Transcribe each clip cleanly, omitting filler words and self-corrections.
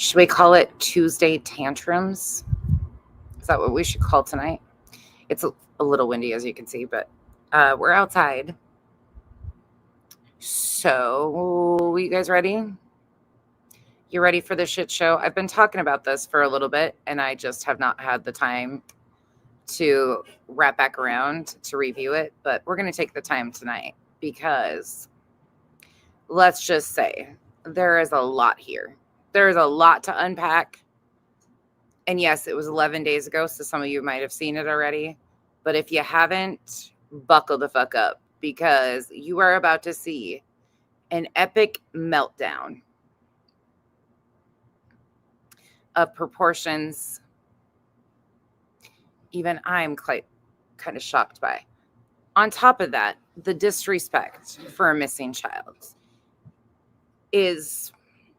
Should we call it Tuesday Tantrums? Is that what we should call tonight? It's a little windy, as you can see, but we're outside. So, you guys ready? You ready for the shit show? I've been talking about this for a little bit, and I just have not had the time to wrap back around to review it. But we're going to take the time tonight because let's just say there is a lot here. There is a lot to unpack. And yes, it was 11 days ago, so some of you might have seen it already. But if you haven't, buckle the fuck up because you are about to see an epic meltdown of proportions even I'm quite kind of shocked by. On top of that, the disrespect for a missing child is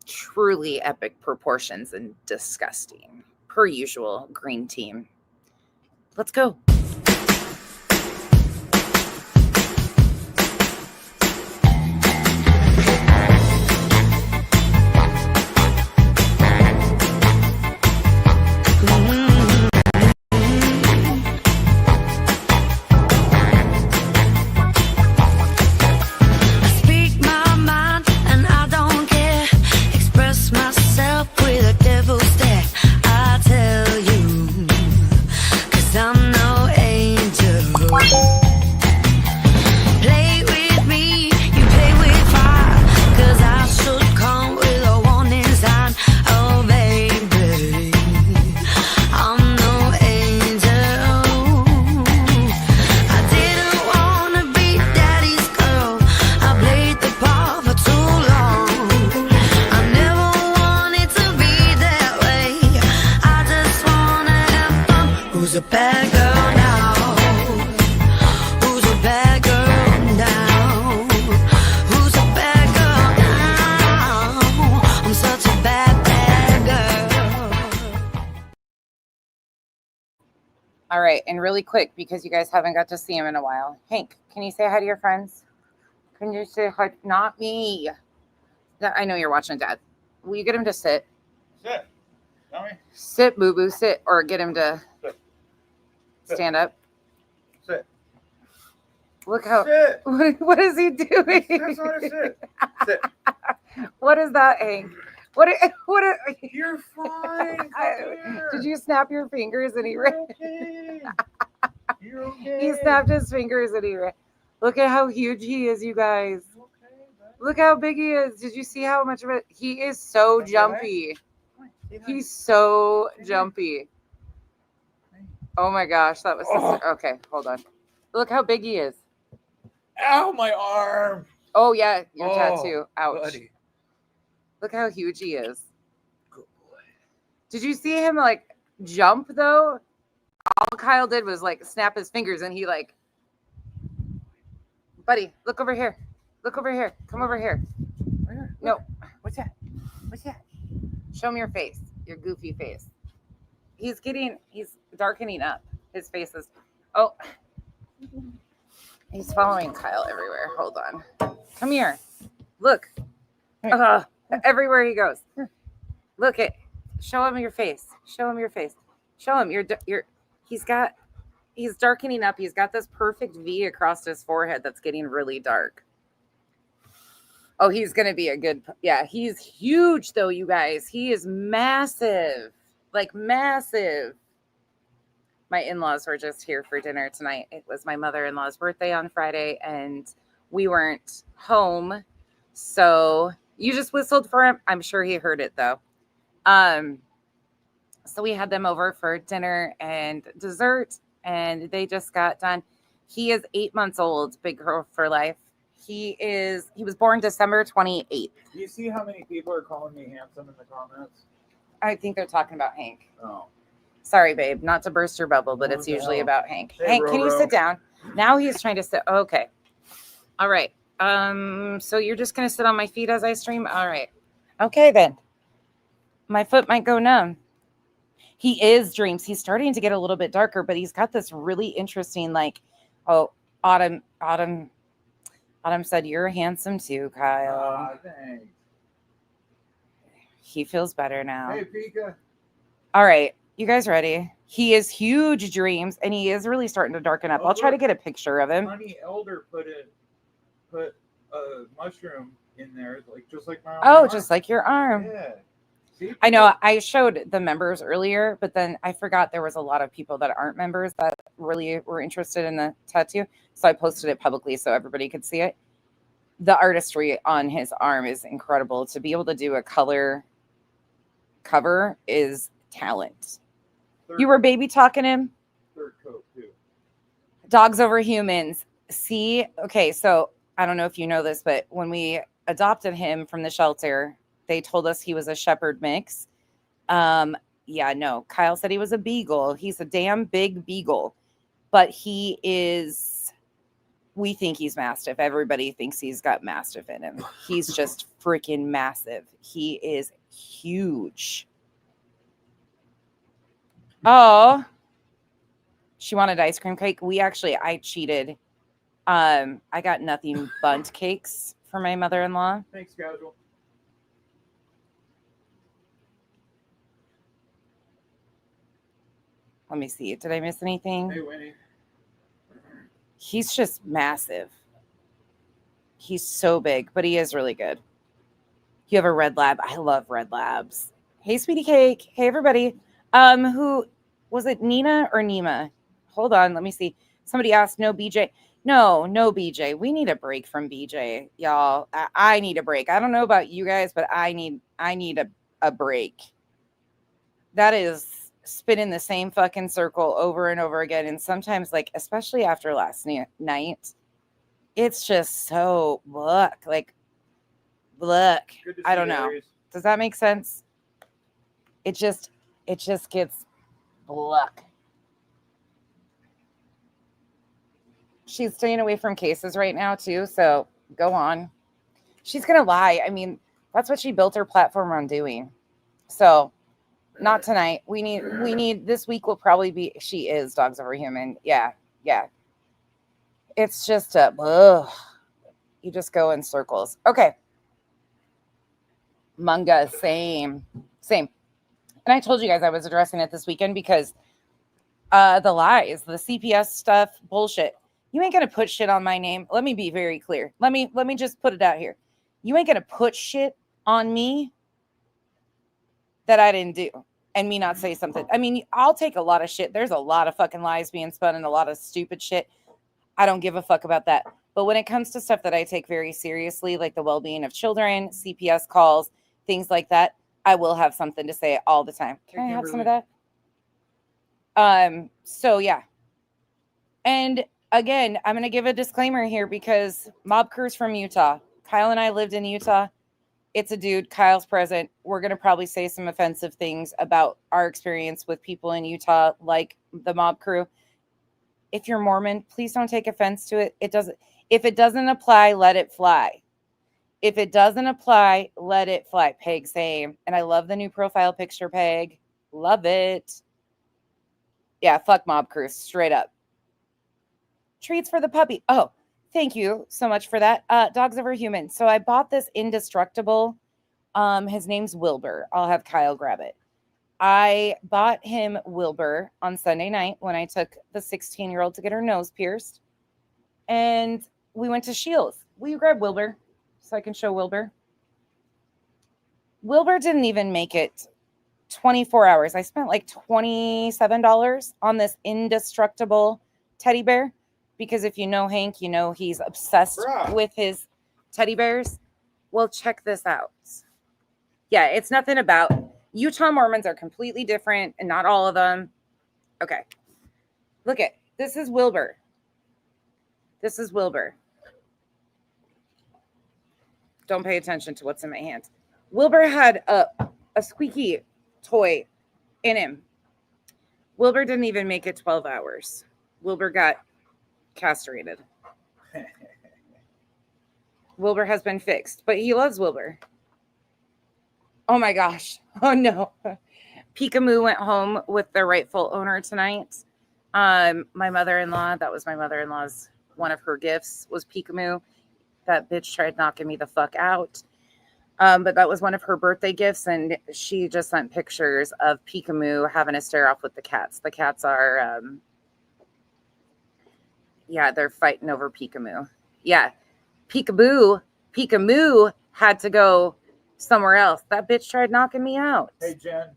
truly epic proportions and disgusting. Per usual, green team. Let's go. All right, and really quick, because you guys haven't got to see him in a while. Hank, can you say hi to your friends? Can you say hi? Not me. I know you're watching, Dad. Will you get him to sit? Sit. Mommy. Sit, boo-boo, sit. Or get him to stand up. Sit. Look how... Sit. What is he doing? That's how to sit. Sit. What is that, Hank? You're fine. Did you snap your fingers and he You're okay. You're okay. He snapped his fingers and he ran. Look at how huge he is, you guys. Okay, look how big he is. Did you see how much of it? He is so jumpy. He's so jumpy. Oh my gosh, that was okay. Hold on. Look how big he is. Ow, my arm. Oh yeah, your tattoo. Ouch. Buddy. Look how huge he is. Good boy. Did you see him like jump though? All Kyle did was like snap his fingers and he like, buddy, look over here. Look over here. Come over here. Where? No. What's that? What's that? Show me your face. Your goofy face. He's darkening up. His face is, he's following Kyle everywhere. Hold on. Come here. Look. Everywhere he goes. Look at. Show him your face. Show him your face. Show him he's darkening up. He's got this perfect V across his forehead that's getting really dark. Oh, he's going to be a good, he's huge though, you guys. He is massive, like massive. My in-laws were just here for dinner tonight. It was my mother-in-law's birthday on Friday and we weren't home. So you just whistled for him. I'm sure he heard it though. So we had them over for dinner and dessert and they just got done. He is 8 months old, big girl for life. He was born December 28th. Do you see how many people are calling me handsome in the comments? I think they're talking about Hank. Oh. Sorry, babe, not to burst your bubble, but it's usually about Hank. Hey, Hank, can you Roro. sit down? Now he's trying to sit. Okay. All right. So you're just going to sit on my feet as I stream? All right. Okay, then. My foot might go numb. He is Dreams. He's starting to get a little bit darker, but he's got this really interesting, Autumn said, you're handsome too, Kyle. Thanks. He feels better now. Hey, Pika. All right. You guys ready? He is huge dreams, and he is really starting to darken up. Oh, I'll try to look. get a picture of him. Honey Elder put a mushroom in there, like just like my Oh, arm. just like your arm. Yeah. See, I know I showed the members earlier, but then I forgot there was a lot of people that aren't members that really were interested in the tattoo. So I posted it publicly so everybody could see it. The artistry on his arm is incredible. To be able to do a color cover is talent. You were baby talking him? Third coat, too. Dogs over humans. See, okay, so I don't know if you know this, but when we adopted him from the shelter, they told us he was a shepherd mix. Yeah, no, Kyle said he was a beagle. He's a damn big beagle, but he is, we think he's mastiff. Everybody thinks he's got mastiff in him. He's just freaking massive. He is huge. Oh, she wanted ice cream cake. I cheated. I got nothing bunt cakes for my mother-in-law. Thanks, Casual. Let me see. Did I miss anything? Hey, Winnie. He's just massive. He's so big, but he is really good. You have a red lab. I love red labs. Hey, sweetie cake. Hey, everybody. Who was it? Nina or Nima? Hold on. Let me see. Somebody asked, no BJ. No BJ. We need a break from BJ, y'all. I need a break. I don't know about you guys, but I need a break. That is spinning the same fucking circle over and over again. And sometimes, like, especially after last night, it's just so look. I don't know. Does that make sense? It just gets look. She's staying away from cases right now too, so go on. She's gonna lie. I mean, that's what she built her platform on doing. So not tonight. We need this week will probably be she is Dogs Over Human. Yeah. It's just you just go in circles. Okay. Manga, same. And I told you guys I was addressing it this weekend because the lies, the CPS stuff, bullshit. You ain't gonna put shit on my name. Let me be very clear. Let me just put it out here. You ain't gonna put shit on me that I didn't do and me not say something. I mean, I'll take a lot of shit. There's a lot of fucking lies being spun and a lot of stupid shit. I don't give a fuck about that. But when it comes to stuff that I take very seriously, like the well-being of children, CPS calls, things like that, I will have something to say all the time. Can I have some of that? So yeah. And again, I'm going to give a disclaimer here because Mob Crew's from Utah. Kyle and I lived in Utah. It's a dude. Kyle's present. We're going to probably say some offensive things about our experience with people in Utah, like the Mob Crew. If you're Mormon, please don't take offense to it. If it doesn't apply, let it fly. If it doesn't apply, let it fly. Peg, same. And I love the new profile picture, Peg. Love it. Yeah, fuck Mob Crew, straight up. Treats for the puppy. Oh, thank you so much for that. Dogs Over Human. So I bought this indestructible. His name's Wilbur. I'll have Kyle grab it. I bought him Wilbur on Sunday night when I took the 16-year-old to get her nose pierced. And we went to Shields. Will you grab Wilbur so I can show Wilbur? Wilbur didn't even make it 24 hours. I spent like $27 on this indestructible teddy bear because if you know Hank, you know he's obsessed with his teddy bears. Well, check this out. Yeah, it's nothing about Utah Mormons are completely different and not all of them. Okay. Look at this is Wilbur. This is Wilbur. Don't pay attention to what's in my hand. Wilbur had a squeaky toy in him. Wilbur didn't even make it 12 hours. Wilbur got castrated. Wilbur has been fixed, but he loves Wilbur. Oh my gosh. Oh no. Peekaboo went home with the rightful owner tonight. My mother-in-law, that was my mother-in-law's, one of her gifts was Peekaboo. That bitch tried knocking me the fuck out. But that was one of her birthday gifts, and she just sent pictures of Peek-a-Moo having a stare off with the cats. The cats are, they're fighting over Peek-a-Moo. Yeah, Peek-a-Moo had to go somewhere else. That bitch tried knocking me out. Hey, Jen.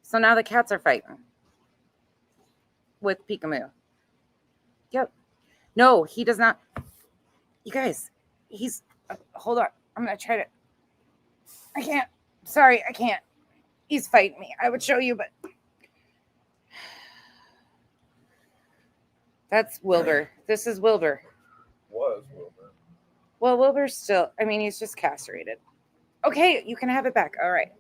So now the cats are fighting with Peek-a-Moo. Yep. No, he does not. You guys, he's, hold on. I'm going to try to, I can't. Sorry, I can't. He's fighting me. I would show you, but that's Wilbur. This is Wilbur. Was Wilbur. Well, Wilbur's still, I mean, he's just castrated. Okay, you can have it back. All right.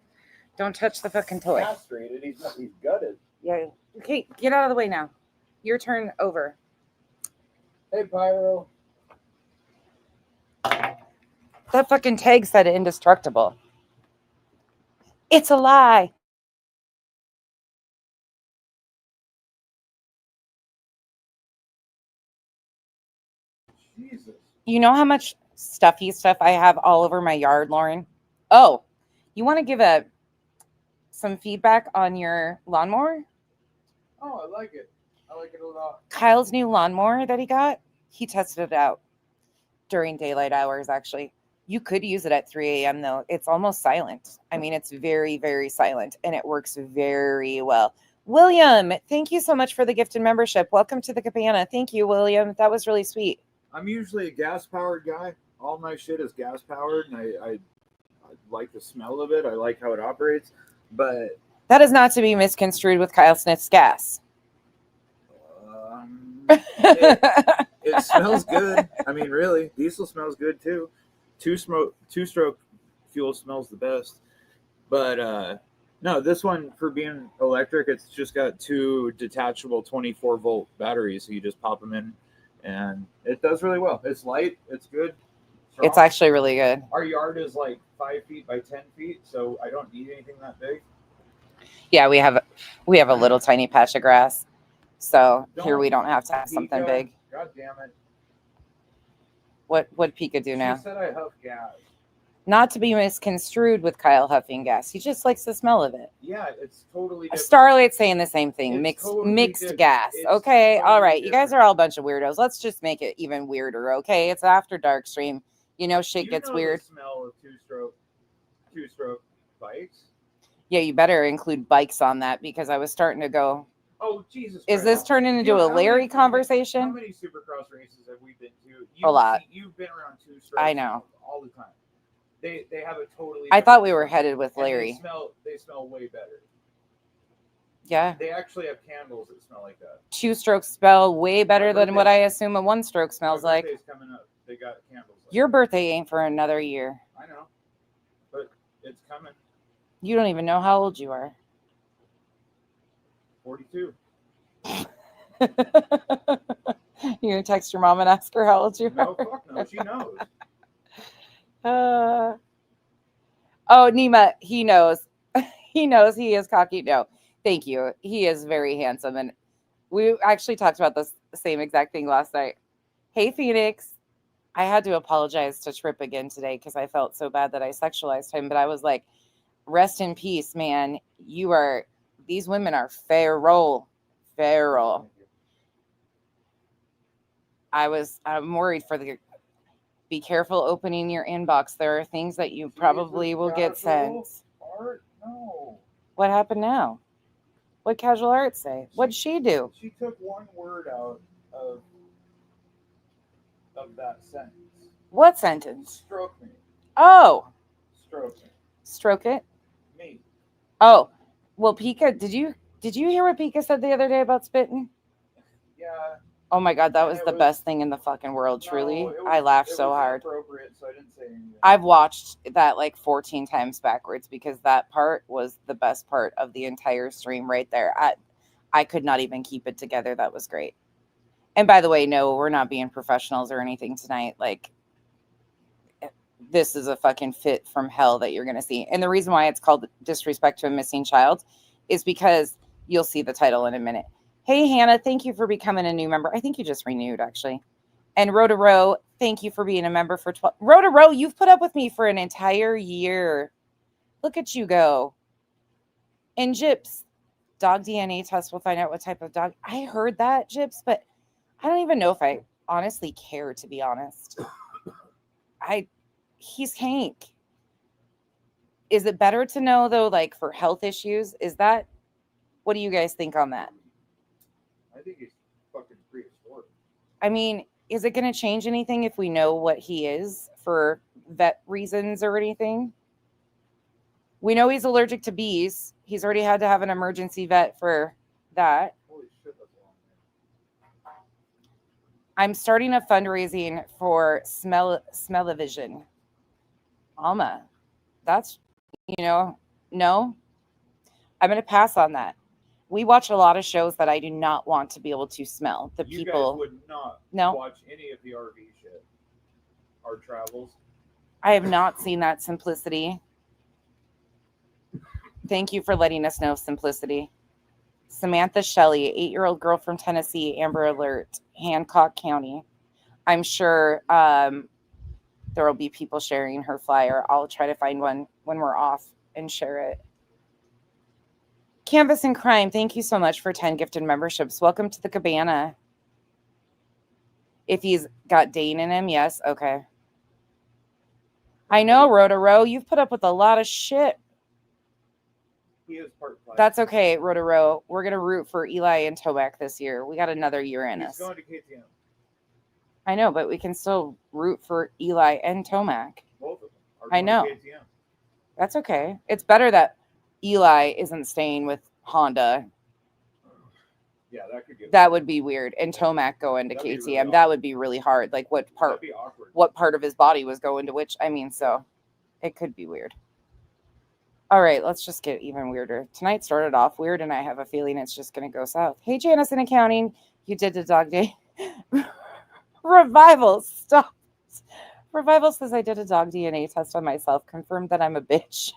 Don't touch the fucking toy. Castrated? He's gutted. Yeah. Okay, get out of the way now. Your turn over. Hey, Pyro. That fucking tag said indestructible. It's a lie. Jesus. You know how much stuffy stuff I have all over my yard, Lauren? Oh, you want to give some feedback on your lawnmower? Oh, I like it. I like it a lot. Kyle's new lawnmower that he got, he tested it out during daylight hours, actually. You could use it at 3 a.m. though. It's almost silent. I mean, it's very, very silent, and it works very well. William, thank you so much for the gift and membership. Welcome to the cabana. Thank you, William. That was really sweet. I'm usually a gas-powered guy. All my shit is gas-powered, and I like the smell of it. I like how it operates, but that is not to be misconstrued with Kyle Smith's gas. It smells good. I mean, really, diesel smells good too. Two-stroke fuel smells the best. But no, this one, for being electric, it's just got two detachable 24-volt batteries. So you just pop them in, and it does really well. It's light. It's good. Strong. It's actually really good. Our yard is like 5 feet by 10 feet, so I don't need anything that big. Yeah, we have a little tiny patch of grass. So here we don't have to have something big. God damn it. What'd Pika do now? She said I huff gas. Not to be misconstrued with Kyle huffing gas. He just likes the smell of it. Yeah, it's totally different. Starlight's saying the same thing. It's Mixed different. gas. It's okay, totally all right. You different. guys are all a bunch of weirdos. Let's just make it even weirder, okay? It's after dark stream. You know shit gets weird. The smell of two-stroke bikes? Yeah, you better include bikes on that, because I was starting to go, oh, Jesus is Christ. this turning into a Larry conversation? How many Supercross races have we been to? A lot. You've been around two-stroke. I know. All the time. They have a totally I thought we smell. were headed with Larry. They smell way better. Yeah. They actually have candles that smell like that. Two-stroke smell way better than what I assume a one-stroke smells like. My birthday's coming up. They got candles. Your birthday ain't for another year. I know. But it's coming. You don't even know how old you are. 42. You gonna text your mom and ask her how old you are? No, fuck no. She knows. Oh, Nima, he knows. He knows he is cocky. No, thank you. He is very handsome. And we actually talked about this same exact thing last night. Hey, Phoenix. I had to apologize to Trip again today because I felt so bad that I sexualized him. But I was like, rest in peace, man. These women are feral. I'm worried for be careful opening your inbox. There are things that you probably will get sent. Art? No. What happened now? What casual art say? What'd she do? She took one word out of that sentence. What sentence? Stroke me. Oh. Stroke me. Stroke it? Me. Oh. Well, Pika, did you hear what Pika said the other day about spitting? Yeah. Oh my God, that was the best thing in the fucking world, truly. I laughed so hard. Inappropriate, so I didn't say anything. I've watched that like 14 times backwards because that part was the best part of the entire stream right there. I could not even keep it together. That was great. And by the way, no, we're not being professionals or anything tonight. Like, this is a fucking fit from hell that you're going to see. And the reason why it's called Disrespect to a Missing Child is because you'll see the title in a minute. Hey, Hannah, thank you for becoming a new member. I think you just renewed, actually. And Row to Row, Thank you for being a member for 12. Row to row, you've put up with me for an entire year. Look at you go. And Gyps, dog DNA test will find out what type of dog. I heard that, Gyps, but I don't even know if I honestly care, to be honest. He's Hank. Is it better to know, though, like for health issues? What do you guys think on that? I think he's fucking prehistoric. I mean, is it going to change anything if we know what he is for vet reasons or anything? We know he's allergic to bees. He's already had to have an emergency vet for that. Holy shit, that's long, man. I'm starting a fundraising for Smell-O-Vision. Alma, that's, no, I'm going to pass on that. We watch a lot of shows that I do not want to be able to smell. You guys would not watch any of the RV shit. Our travels. I have not seen that, Simplicity. Thank you for letting us know, Simplicity. Samantha Shelley, 8-year-old girl from Tennessee, Amber Alert, Hancock County. I'm sure there will be people sharing her flyer. I'll try to find one when we're off and share it. Canvas and Crime, thank you so much for 10 gifted memberships. Welcome to the cabana. If he's got Dane in him, yes. Okay. I know, Row to Row, you've put up with a lot of shit. He is part plastic. That's okay, Row to Row. We're going to root for Eli and Toback this year. We got another year in us. He's going to KTM. I know, but we can still root for Eli and Tomac. Both of them are I going know. to KTM. That's okay. It's better that Eli isn't staying with Honda. Yeah, that could get. That would be weird. And Tomac going to KTM. Really that would be really hard. Like what part? That'd be awkward. What part of his body was going to which? I mean, so it could be weird. All right, let's just get even weirder. Tonight started off weird, and I have a feeling it's just going to go south. Hey, Janice in accounting, you did the dog day. Revival, stop. Revival says I did a dog DNA test on myself, confirmed that I'm a bitch.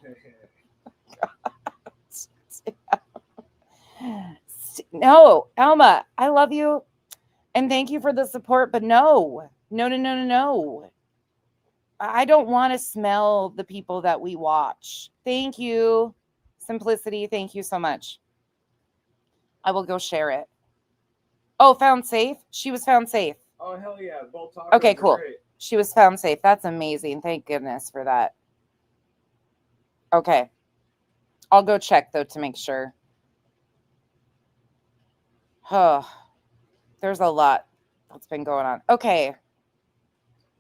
No, Alma, I love you, and thank you for the support, but no. I don't want to smell the people that we watch. Thank you, Simplicity. Thank you so much. I will go share it. Oh, found safe? She was found safe. Oh, hell yeah. Both tacos Okay, are cool. great. She was found safe. That's amazing. Thank goodness for that. Okay. I'll go check, though, to make sure. Oh, there's a lot that's been going on. Okay.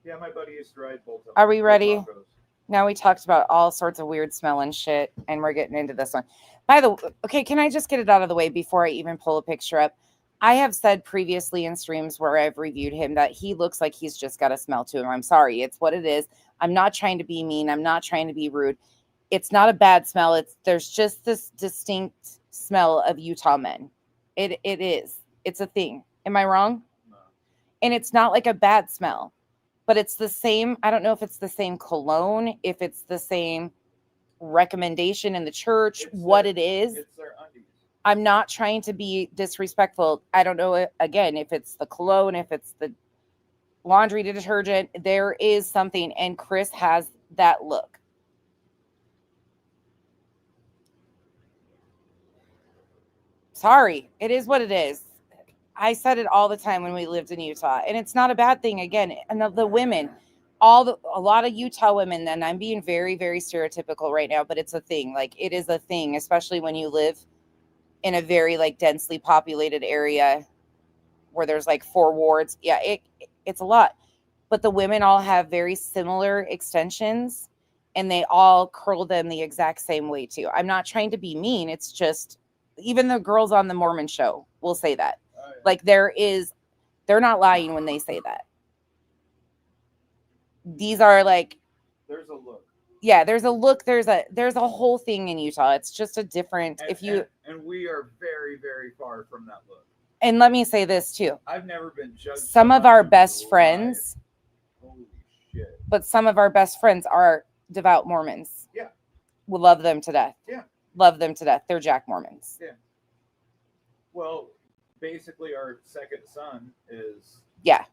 Yeah, my buddy used to ride both of them. Are we ready? Tacos. Now we talked about all sorts of weird smelling shit, and we're getting into this one. By the way, okay, can I just get it out of the way before I even pull a picture up? I have said previously in streams where I've reviewed him that he looks like he's just got a smell to him. I'm sorry. It's what it is. I'm not trying to be mean. I'm not trying to be rude. It's not a bad smell. There's just this distinct smell of Utah men. It is. It's a thing. Am I wrong? No. And it's not like a bad smell, but it's the same. I don't know if it's the same cologne, if it's the same recommendation in the church, it is. It's their undies. I'm not trying to be disrespectful. I don't know, again, if it's the cologne, if it's the laundry detergent. There is something, and Chris has that look. Sorry, it is what it is. I said it all the time when we lived in Utah, and it's not a bad thing. Again, and the women, a lot of Utah women, and I'm being very, very stereotypical right now, but it's a thing. Like, it is a thing, especially when you live in a very like densely populated area where there's like 4 wards. Yeah, it's a lot. But the women all have very similar extensions, and they all curl them the exact same way too. I'm not trying to be mean. It's just, even the girls on the Mormon show will say that. Oh, yeah. Like they're not lying when they say that. These are like, there's a look. Yeah, there's a look. There's a whole thing in Utah. It's just a different. And we are very, very far from that look. And let me say this too. I've never been judged. Some of our best friends. Holy shit. But some of our best friends are devout Mormons. Yeah. We love them to death. Yeah. Love them to death. They're Jack Mormons. Yeah. Well, basically, our second son is. Yeah.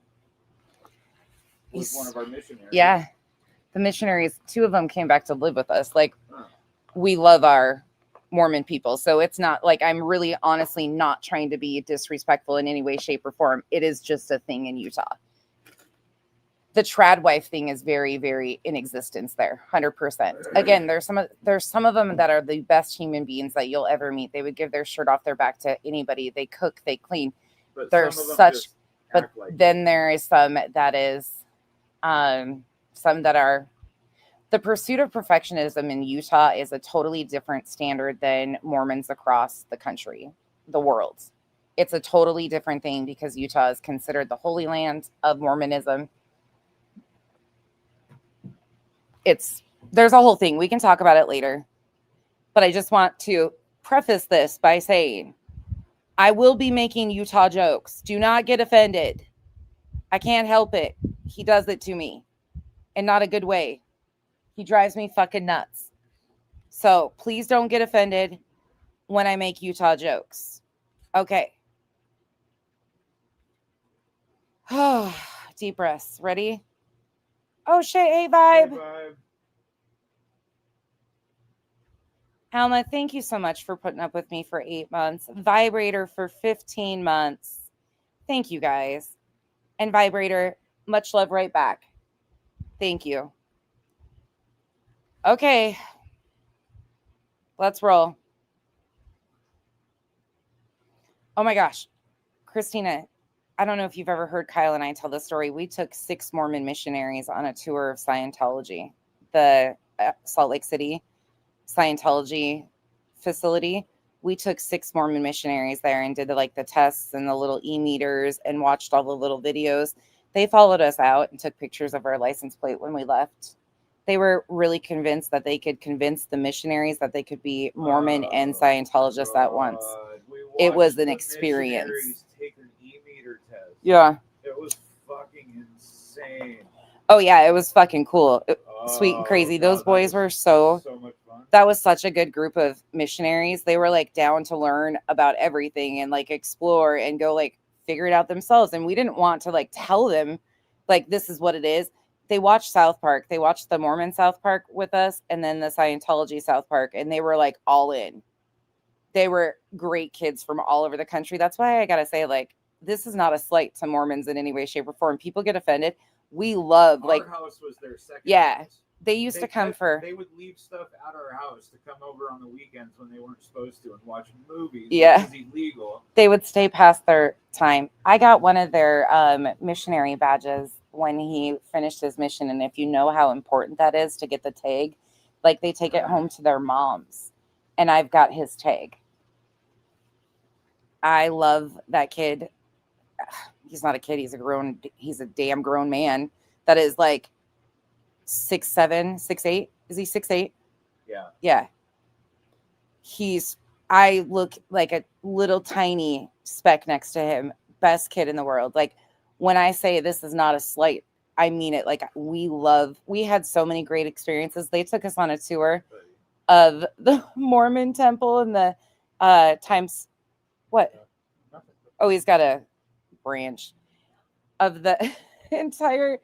was one of our missionaries. Yeah. The missionaries, 2 of them came back to live with us. Like, we love our Mormon people. So it's not like I'm really honestly not trying to be disrespectful in any way, shape, or form. It is just a thing in Utah. The trad wife thing is very, very in existence there, 100%. Again, there's some of them that are the best human beings that you'll ever meet. They would give their shirt off their back to anybody. They cook, they clean. But There's such, but like then there is some that is, some that are. The pursuit of perfectionism in Utah is a totally different standard than Mormons across the country, the world. It's a totally different thing because Utah is considered the holy land of Mormonism. There's a whole thing. We can talk about it later. But I just want to preface this by saying I will be making Utah jokes. Do not get offended. I can't help it. He does it to me in not a good way. He drives me fucking nuts. So please don't get offended when I make Utah jokes. Okay. Deep breaths. Ready? Oh shit. Hey, Vibe. Hey, Vibe. Alma, thank you so much for putting up with me for 8 months. Vibrator for 15 months. Thank you guys. And Vibrator, much love right back. Thank you. Okay. Let's roll. Oh my gosh. Christina, I don't know if you've ever heard Kyle and I tell the story. We took 6 Mormon missionaries on a tour of Scientology, the Salt Lake City Scientology facility. We took 6 Mormon missionaries there and did the tests and the little e-meters and watched all the little videos. They followed us out and took pictures of our license plate when we left. They were really convinced that they could convince the missionaries that they could be Mormon and Scientologists at once. It was an experience. Take an e-meter test. Yeah. It was fucking insane. Oh yeah, it was fucking cool. Sweet and crazy. God, those boys were so much fun. That was such a good group of missionaries. They were down to learn about everything and explore and go figure it out themselves. And we didn't want to tell them this is what it is. They watched South Park. They watched the Mormon South Park with us and then the Scientology South Park. And they were all in. They were great kids from all over the country. That's why I got to say, this is not a slight to Mormons in any way, shape, or form. People get offended. We love, our house was their second house. They used to come They would leave stuff at our house to come over on the weekends when they weren't supposed to and watch movies. Yeah. Which is illegal. They would stay past their time. I got one of their missionary badges when he finished his mission. And if you know how important that is to get the tag, they take it home to their moms. And I've got his tag. I love that kid. He's not a kid. He's a damn grown man that is 6'7", 6'8". Is he 6'8"? Yeah. Yeah. I look like a little tiny speck next to him. Best kid in the world. When I say this is not a slight, I mean it. We had so many great experiences. They took us on a tour of the Mormon temple and the times. What? Oh, he's got a branch of the entire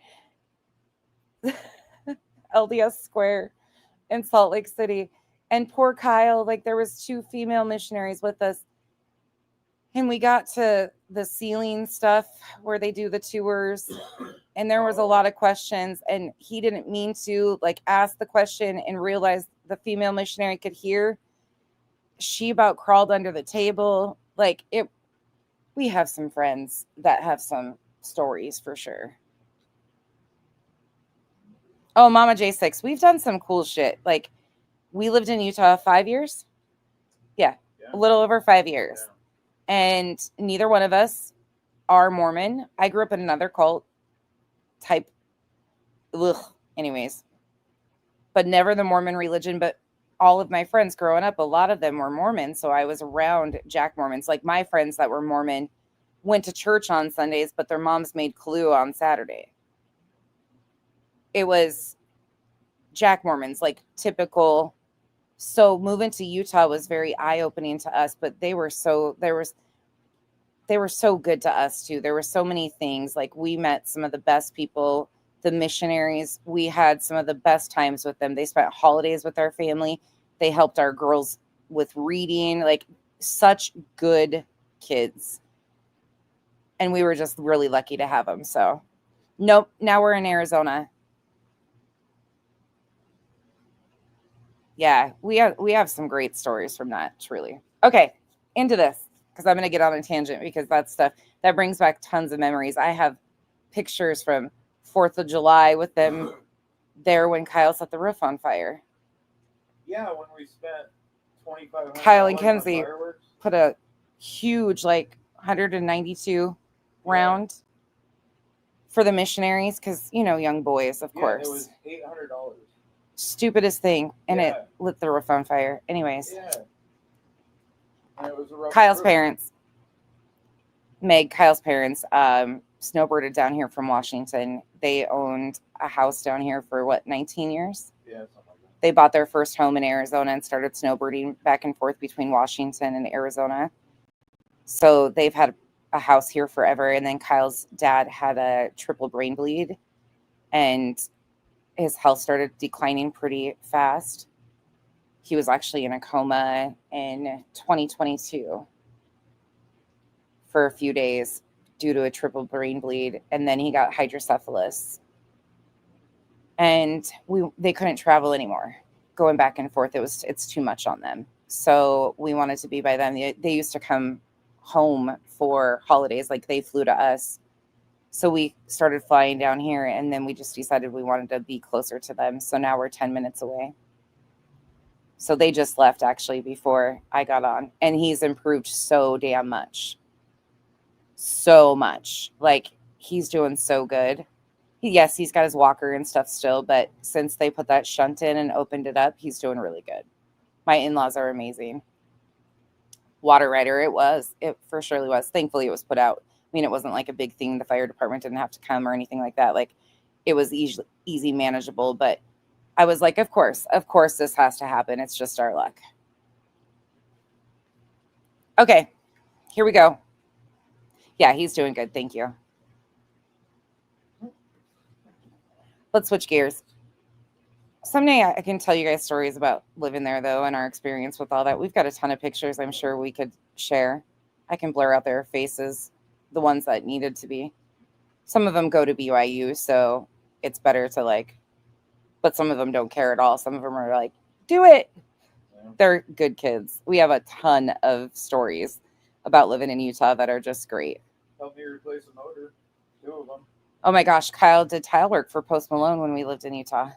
LDS square in Salt Lake City. And poor Kyle, there was 2 female missionaries with us. And we got to the ceiling stuff where they do the tours. And there was a lot of questions. And he didn't mean to ask the question and realize the female missionary could hear. She about crawled under the table. We have some friends that have some stories for sure. Oh, Mama J6. We've done some cool shit. We lived in Utah 5 years. Yeah. A little over 5 years. Yeah. And neither one of us are Mormon. I grew up in another cult type. Anyways. But never the Mormon religion. But all of my friends growing up, a lot of them were Mormon. So I was around Jack Mormons. My friends that were Mormon went to church on Sundays, but their moms made Kahlua on Saturday. It was Jack Mormons, typical. So moving to Utah was very eye-opening to us, but they were so good to us too. There were so many things. We met some of the best people The missionaries, we had some of the best times with them. They spent holidays with our family. They helped our girls with reading, like such good kids. And we were just really lucky to have them. So, nope, now we're in Arizona. Yeah, we have some great stories from that, truly. Okay, into this, because I'm going to get on a tangent because that stuff that brings back tons of memories. I have pictures from 4th of July with them there when Kyle set the roof on fire. Yeah, when we spent $2,500 Kyle and Kenzie on fireworks. put a huge, like 192 round for the missionaries because, you know, young boys, of course. It was $800. Stupidest thing, and it lit the roof on fire. Anyways, and it was a Kyle's parents, Meg, Kyle's parents, snowbirded down here from Washington. They owned a house down here for what, 19 years? Yeah, something like that. They bought their first home in Arizona and started snowbirding back and forth between Washington and Arizona. So they've had a house here forever. And then Kyle's dad had a triple brain bleed, and his health started declining pretty fast. He was actually in a coma in 2022 for a few days due to a triple brain bleed, and then he got hydrocephalus. And they couldn't travel anymore, going back and forth. It's too much on them. So we wanted to be by them. They used to come home for holidays, like they flew to us. So we started flying down here, and then we just decided we wanted to be closer to them. So now we're 10 minutes away. So they just left actually before I got on, and he's improved so damn much. So much. Like, he's doing so good. Yes, he's got his walker and stuff still, but since they put that shunt in and opened it up, he's doing really good. My in-laws are amazing. Water rider, it for surely was. Thankfully, it was put out. I mean, it wasn't like a big thing. The fire department didn't have to come or anything like that. Like, it was easy manageable, but I was like, of course this has to happen. It's just our luck. Okay, here we go. Yeah, he's doing good. Thank you. Let's switch gears. Someday I can tell you guys stories about living there, though, and our experience with all that. We've got a ton of pictures I'm sure we could share. I can blur out their faces, the ones that needed to be. Some of them go to BYU, so it's better to but some of them don't care at all. Some of them are like, do it. Yeah. They're good kids. We have a ton of stories about living in Utah that are just great. Help me replace a motor. 2 of them. Oh my gosh, Kyle did tile work for Post Malone when we lived in Utah.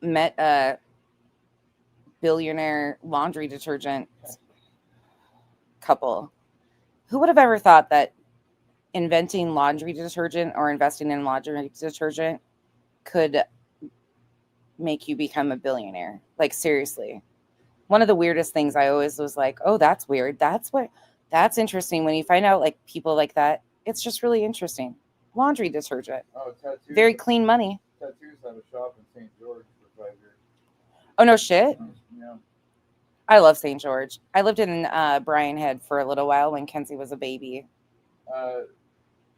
Met a billionaire laundry detergent couple. Who would have ever thought that inventing laundry detergent or investing in laundry detergent could make you become a billionaire? Like, seriously. One of the weirdest things I always was like, oh, that's weird. That's interesting. When you find out like people like that, it's just really interesting. Laundry detergent. Oh, tattoos. Very clean money. Tattoos have a shop in St. George for 5 years. Oh, no shit? Yeah. I love St. George. I lived in Bryan Head for a little while when Kenzie was a baby.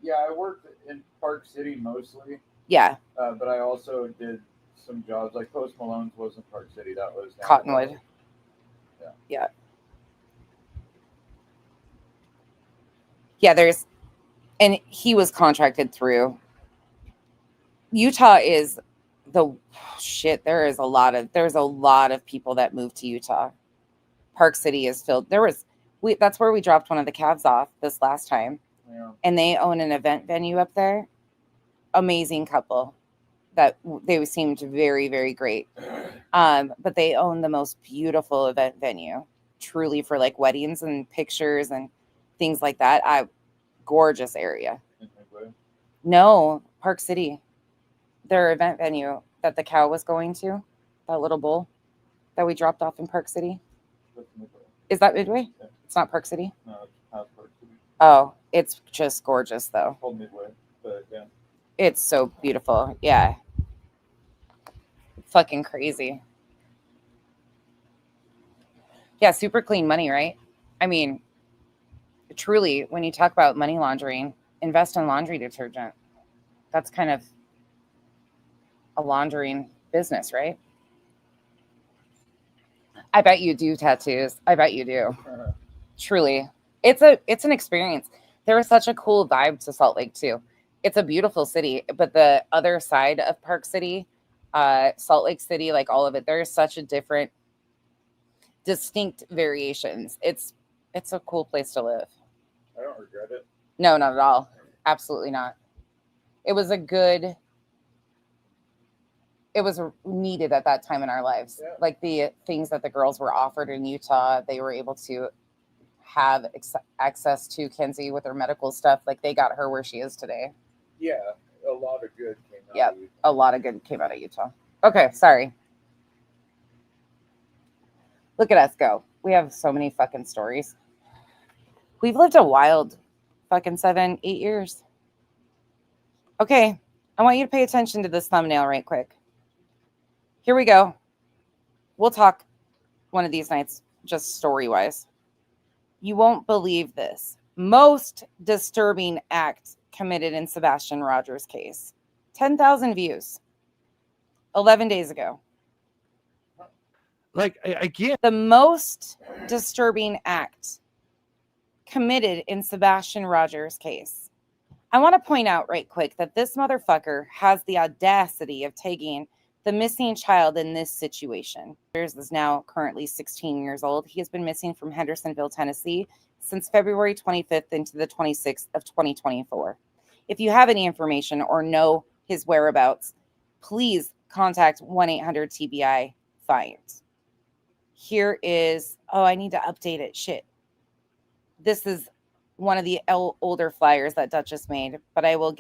Yeah, I worked in Park City mostly. Yeah. But I also did some jobs. Like Post Malone's wasn't Park City. That was Cottonwood. Yeah. Yeah, and he was contracted through. Utah is there's a lot of people that moved to Utah. Park City is filled. That's where we dropped one of the Cavs off this last time. Yeah. And they own an event venue up there. Amazing couple. That they seemed very, very great. But they own the most beautiful event venue, truly, for like weddings and pictures and things like that. Gorgeous area. No, Park City. Their event venue that the cow was going to, that little bowl that we dropped off in Park City. Is that Midway? Yeah. It's not Park City? No, it's Park City. Oh, it's just gorgeous though. It's called Midway, but yeah. It's so beautiful. Yeah. Fucking crazy. Yeah, super clean money, right? I mean, truly, when you talk about money laundering invest in laundry detergent. That's kind of a laundering business, right? I bet you do tattoos. I bet you do. Truly. It's an experience. There was such a cool vibe to Salt Lake too. It's a beautiful city, but the other side of Park City, Salt Lake City, like all of it, there's such a different, distinct variations. It's a cool place to live. I don't regret it. No, not at all. Absolutely not. It was needed at that time in our lives. Yeah. Like the things that the girls were offered in Utah, they were able to have access to Kenzie with her medical stuff. Like they got her where she is today. Yeah, a lot of good came out of Utah. A lot of good came out of Utah. Okay, sorry. Look at us go. We have so many fucking stories. We've lived a wild fucking 7-8 years. Okay, I want you to pay attention to this thumbnail right quick. Here we go. We'll talk one of these nights, just story-wise. You won't believe this. Most disturbing act committed in Sebastian Rogers' case. 10,000 views. 11 days ago. Like, again. The most disturbing act committed in Sebastian Rogers' case. I want to point out right quick that this motherfucker has the audacity of taking the missing child in this situation. Is now currently 16 years old. He has been missing from Hendersonville, Tennessee since February 25th into the 26th of 2024. If you have any information or know his whereabouts, please contact 1-800-TBI-FIND. Here is, I need to update it. Shit. This is one of the older flyers that Duchess made, but I'll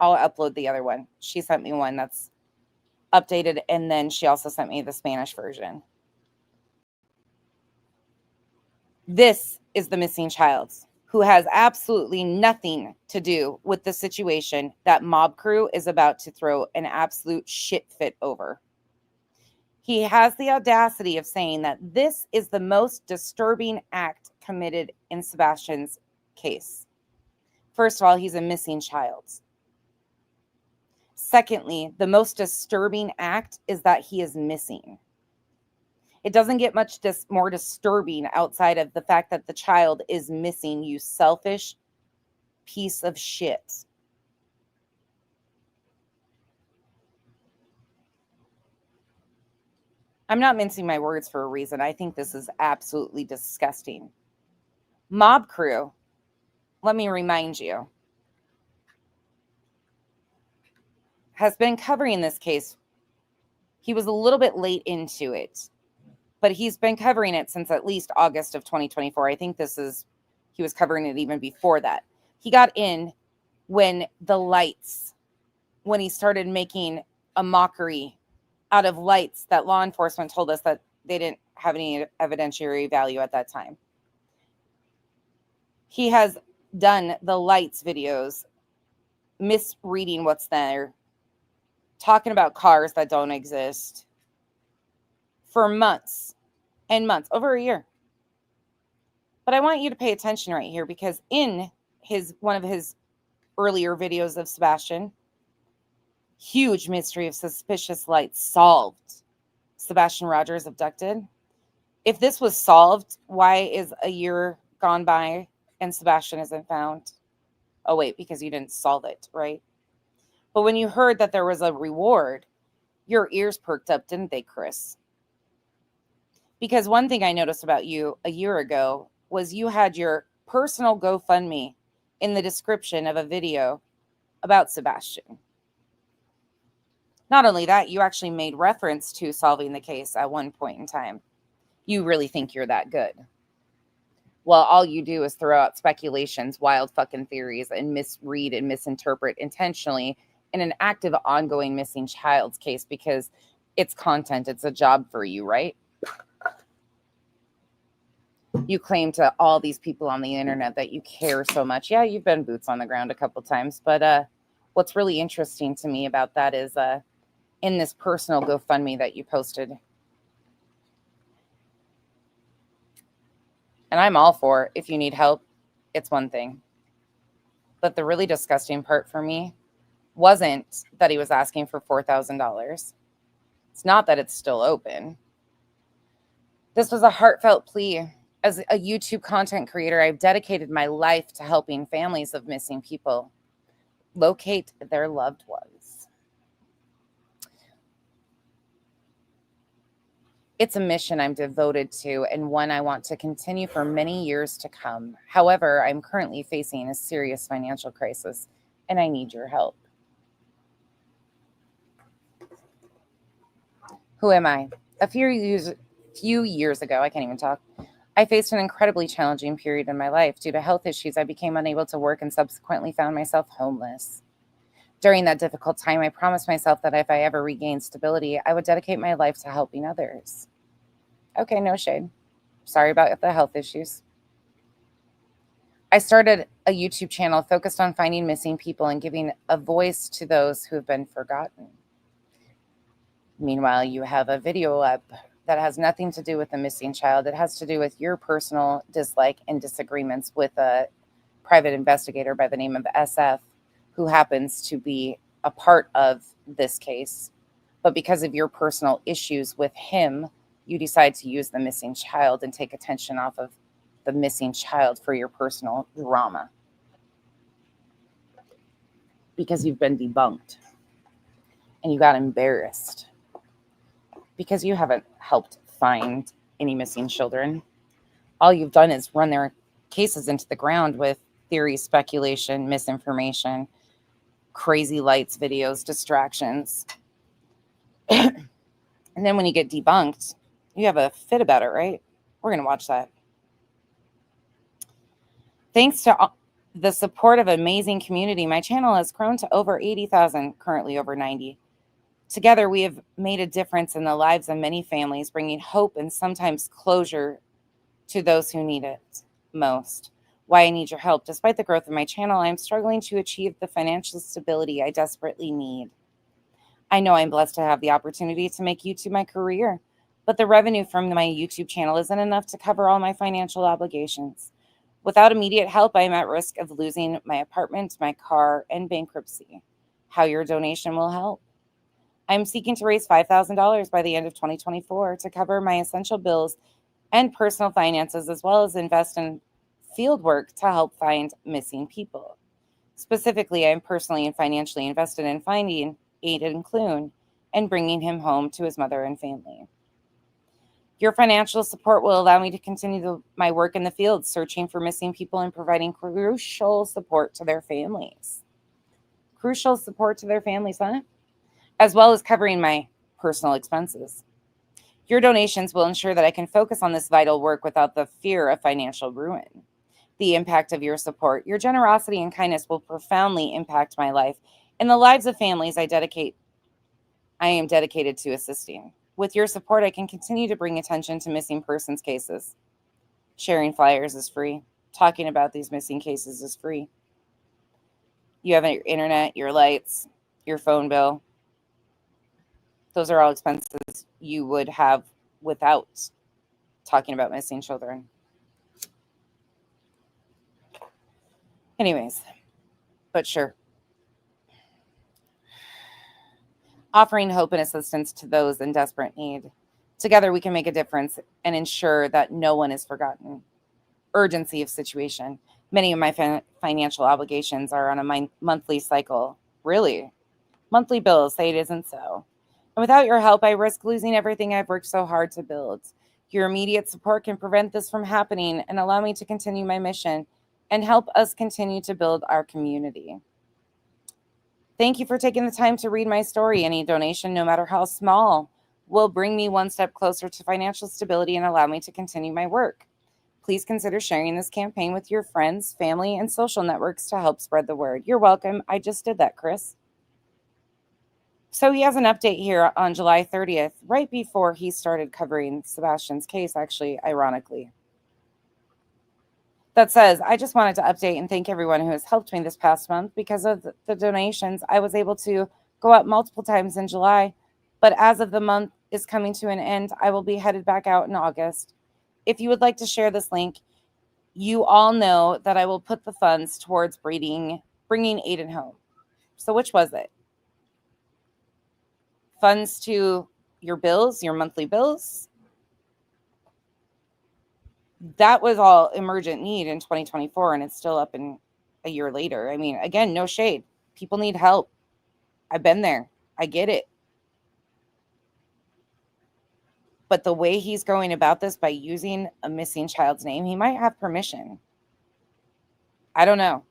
upload the other one. She sent me one that's updated, and then she also sent me the Spanish version. This is the missing child who has absolutely nothing to do with the situation that Mob Crew is about to throw an absolute shit fit over. He has the audacity of saying that this is the most disturbing act committed in Sebastian's case. First of all, he's a missing child. Secondly, the most disturbing act is that he is missing. It doesn't get much more disturbing outside of the fact that the child is missing, you selfish piece of shit. I'm not mincing my words for a reason. I think this is absolutely disgusting. Mob Crew, let me remind you, has been covering this case. He was a little bit late into it, but he's been covering it since at least August of 2024. I think he was covering it even before that. He got in when he started making a mockery out of lights that law enforcement told us that they didn't have any evidentiary value at that time. He has done the lights videos, misreading what's there, talking about cars that don't exist for months and months, over a year. But I want you to pay attention right here, because in one of his earlier videos of Sebastian, huge mystery of suspicious lights solved. Sebastian Rogers abducted. If this was solved, why is a year gone by and Sebastian isn't found? Oh, wait, because you didn't solve it, right? But when you heard that there was a reward, your ears perked up, didn't they, Chris? Because one thing I noticed about you a year ago was you had your personal GoFundMe in the description of a video about Sebastian. Not only that, you actually made reference to solving the case at one point in time. You really think you're that good. Well, all you do is throw out speculations, wild fucking theories, and misread and misinterpret intentionally in an active, ongoing missing child's case because it's content. It's a job for you, right? You claim to all these people on the internet that you care so much. Yeah, you've been boots on the ground a couple times. But what's really interesting to me about that is in this personal GoFundMe that you posted. And I'm all for it. If you need help, it's one thing. But the really disgusting part for me wasn't that he was asking for $4,000. It's not that it's still open. This was a heartfelt plea. As a YouTube content creator, I've dedicated my life to helping families of missing people locate their loved ones. It's a mission I'm devoted to and one I want to continue for many years to come. However, I'm currently facing a serious financial crisis and I need your help. Who am I? A few years ago, I can't even talk, I faced an incredibly challenging period in my life. Due to health issues, I became unable to work and subsequently found myself homeless. During that difficult time, I promised myself that if I ever regained stability, I would dedicate my life to helping others. Okay, no shade. Sorry about the health issues. I started a YouTube channel focused on finding missing people and giving a voice to those who have been forgotten. Meanwhile, you have a video up that has nothing to do with the missing child. It has to do with your personal dislike and disagreements with a private investigator by the name of SF, who happens to be a part of this case. But because of your personal issues with him, you decide to use the missing child and take attention off of the missing child for your personal drama. Because you've been debunked and you got embarrassed. Because you haven't helped find any missing children. All you've done is run their cases into the ground with theory, speculation, misinformation, crazy lights, videos, distractions. And then when you get debunked, you have a fit about it, right? We're going to watch that. Thanks to the support of an amazing community, my channel has grown to over 80,000, currently over 90. Together, we have made a difference in the lives of many families, bringing hope and sometimes closure to those who need it most. Why I need your help. Despite the growth of my channel, I am struggling to achieve the financial stability I desperately need. I know I'm blessed to have the opportunity to make YouTube my career, but the revenue from my YouTube channel isn't enough to cover all my financial obligations. Without immediate help, I am at risk of losing my apartment, my car, and bankruptcy. How your donation will help. I'm seeking to raise $5,000 by the end of 2024 to cover my essential bills and personal finances, as well as invest in field work to help find missing people. Specifically, I am personally and financially invested in finding Aiden Clune and bringing him home to his mother and family. Your financial support will allow me to continue my work in the field, searching for missing people and providing crucial support to their families. Crucial support to their families, huh? As well as covering my personal expenses. Your donations will ensure that I can focus on this vital work without the fear of financial ruin. The impact of your support, your generosity and kindness will profoundly impact my life and the lives of families I am dedicated to assisting. With your support, I can continue to bring attention to missing persons cases. Sharing flyers is free. Talking about these missing cases is free. You have your internet, your lights, your phone bill. Those are all expenses you would have without talking about missing children. Anyways, but sure. Offering hope and assistance to those in desperate need. Together we can make a difference and ensure that no one is forgotten. Urgency of situation. Many of my financial obligations are on a monthly cycle. Really? Monthly bills say it isn't so. And without your help, I risk losing everything I've worked so hard to build. Your immediate support can prevent this from happening and allow me to continue my mission and help us continue to build our community. Thank you for taking the time to read my story. Any donation, no matter how small, will bring me one step closer to financial stability and allow me to continue my work. Please consider sharing this campaign with your friends, family, and social networks to help spread the word. You're welcome. I just did that, Chris. So he has an update here on July 30th, right before he started covering Sebastian's case, actually, ironically. That says, I just wanted to update and thank everyone who has helped me this past month. Because of the donations, I was able to go out multiple times in July. But as of the month is coming to an end, I will be headed back out in August. If you would like to share this link, you all know that I will put the funds towards breeding bringing Aiden home. So which was it? Funds to your bills, your monthly bills? That was all emergent need in 2024, and it's still up in a year later. I mean, again, no shade. People need help. I've been there. I get it. But the way he's going about this by using a missing child's name, he might have permission. I don't know.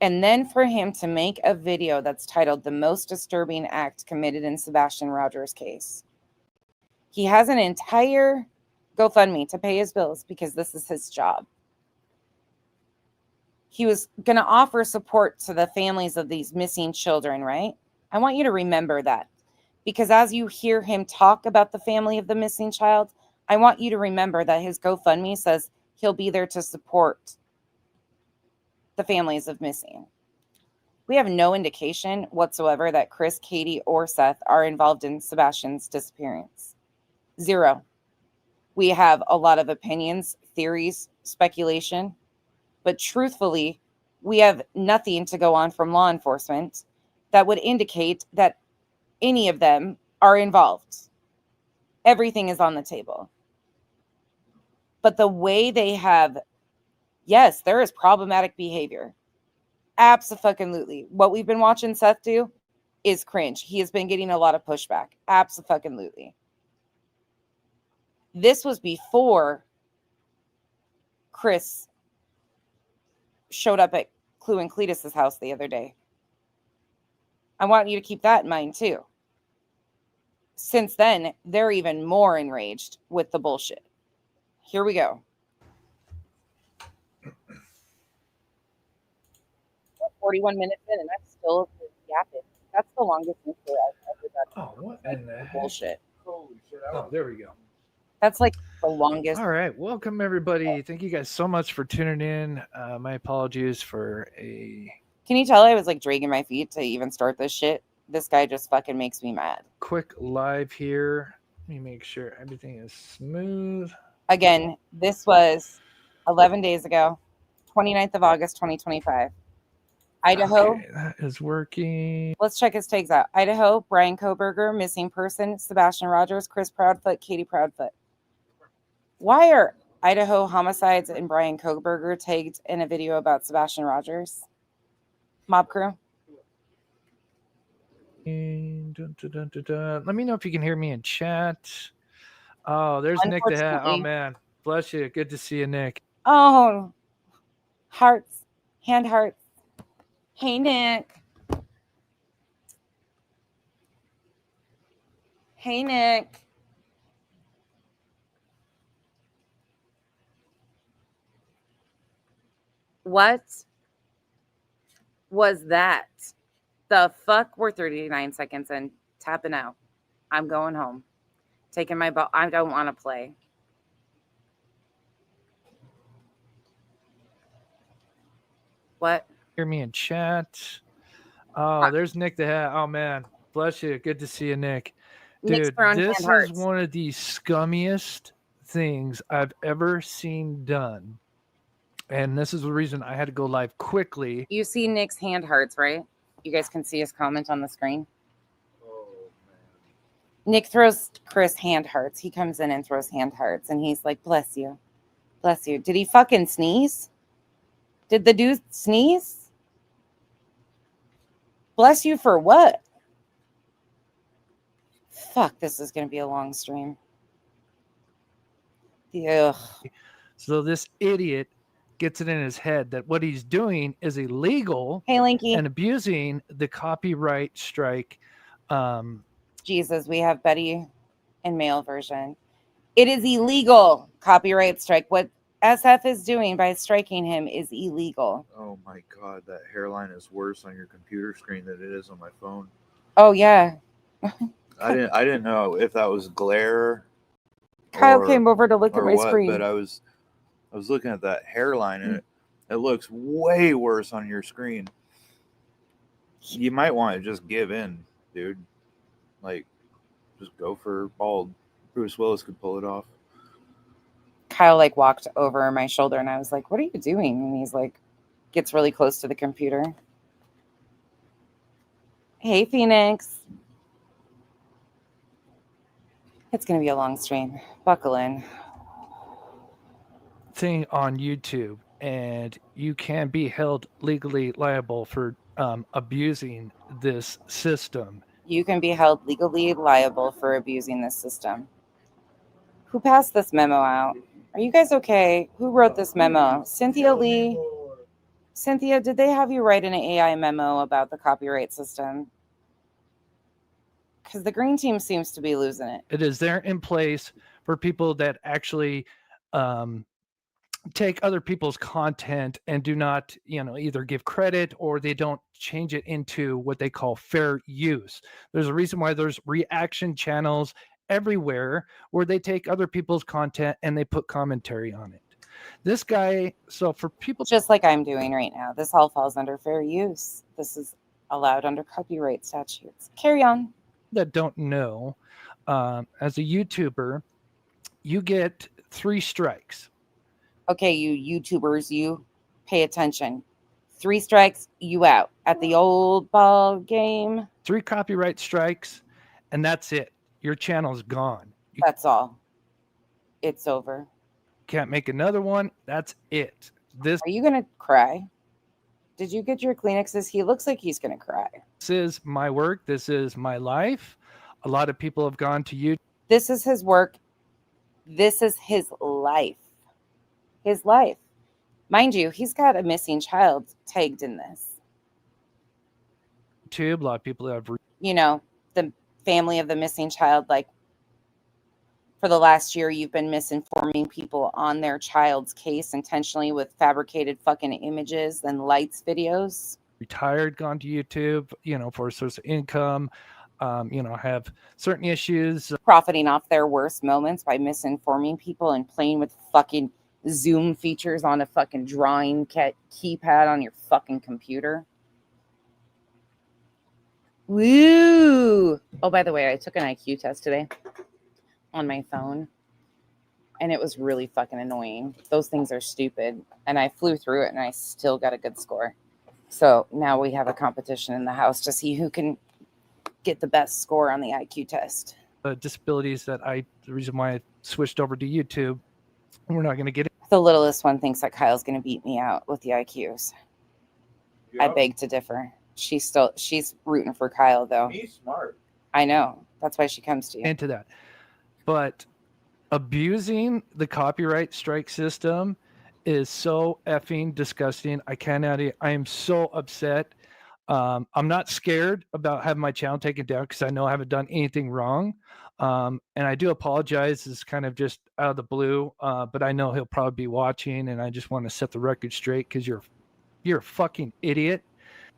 And then for him to make a video that's titled "The Most Disturbing Act Committed in Sebastian Rogers' Case." He has an entire GoFundMe to pay his bills because this is his job. He was going to offer support to the families of these missing children, right? I want you to remember that, because as you hear him talk about the family of the missing child, I want you to remember that his GoFundMe says he'll be there to support the families of missing. We have no indication whatsoever that Chris, Katie, or Seth are involved in Sebastian's disappearance. Zero. We have a lot of opinions, theories, speculation, but truthfully, we have nothing to go on from law enforcement that would indicate that any of them are involved. Everything is on the table. But the way they have, yes, there is problematic behavior. Abso-fucking-lutely. What we've been watching Seth do is cringe. He has been getting a lot of pushback. Abso-fucking-lutely. This was before Chris showed up at Clue and Cletus's house the other day. I want you to keep that in mind too. Since then, they're even more enraged with the bullshit. Here we go. 41 minutes in and I'm still yapping. That's the longest intro I've ever done. Oh, what in the heck? Bullshit. Holy shit. Oh, there we go. That's like the longest. All right. Welcome, everybody. Thank you guys so much for tuning in. My apologies for a Can you tell I was like dragging my feet to even start this shit? This guy just fucking makes me mad. quick live here. Let me make sure everything is smooth. Again, this was 11 days ago, 29th of August, 2025. Idaho. Okay, that is working. Let's check his tags out. Idaho, Brian Koberger, missing person, Sebastian Rogers, Chris Proudfoot, Katie Proudfoot. Why are Idaho homicides and Brian Koberger tagged in a video about Sebastian Rogers? Mob crew. Dun, dun, dun, dun, dun. Let me know if you can hear me in chat. Oh, there's Nick the Hat. Oh, man. Bless you. Good to see you, Nick. Oh, hearts, hand hearts. Hey, Nick. Hey, Nick. What was that? The fuck? We're 39 seconds in. Tapping out. I'm going home. Taking my ball. I don't want to play. What? Hear me in chat. Oh, there's Nick the Hat. Oh, man. Bless you. Good to see you, Nick. Dude, this is one of the scummiest things I've ever seen done. And this is the reason I had to go live quickly. You see Nick's hand hearts, right? You guys can see his comment on the screen. Oh, man. Nick throws Chris hand hearts. He comes in and throws hand hearts. And he's like, bless you. Bless you. Did he fucking sneeze? Did the dude sneeze? Bless you for what? Fuck, this is going to be a long stream. Ugh. So this idiot gets it in his head that what he's doing is illegal. Hey, Linky. And abusing the copyright strike. Jesus, we have Betty in male version. It is illegal copyright strike. What SF is doing by striking him is illegal. Oh my God, that hairline is worse on your computer screen than it is on my phone. Oh yeah. I didn't know if that was glare. Kyle came over to look at my screen. But I was looking at that hairline and it looks way worse on your screen. You might want to just give in, dude. Like, just go for bald. Bruce Willis could pull it off. Kyle walked over my shoulder and I was like, what are you doing? And he's like, gets really close to the computer. Hey, Phoenix. It's going to be a long stream. Buckle in. Thing on YouTube, and you can be held legally liable for abusing this system. You can be held legally liable for abusing this system. Who passed this memo out? Are you guys okay? Who wrote this memo? Cynthia Lee? Cynthia, did they have you write an AI memo about the copyright system? Because the green team seems to be losing it. It is there in place for people that actually take other people's content and do not, either give credit or they don't change it into what they call fair use. There's a reason why there's reaction channels everywhere where they take other people's content and they put commentary on it. This guy, so for people just like I'm doing right now, this all falls under fair use. This is allowed under copyright statutes. Carry on. That don't know, as a YouTuber, you get 3 strikes. Okay, you YouTubers, you pay attention. 3 strikes, you out at the old ball game. 3 copyright strikes, and that's it. Your channel's gone. That's all. It's over. Can't make another one. That's it. This. Are you gonna cry? Did you get your Kleenexes? He looks like he's gonna cry. This is my work. This is my life. A lot of people have gone to YouTube. This is his work. This is his life. His life. Mind you, he's got a missing child tagged in this. YouTube, a lot of people have, the family of the missing child, like for the last year, you've been misinforming people on their child's case intentionally with fabricated fucking images and lights videos. Retired, gone to YouTube, for a source of income, have certain issues. Profiting off their worst moments by misinforming people and playing with fucking Zoom features on a fucking drawing keypad on your fucking computer. Woo! Oh, by the way, I took an IQ test today on my phone, and it was really fucking annoying. Those things are stupid, and I flew through it, and I still got a good score. So now we have a competition in the house to see who can get the best score on the IQ test. Disabilities the reason why I switched over to YouTube. We're not going to get it. The littlest one thinks that Kyle's going to beat me out with the IQs. Yep. I beg to differ. She's rooting for Kyle, though. He's smart. I know. That's why she comes to you. Into that. But abusing the copyright strike system is so effing disgusting. I am so upset. I'm not scared about having my channel taken down because I know I haven't done anything wrong. And I do apologize. It's kind of just out of the blue, but I know he'll probably be watching, and I just want to set the record straight because you're a fucking idiot.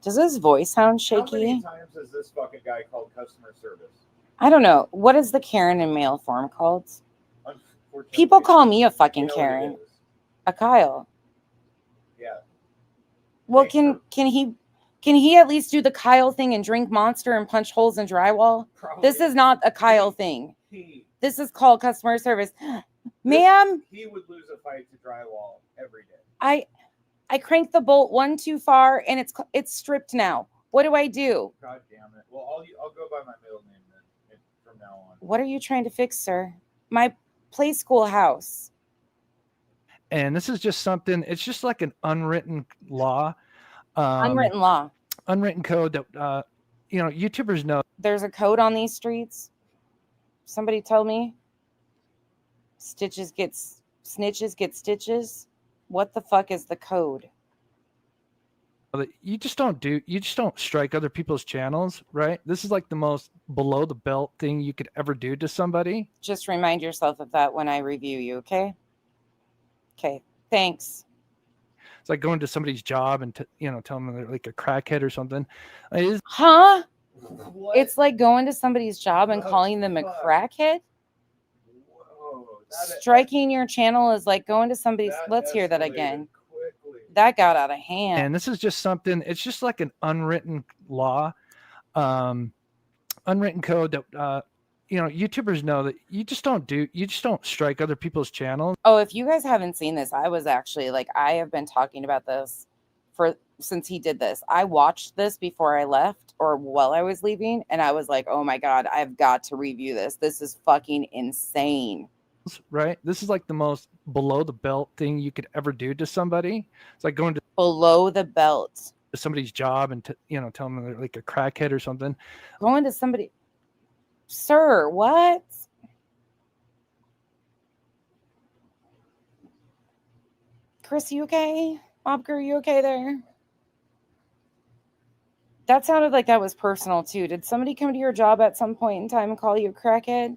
Does his voice sound shaky? How many times has this fucking guy called customer service? I don't know. What is the Karen in mail form called? People call me a fucking Karen. A Kyle. Yeah. Well, can he at least do the Kyle thing and drink Monster and punch holes in drywall? Probably. This is not a Kyle thing. This is called customer service. Ma'am? He would lose a fight to drywall every day. I cranked the bolt one too far and it's stripped now. What do I do? God damn it. Well, I'll go by my middle name then from now on. What are you trying to fix, sir? My play school house. And this is just something, it's just like an unwritten law. Unwritten law. Unwritten code that, YouTubers know. There's a code on these streets. Somebody tell me. Snitches get stitches. What the fuck is the code? You just don't strike other people's channels, right? This is like the most below the belt thing you could ever do to somebody. Just remind yourself of that when I review you, okay? Okay, thanks. It's like going to somebody's job and tell them they're like a crackhead or something. Huh? What? It's like going to somebody's job and calling them a crackhead? Whoa, striking your channel is like going to somebody's. Let's hear that again. Quickly. That got out of hand. And this is just something. It's just like an unwritten law, unwritten code that YouTubers know that you just don't strike other people's channels. Oh, if you guys haven't seen this, I was actually I have been talking about this for since he did this. I watched this before I left or while I was leaving, and I was like, oh my God, I've got to review this. This is fucking insane. Right? This is like the most below the belt thing you could ever do to somebody. It's like going to below the belt somebody's job and tell them they're like a crackhead or something. Going to somebody, sir, what? Chris, you okay? Mob crew, you okay there? That sounded like that was personal too. Did somebody come to your job at some point in time and call you a crackhead?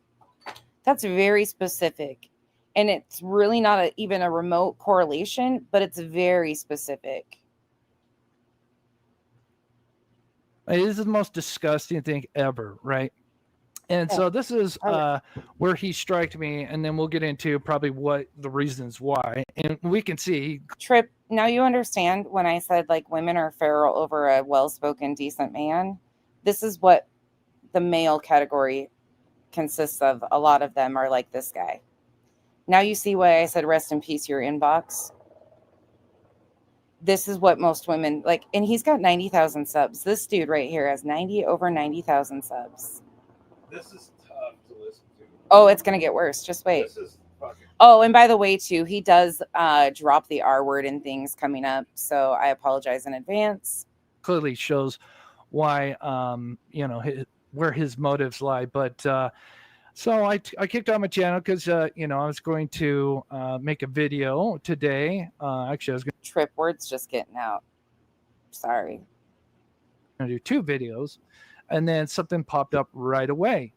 That's very specific. And it's really not even a remote correlation, but it's very specific. It is the most disgusting thing ever, right? And so this is where he striked me, and then we'll get into probably what the reasons why. And we can see. Trip, now you understand when I said like women are feral over a well-spoken, decent man. This is what the male category consists of. A lot of them are like this guy. Now you see why I said rest in peace your inbox. This is what most women like, and he's got 90,000 subs. This dude right here has over 90,000 subs. This is tough to listen to. Oh, it's gonna get worse. Just wait. This is fucking. Oh, and by the way, too, he does drop the R word and things coming up, so I apologize in advance. Clearly shows why, where his motives lie. But so I kicked out my channel because I was going to make a video today. Actually, I was going to Trip words just getting out. Sorry. to do 2 videos. And then something popped up right away.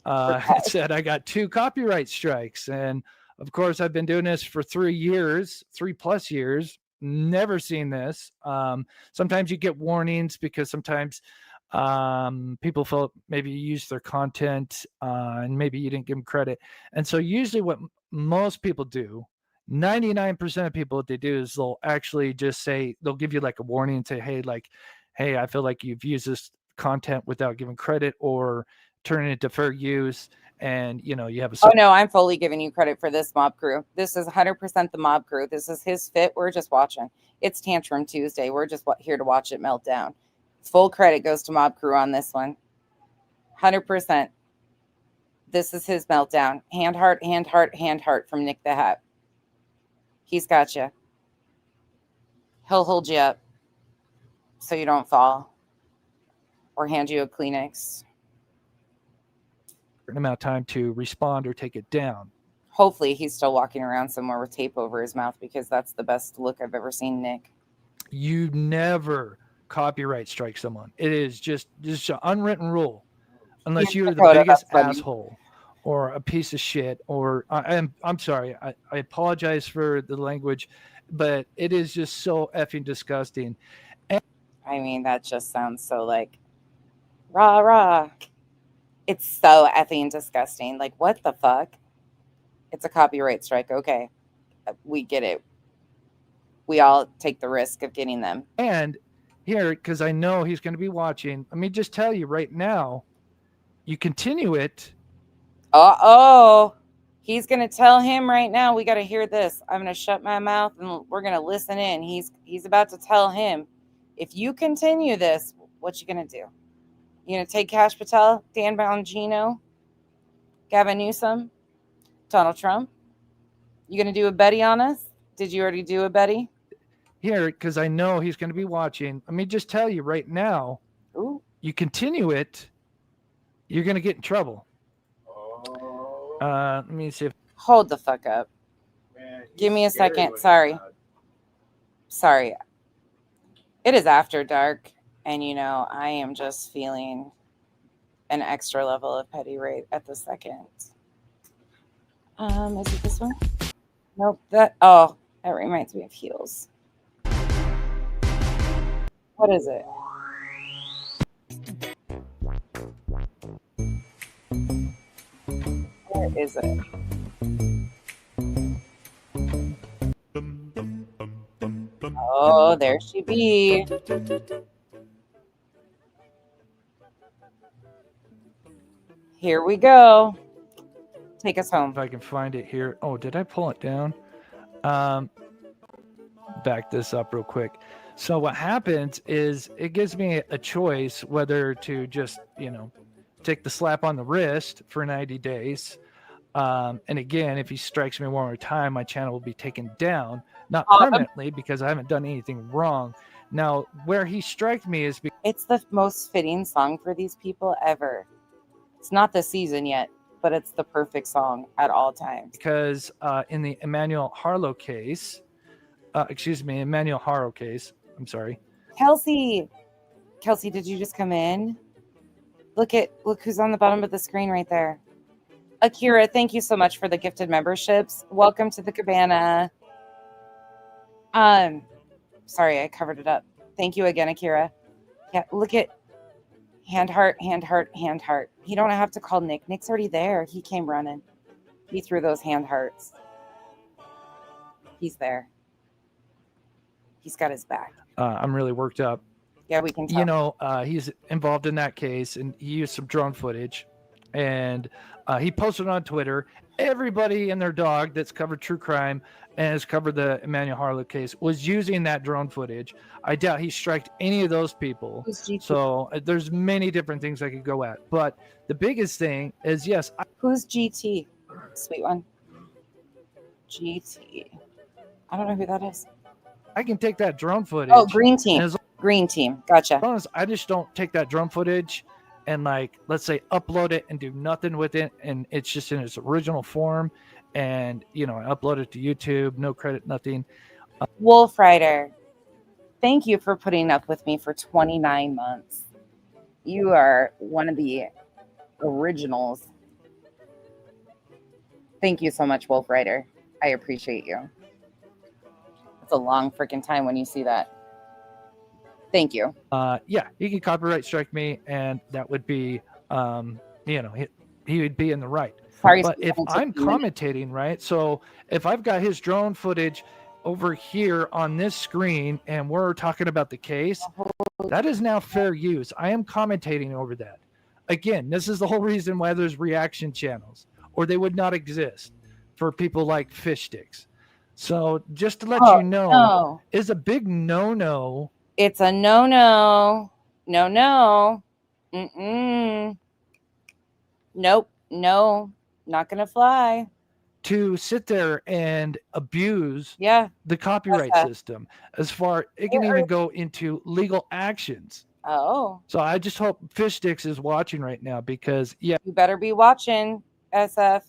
It said I got 2 copyright strikes. And of course, I've been doing this for 3+ years, never seen this. Sometimes you get warnings because sometimes people felt maybe you used their content and maybe you didn't give them credit. And so usually what most people do, 99% of people, what they do is they'll actually just say, they'll give you like a warning and say, hey, I feel like you've used this content without giving credit or turning it to fair use, and you have a oh no, I'm fully giving you credit for this, mob crew. This is 100% the mob crew. This is his fit. We're just watching. It's Tantrum Tuesday. We're just here to watch it melt down. Full credit goes to mob crew on this one. 100%. This is his meltdown. Hand heart from Nick the Hat. He's got you. He'll hold you up so you don't fall. Or hand you a Kleenex. Amount of time to respond or take it down. Hopefully he's still walking around somewhere with tape over his mouth, because that's the best look I've ever seen Nick. You never copyright strike someone. It is just an unwritten rule, unless you're the biggest asshole or a piece of shit. Or I'm sorry, I apologize for the language, but it is just so effing disgusting. I mean, that just sounds so like rah rah. It's so effing disgusting. Like, what the fuck? It's a copyright strike. Okay, we get it. We all take the risk of getting them. And here, because I know he's going to be watching, let me just tell you right now, you continue it. Oh, he's going to tell him right now. We got to hear this. I'm going to shut my mouth and we're going to listen in. He's about to tell him, if you continue this, what you going to do? You going to take Kash Patel, Dan Bongino, Gavin Newsom, Donald Trump? You going to do a Betty on us? Did you already do a Betty? Here, because I know he's going to be watching. Let me just tell you right now. Ooh. You continue it, you're going to get in trouble. Let me see. Hold the fuck up. Man, give me a second. Sorry. It is after dark, and I am just feeling an extra level of petty rate at the second. Is it this one? Nope. That reminds me of heels. What is it? Where is it? Oh, there she be. Here we go. Take us home. If I can find it here. Oh, did I pull it down? Back this up real quick. So what happens is it gives me a choice whether to just, take the slap on the wrist for 90 days. And again, if he strikes me one more time, my channel will be taken down, not permanently because I haven't done anything wrong. Now, where he striked me is it's the most fitting song for these people ever. It's not the season yet, but it's the perfect song at all times. Because in the Emmanuel Harlow case, Emmanuel Harlow case, I'm sorry. Kelsey, did you just come in? Look who's on the bottom of the screen right there. Akira, thank you so much for the gifted memberships. Welcome to the cabana. Sorry, I covered it up. Thank you again, Akira. Yeah, look at hand heart. You don't have to call Nick. Nick's already there. He came running. He threw those hand hearts. He's there. He's got his back. I'm really worked up. Yeah, we can tell. He's involved in that case, and he used some drone footage, and he posted on Twitter. Everybody and their dog that's covered true crime and has covered the Emmanuel Harlow case was using that drone footage. I doubt he striked any of those people. So there's many different things I could go at. But the biggest thing is, yes. Who's GT? Sweet one. GT. I don't know who that is. I can take that drone footage. Oh, green team. Green team. Gotcha. Honest, I just don't take that drone footage and, like, let's say upload it and do nothing with it, and it's just in its original form, and I upload it to YouTube, no credit, nothing. Wolf Rider, thank you for putting up with me for 29 months. You are one of the originals. Thank you so much, Wolf Rider. I appreciate you. It's a long freaking time when you see that. Thank you. Yeah, he could copyright strike me, and that would be, he would be in the right. Sorry, but if I'm commentating, right? So if I've got his drone footage over here on this screen, and we're talking about the case, that is now fair use. I am commentating over that. Again, this is the whole reason why there's reaction channels, or they would not exist for people like Fish Sticks. So just to let you know, is a big no-no. It's a no-no. No. Nope. No. Not going to fly. To sit there and abuse the copyright system. As far, it can even go into legal actions. Oh. So I just hope Fish Sticks is watching right now, because, You better be watching, SF.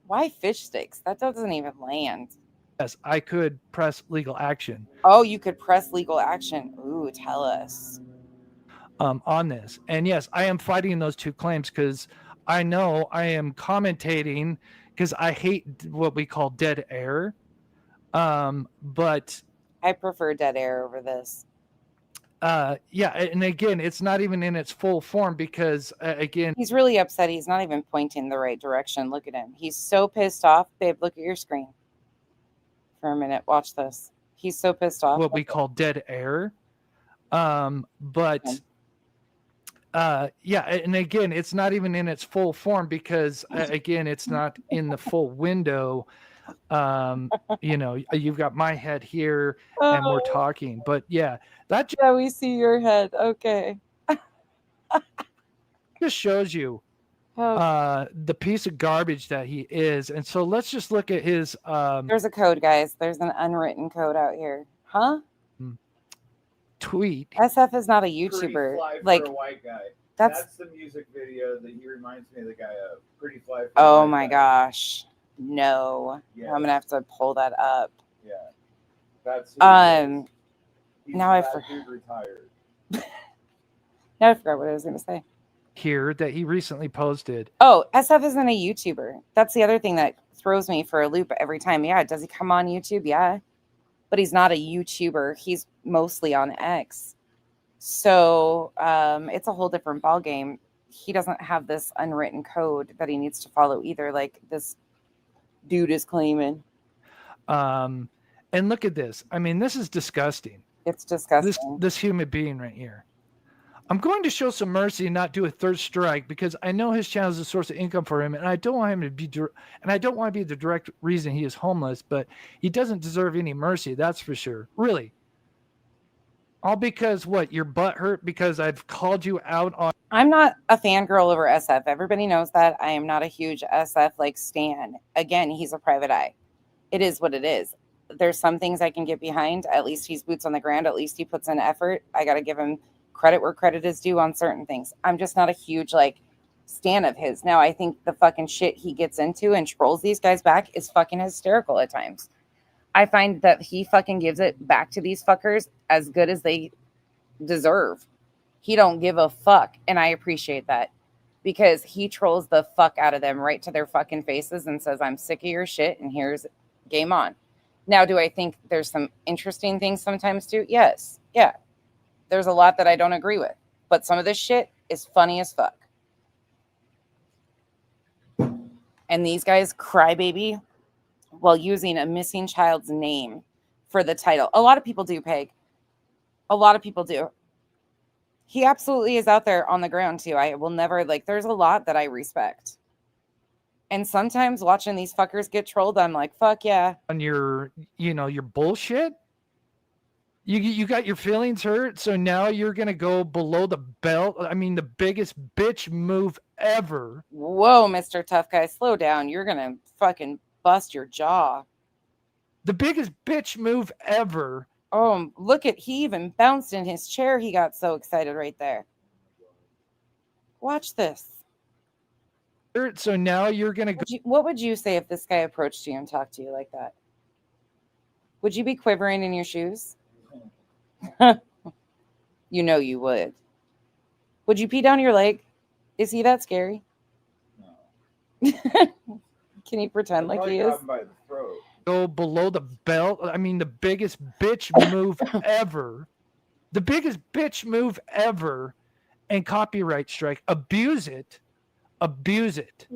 Why Fish Sticks? That doesn't even land. Yes, I could press legal action. Oh, you could press legal action. Ooh, tell us. On this. And yes, I am fighting those two claims because I know I am commentating because I hate what we call dead air. But I prefer dead air over this. Yeah, and again, it's not even in its full form because, again, he's really upset. He's not even pointing the right direction. Look at him. He's so pissed off. Babe, look at your screen for a minute. Watch this. He's so pissed off. What we call dead air. But yeah, and again, it's not even in its full form because, again, it's not in the full window. You've got my head here and we're talking, but yeah, we see your head. Okay. Just shows you the piece of garbage that he is. And so let's just look at his there's a code, guys. There's an unwritten code out here. Tweet. SF is not a YouTuber. Like a white guy. That's the music video that he reminds me of the guy of. Pretty fly for oh my gosh. No. Yeah. I'm gonna have to pull that up. Yeah. That's now I retired. Now I forgot what I was gonna say. Here that he recently posted. Oh, SF isn't a YouTuber. That's the other thing that throws me for a loop every time. Yeah, does he come on YouTube? Yeah. But he's not a YouTuber. He's mostly on X. So it's a whole different ballgame. He doesn't have this unwritten code that he needs to follow either, like this dude is claiming. And look at this. I mean, this is disgusting. It's disgusting. This human being right here. I'm going to show some mercy and not do a third strike because I know his channel is a source of income for him, and I don't want him to be, and I don't want to be the direct reason he is homeless. But he doesn't deserve any mercy. That's for sure. Really, All because what? Your butt hurt because I've called you out on. I'm not a fangirl over SF. Everybody knows that. I am not a huge SF like stan. Again, he's a private eye. It is what it is. There's some things I can get behind. At least he's boots on the ground. At least he puts in effort. I got to give him credit where credit is due on certain things. I'm just not a huge like stan of his. Now, I think the fucking shit he gets into and trolls these guys back is fucking hysterical at times. I find that he fucking gives it back to these fuckers as good as they deserve. He don't give a fuck, and I appreciate that because he trolls the fuck out of them right to their fucking faces and says, I'm sick of your shit, and here's game on. Now, do I think there's some interesting things sometimes too? Yes. Yeah. There's a lot that I don't agree with, but some of this shit is funny as fuck. And these guys crybaby while using a missing child's name for the title. A lot of people do, Peg. A lot of people do. He absolutely is out there on the ground too. I will never, like, there's a lot that I respect. And sometimes watching these fuckers get trolled, I'm like, fuck yeah. On your, your bullshit. You got your feelings hurt, so now you're going to go below the belt. I mean, the biggest bitch move ever. Whoa, Mr. Tough Guy, slow down. You're going to fucking bust your jaw. The biggest bitch move ever. Oh, look at, he even bounced in his chair. He got so excited right there. Watch this. So now you're going to go. What would you say if this guy approached you and talked to you like that? Would you be quivering in your shoes? You know you would. Would you pee down your leg? Is he that scary? No. Can he pretend like he is? By the throat. Go below the belt. I mean, the biggest bitch move ever. The biggest bitch move ever. And copyright strike. Abuse it. Abuse it.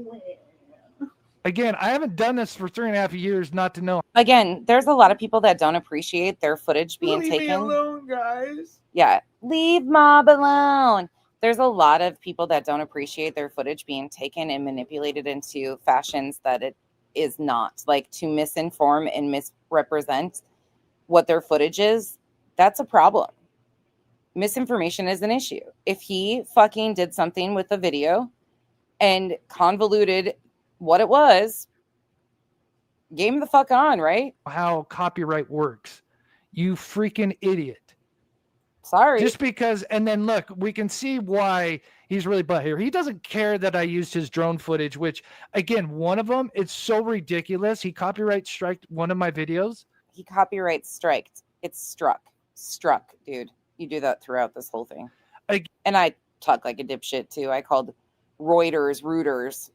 Again, I haven't done this for 3.5 years not to know. Again, there's a lot of people that don't appreciate their footage being taken. Leave me alone, guys. Yeah. Leave Mob alone. There's a lot of people that don't appreciate their footage being taken and manipulated into fashions that it is not. Like, to misinform and misrepresent what their footage is, that's a problem. Misinformation is an issue. If he fucking did something with the video and convoluted what it was, game the fuck on, right? How copyright works. You freaking idiot. Sorry. Just because, and then look, we can see why he's really butthurt. He doesn't care that I used his drone footage, which, again, one of them, it's so ridiculous. He copyright striked one of my videos. He copyright striked. It's struck, dude. You do that throughout this whole thing. And I talk like a dipshit too. I called Reuters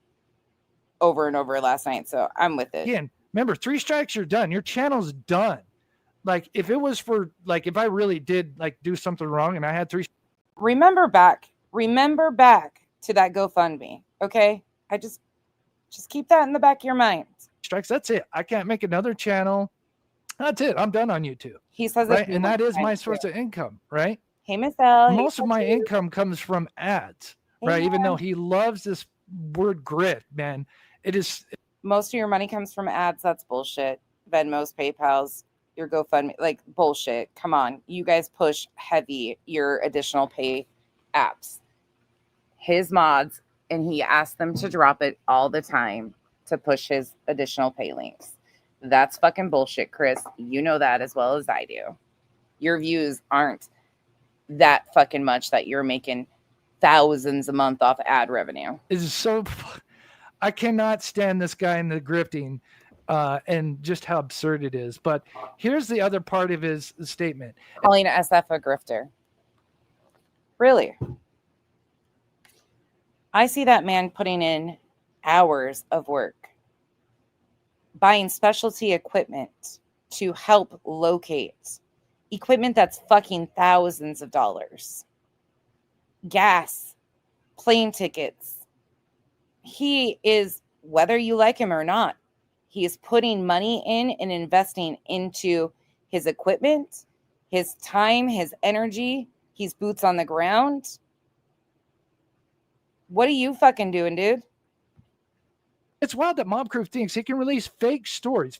over and over last night, so I'm with it. Again, remember, 3 strikes, you're done. Your channel's done. Like, if it was for, like, if I really did, like, do something wrong and I had 3... Remember back to that GoFundMe, okay? I just keep that in the back of your mind. Strikes, that's it. I can't make another channel. That's it. I'm done on YouTube. He says right? And that is my source of income, right? Hey, Miss L. Most of my income comes from ads, right? Even though he loves this word grit, man. It is... Most of your money comes from ads. That's bullshit. Venmos, PayPals, your GoFundMe, like, bullshit. Come on. You guys push heavy your additional pay apps. His mods, and he asked them to drop it all the time to push his additional pay links. That's fucking bullshit, Chris. You know that as well as I do. Your views aren't that fucking much that you're making thousands a month off ad revenue. It's so... I cannot stand this guy in the grifting and just how absurd it is. But here's the other part of his statement. Calling SF a grifter. Really? I see that man putting in hours of work, buying specialty equipment to help locate equipment that's fucking thousands of dollars, gas, plane tickets. He is, whether you like him or not, he is putting money in and investing into his equipment, his time, his energy. He's boots on the ground. What are you fucking doing, dude? It's wild that Mob Crew thinks he can release fake stories,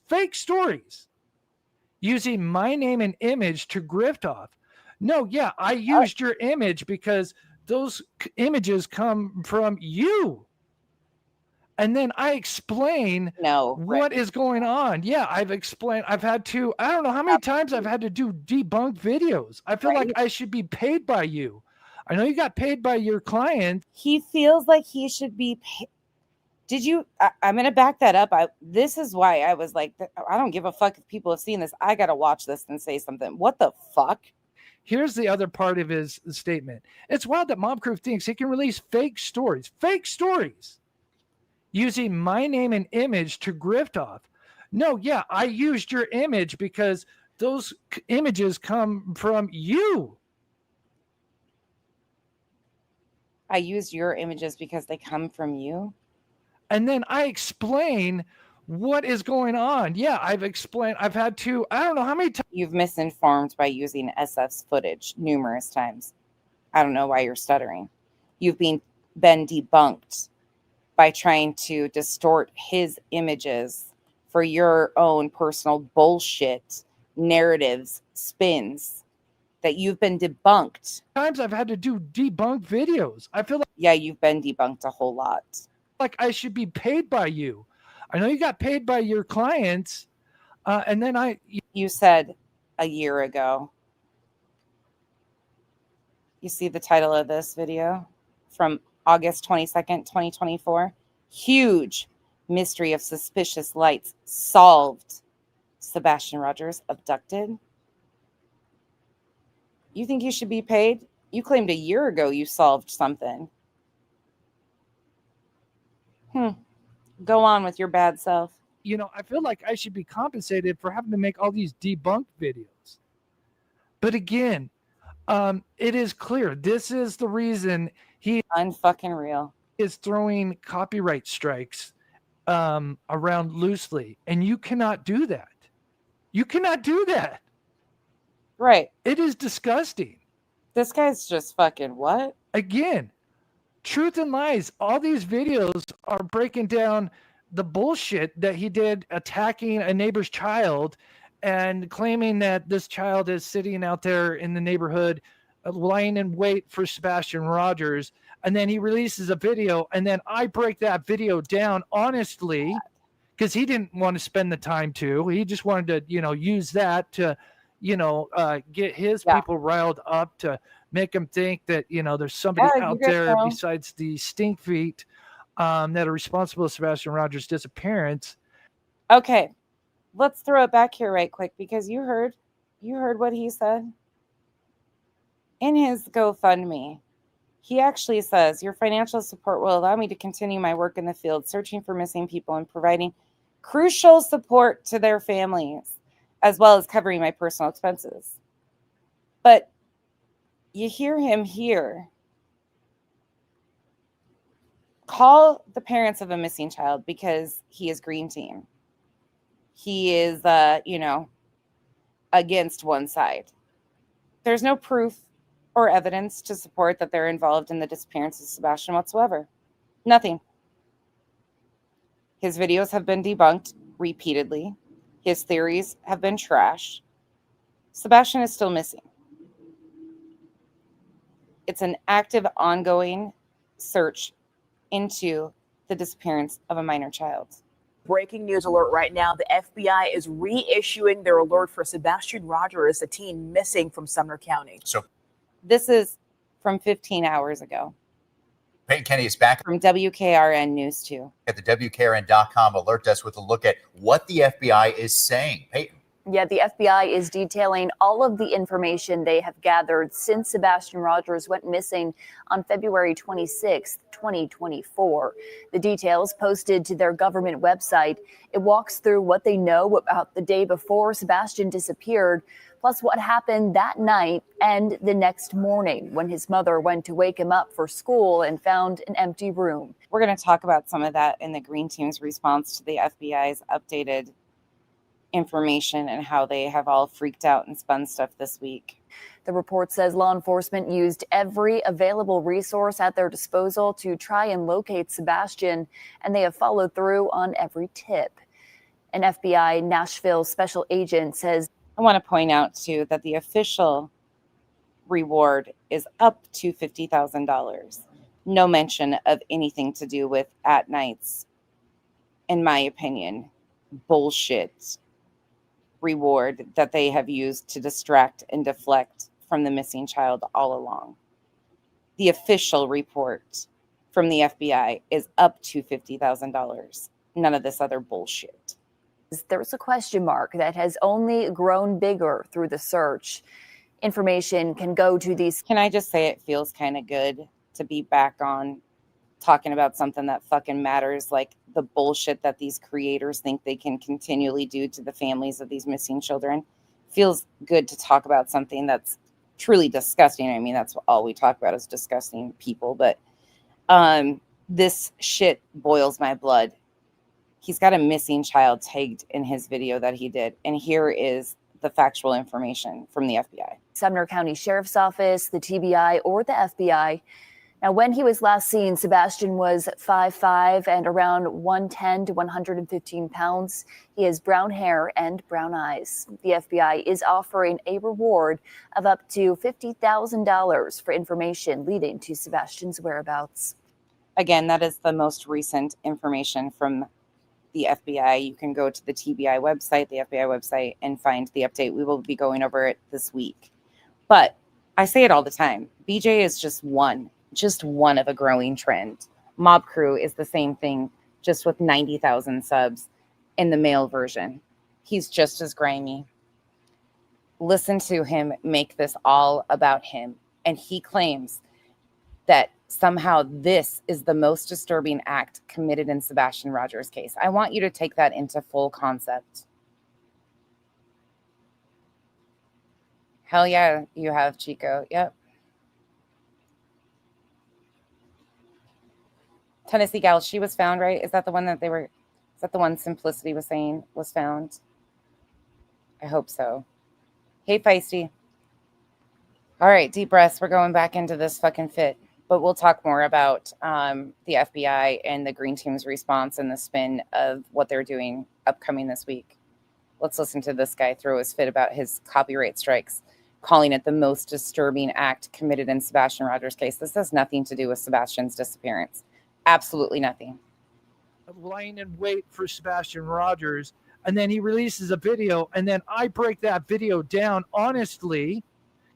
using my name and image to grift off. No, yeah, I used your image because those images come from you. And then I explain what is going on. Yeah, I've explained. I've had to, I don't know how many times I've had to do debunk videos. I feel like I should be paid by you. I know you got paid by your client. He feels like he should be paid. Did you? I'm going to back that up. This is why I was like, I don't give a fuck if people have seen this. I got to watch this and say something. What the fuck? Here's the other part of his statement. It's wild that Mob Crew thinks he can release fake stories, using my name and image to grift off. No, yeah, I used your image because those images come from you. I used your images because they come from you. And then I explain what is going on. Yeah, I've explained. I've had to, I don't know how many times. You've misinformed by using SF's footage numerous times. I don't know why you're stuttering. You've been debunked by trying to distort his images for your own personal bullshit narratives, spins, that you've been debunked. Times I've had to do debunk videos. I feel like, yeah, you've been debunked a whole lot. Like I should be paid by you. I know you got paid by your clients. And then you said a year ago. You see the title of this video from August 22nd, 2024. Huge mystery of suspicious lights solved. Sebastian Rogers abducted. You think you should be paid? You claimed a year ago you solved something. Go on with your bad self. I feel like I should be compensated for having to make all these debunked videos. But again, it is clear this is the reason he unfucking real is throwing copyright strikes around loosely, and you cannot do that. You cannot do that. Right. It is disgusting. This guy's just fucking what? Again, truth and lies. All these videos are breaking down the bullshit that he did attacking a neighbor's child and claiming that this child is sitting out there in the neighborhood lying in wait for Sebastian Rogers. And then he releases a video, and then I break that video down honestly because he didn't want to spend the time to. He just wanted to, use that to, get his people riled up to make them think that, there's somebody out there besides the stink feet that are responsible for Sebastian Rogers' disappearance. Okay, let's throw it back here right quick because you heard what he said. In his GoFundMe, he actually says, your financial support will allow me to continue my work in the field, searching for missing people and providing crucial support to their families, as well as covering my personal expenses. But you hear him here call the parents of a missing child because he is green team. He is, against one side. There's no proof or evidence to support that they're involved in the disappearance of Sebastian whatsoever. Nothing. His videos have been debunked repeatedly. His theories have been trashed. Sebastian is still missing. It's an active, ongoing search into the disappearance of a minor child. Breaking news alert right now. The FBI is reissuing their alert for Sebastian Rogers, a teen missing from Sumner County. So this is from 15 hours ago. Peyton Kenny is back from WKRN News 2. At the WKRN.com alert desk with a look at what the FBI is saying. Peyton. Yeah, the FBI is detailing all of the information they have gathered since Sebastian Rogers went missing on February 26th, 2024. The details posted to their government website. It walks through what they know about the day before Sebastian disappeared, plus what happened that night and the next morning when his mother went to wake him up for school and found an empty room. We're going to talk about some of that in the Green Team's response to the FBI's updated information and how they have all freaked out and spun stuff this week. The report says law enforcement used every available resource at their disposal to try and locate Sebastian, and they have followed through on every tip. An FBI Nashville special agent says, I want to point out too that the official reward is up to $50,000. No mention of anything to do with at nights, in my opinion, bullshit reward that they have used to distract and deflect from the missing child all along. The official report from the FBI is up to $50,000. None of this other bullshit. There's a question mark that has only grown bigger through the search. Information can go to these. Can I just say it feels kind of good to be back on talking about something that fucking matters, like the bullshit that these creators think they can continually do to the families of these missing children. Feels good to talk about something that's truly disgusting. I mean, that's all we talk about is disgusting people, but this shit boils my blood. He's got a missing child tagged in his video that he did, and here is the factual information from the FBI. Sumner County Sheriff's Office, the TBI, or the FBI. Now, when he was last seen, Sebastian was 5'5" and around 110 to 115 pounds. He has brown hair and brown eyes. The FBI is offering a reward of up to $50,000 for information leading to Sebastian's whereabouts. Again, that is the most recent information from the FBI. You can go to the TBI website, the FBI website, and find the update. We will be going over it this week. But I say it all the time. BJ is just one of a growing trend. Mob Crew is the same thing, just with 90,000 subs in the male version. He's just as grimy. Listen to him make this all about him. And he claims that somehow this is the most disturbing act committed in Sebastian Rogers' case. I want you to take that into full concept. Hell yeah, you have, Chico. Yep. Tennessee gal, she was found, right? Is that the one that they were, is that the one Simplicity was saying was found? I hope so. Hey, Feisty. All right, deep breaths. We're going back into this fucking fit. But we'll talk more about the FBI and the Green Team's response and the spin of what they're doing upcoming this week. Let's listen to this guy throw his fit about his copyright strikes, calling it the most disturbing act committed in Sebastian Rogers' case. This has nothing to do with Sebastian's disappearance. Absolutely nothing. Lying in wait for Sebastian Rogers, and then he releases a video, and then I break that video down honestly,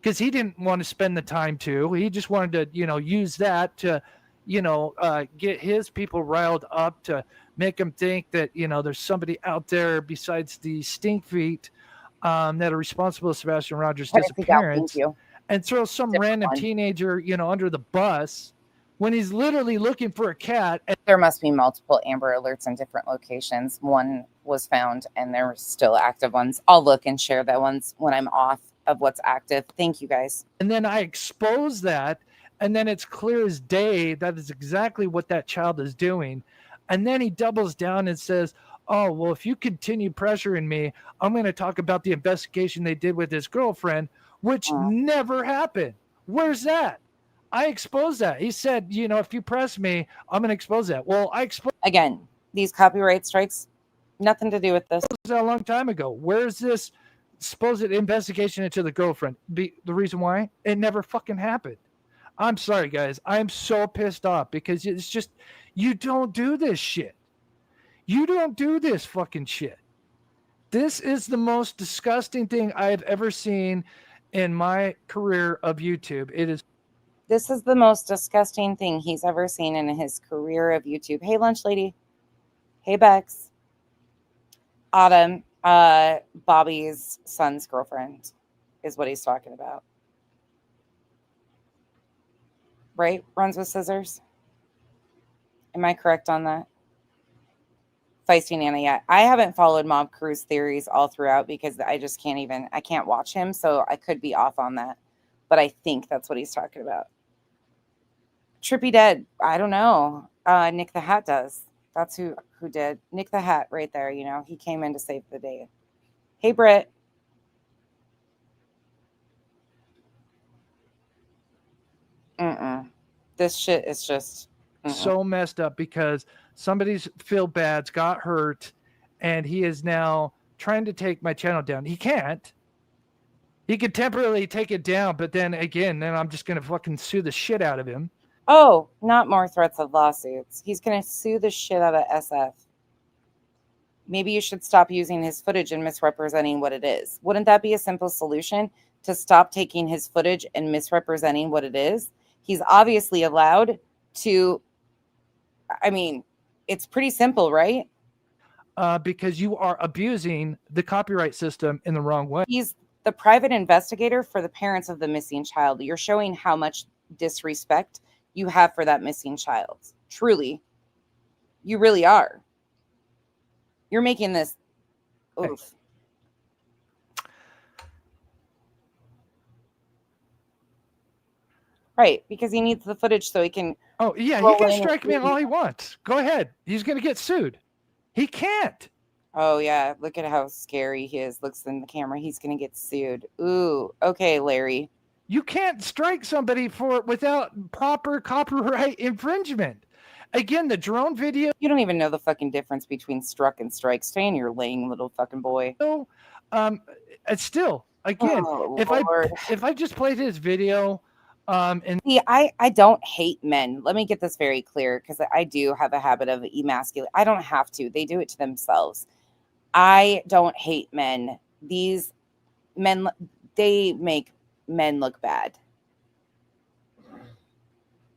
because he didn't want to spend the time to. He just wanted to, use that to, get his people riled up, to make them think that, there's somebody out there besides the stink feet that are responsible for Sebastian Rogers' disappearance, and throw some random teenager, under the bus when he's literally looking for a cat. There must be multiple Amber Alerts in different locations. One was found, and there were still active ones. I'll look and share that ones when I'm off of what's active. Thank you, guys. And then I expose that, and then it's clear as day that is exactly what that child is doing. And then he doubles down and says, oh, well, if you continue pressuring me, I'm going to talk about the investigation they did with his girlfriend, which never happened. Where's that? I exposed that. He said, if you press me, I'm going to expose that. Well, I exposed. Again, these copyright strikes, nothing to do with this. That a long time ago. Where's this supposed investigation into the girlfriend? The reason why? It never fucking happened. I'm sorry, guys. I'm so pissed off because it's just, you don't do this shit. You don't do this fucking shit. This is the most disgusting thing I have ever seen in my career of YouTube. This is the most disgusting thing he's ever seen in his career of YouTube. Hey, lunch lady. Hey, Bex. Autumn, Bobby's son's girlfriend is what he's talking about. Right? Runs with scissors. Am I correct on that? Feisty Nana, yeah. I haven't followed Mob Crew's theories all throughout because I just I can't watch him, so I could be off on that. But I think that's what he's talking about. Trippy Dead, I don't know. Nick the Hat does. That's who did. Nick the Hat right there, he came in to save the day. Hey, Britt. This shit is just so messed up because somebody's Phil Bads got hurt and he is now trying to take my channel down. He can't He could temporarily take it down, but then again, I'm just gonna fucking sue the shit out of him. Oh, not more threats of lawsuits. He's gonna sue the shit out of SF. Maybe you should stop using his footage and misrepresenting what it is. Wouldn't that be a simple solution, to stop taking his footage and misrepresenting what it is? He's obviously allowed to. I mean, it's pretty simple, right? Because you are abusing the copyright system in the wrong way. He's the private investigator for the parents of the missing child. You're showing how much disrespect you have for that missing child. Truly. You really are. You're making this. Oof. Right, because he needs the footage so he can. Oh, yeah, he can strike me all he wants. Go ahead. He's going to get sued. He can't. Oh, yeah. Look at how scary he is. Looks in the camera. He's going to get sued. Ooh, okay, Larry. You can't strike somebody without proper copyright infringement. Again, the drone video. You don't even know the fucking difference between struck and strike. Stay in your lane, little fucking boy. No, it's still, again, if I just played his video, and see, I don't hate men. Let me get this very clear, because I do have a habit of emasculate. I don't have to. They do it to themselves. I don't hate men. These men, they make men look bad.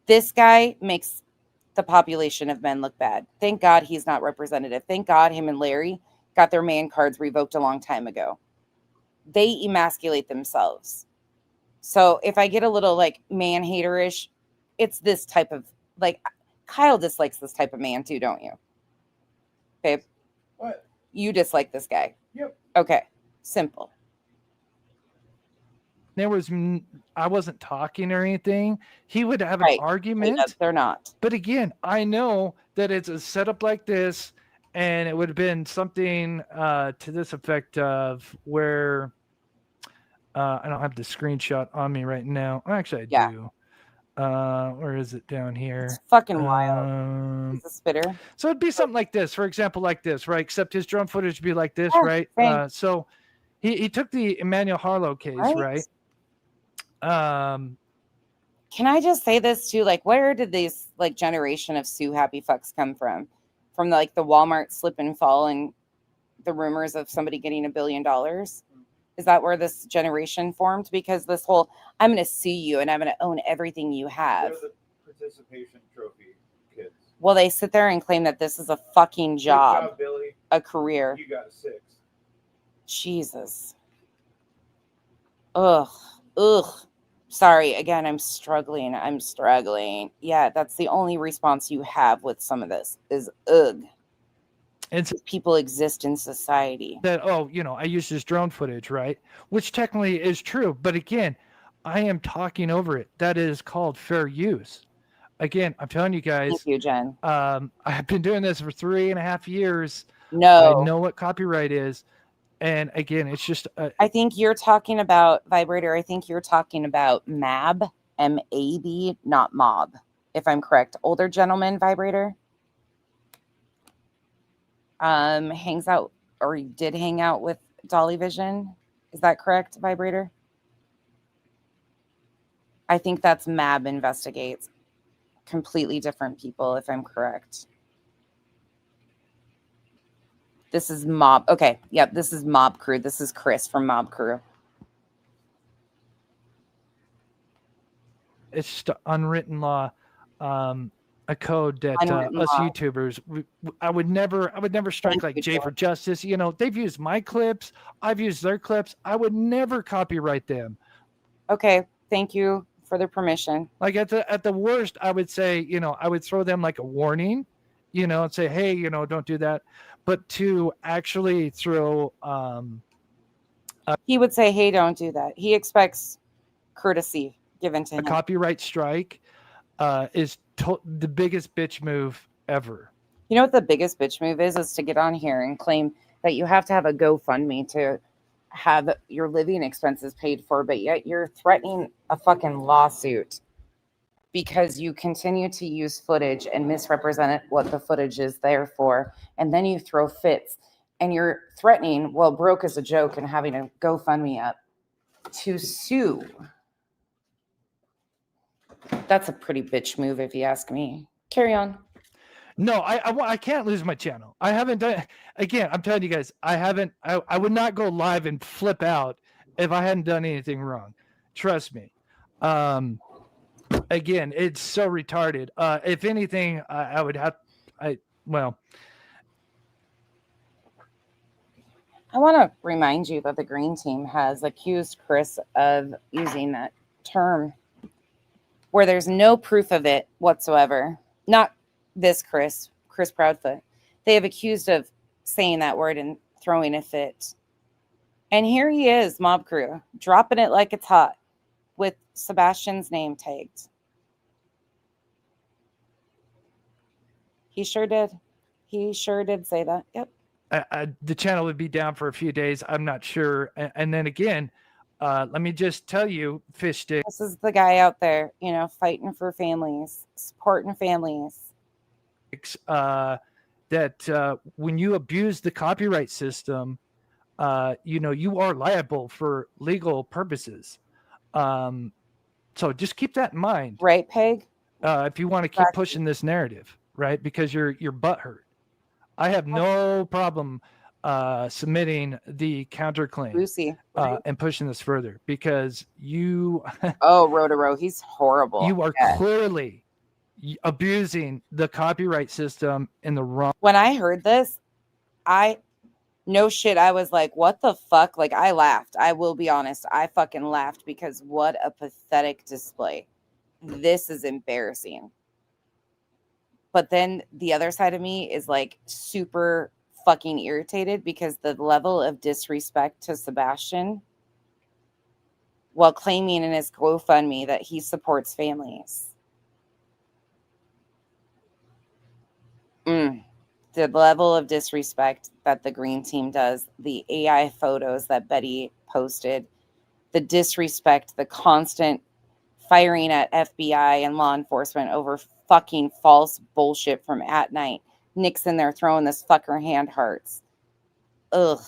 This guy makes the population of men look bad. Thank God he's not representative. Thank God him and Larry got their man cards revoked a long time ago. They emasculate themselves. So if I get a little like man haterish, it's this type of, like, Kyle dislikes this type of man too, don't you? Babe? What? You dislike this guy? Yep. Okay. Simple. I wasn't talking or anything. He would have an argument. Yeah, they're not. But again, I know that it's a setup like this, and it would have been something to this effect of where I don't have the screenshot on me right now. Actually, I do. Where is it down here? It's fucking wild. He's a spitter. So it'd be something like this, for example, like this, right? Except his drone footage would be like this, right? So he took the Emmanuel Harlow case, right? Can I just say this too? Like, where did these like generation of Sue happy fucks come from? From the Walmart slip and fall and the rumors of somebody getting $1 billion? Is that where this generation formed? Because this whole, I'm going to sue you and I'm going to own everything you have. They're the participation trophy kids. Well, they sit there and claim that this is a fucking job. Good job, Billy. A career. You got 6. Jesus. Ugh. Sorry, again, I'm struggling. Yeah, that's the only response you have with some of this is ugh. And people exist in society. That, I use this drone footage, right? Which technically is true. But again, I am talking over it. That is called fair use. Again, I'm telling you guys. Thank you, Jen. I've been doing this for 3.5 years. No. I know what copyright is. And again, it's just. I think you're talking about vibrator. I think you're talking about MAB, M-A-B, not mob, if I'm correct. Older gentleman vibrator. Hangs out, or did hang out with Dolly Vision. Is that correct, vibrator? I think that's MAB investigates. Completely different people, if I'm correct. This is Mob. Okay. Yep. This is Mob Crew. This is Chris from Mob Crew. It's just an unwritten law, a code that us YouTubers, I would never strike like Jay for Justice. They've used my clips. I've used their clips. I would never copyright them. Okay. Thank you for the permission. Like at the worst, I would say, I would throw them like a warning, and say, hey, don't do that. But to actually throw, he would say, hey, don't do that. He expects courtesy given to him. A copyright strike is the biggest bitch move ever. You know what the biggest bitch move is to get on here and claim that you have to have a GoFundMe to have your living expenses paid for, but yet you're threatening a fucking lawsuit because you continue to use footage and misrepresent what the footage is there for. And then you throw fits and you're threatening, well, broke as a joke and having a GoFundMe up to sue. That's a pretty bitch move, if you ask me. Carry on. No, I can't lose my channel. I haven't done. Again, I'm telling you guys, I haven't. I would not go live and flip out if I hadn't done anything wrong. Trust me. Again, it's so retarded. If anything, I would have. Well. I want to remind you that the Green Team has accused Chris of using that term where there's no proof of it whatsoever. Not this Chris Proudfoot. They have accused of saying that word and throwing a fit. And here he is, Mob Crew, dropping it like it's hot with Sebastian's name tagged. He sure did. He sure did say that. Yep. The channel would be down for a few days. I'm not sure. And then again, let me just tell you, Fish Stick. This is the guy out there, you know, fighting for families, supporting families. That when you abuse the copyright system, you know, you are liable for legal purposes. So just keep that in mind. Right, Peg? If you want to keep pushing this narrative, right? Because you're butthurt. I have no problem submitting the counterclaim Lucy, and pushing this further because you. Oh, Rotaro, he's horrible. You are clearly abusing the copyright system in the wrong. When I heard this, no shit, I was like, what the fuck? Like, I laughed. I will be honest. I fucking laughed because what a pathetic display. This is embarrassing. But then the other side of me is like super fucking irritated because the level of disrespect to Sebastian while claiming in his GoFundMe that he supports families. The level of disrespect that the Green Team does, the AI photos that Betty posted, the disrespect, the constant firing at FBI and law enforcement over fucking false bullshit from At Night. Nick's in there throwing this fucker hand hearts. Ugh.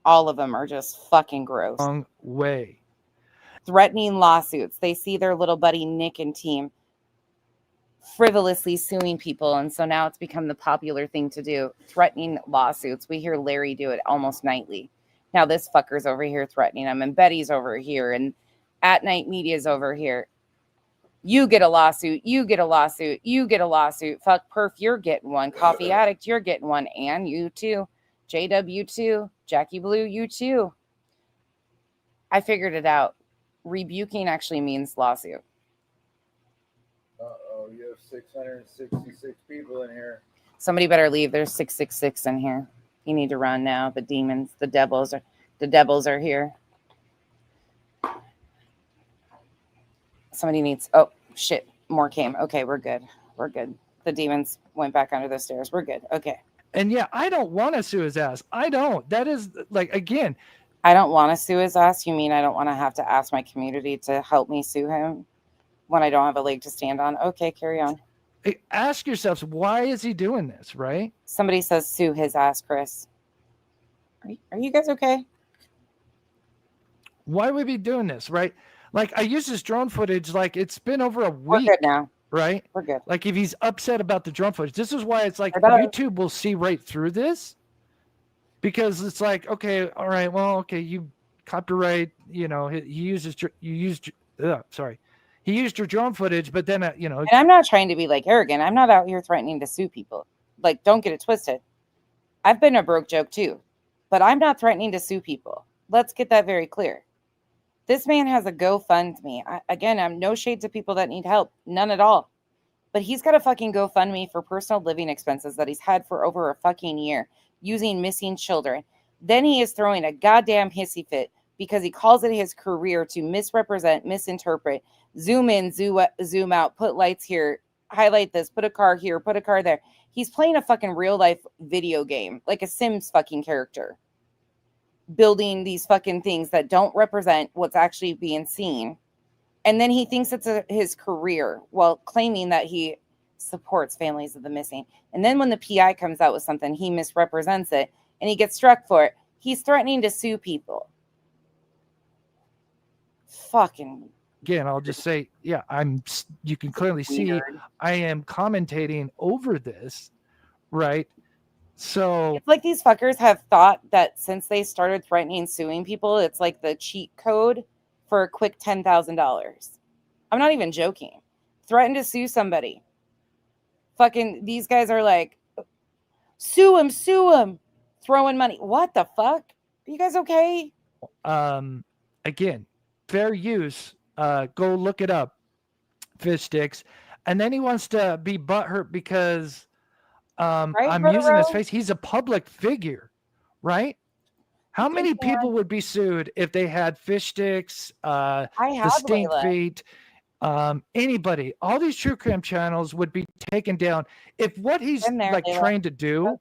All of them are just fucking gross. Wrong way. Threatening lawsuits. They see their little buddy Nick and team frivolously suing people, and so now it's become the popular thing to do. Threatening lawsuits. We hear Larry do it almost nightly. Now this fucker's over here threatening them, and Betty's over here, and At Night Media's over here. You get a lawsuit, you get a lawsuit, you get a lawsuit. Fuck Perf, you're getting one. Coffee Addict, you're getting one. And you too. JW too. Jackie Blue, you too. I figured it out. Rebuking actually means lawsuit. Uh-oh, you have 666 people in here. Somebody better leave. There's 666 in here. You need to run now. The demons, the devils are here. Somebody needs, oh shit, more came. Okay, we're good. We're good. The demons went back under the stairs. We're good. Okay. And yeah, I don't want to sue his ass. I don't. That is like, again. I don't want to sue his ass. You mean I don't want to have to ask my community to help me sue him when I don't have a leg to stand on? Okay, carry on. Ask yourselves, why is he doing this, right? Somebody says sue his ass, Chris. Are you guys okay? Why would he be doing this, right? Like, I use this drone footage, like, it's been over a week. We're good now. Right? We're good. Like, if he's upset about the drone footage, this is why it's like YouTube will see right through this. Because it's like, okay, all right, well, okay, you copyright, you know, he used your drone footage, but then, you know. And I'm not trying to be like arrogant. I'm not out here threatening to sue people. Like, don't get it twisted. I've been a broke joke too, but I'm not threatening to sue people. Let's get that very clear. This man has a GoFundMe. I'm no shade to people that need help. None at all. But he's got a fucking GoFundMe for personal living expenses that he's had for over a fucking year using missing children. Then he is throwing a goddamn hissy fit because he calls it his career to misrepresent, misinterpret, zoom in, zoom out, put lights here, highlight this, put a car here, put a car there. He's playing a fucking real life video game, like a Sims fucking character, building these fucking things that don't represent what's actually being seen. And then he thinks it's his career while claiming that he supports families of the missing. And then when the PI comes out with something, he misrepresents it and he gets struck for it. He's threatening to sue people. Fucking again, I'll just say, yeah, you can clearly see weird. I am commentating over this, right? So It's like these fuckers have thought that since they started threatening suing people, it's like the cheat code for a quick $10,000. I'm not even joking. Threaten to sue somebody. Fucking these guys are like, sue him, throwing money. What the fuck? Are you guys okay? Again, fair use. Go look it up, fish sticks. And then he wants to be butthurt because I'm using his face. He's a public figure, right? How many people would be sued if they had fish sticks, the stink feet, anybody? All these true crime channels would be taken down if what he's trying to do.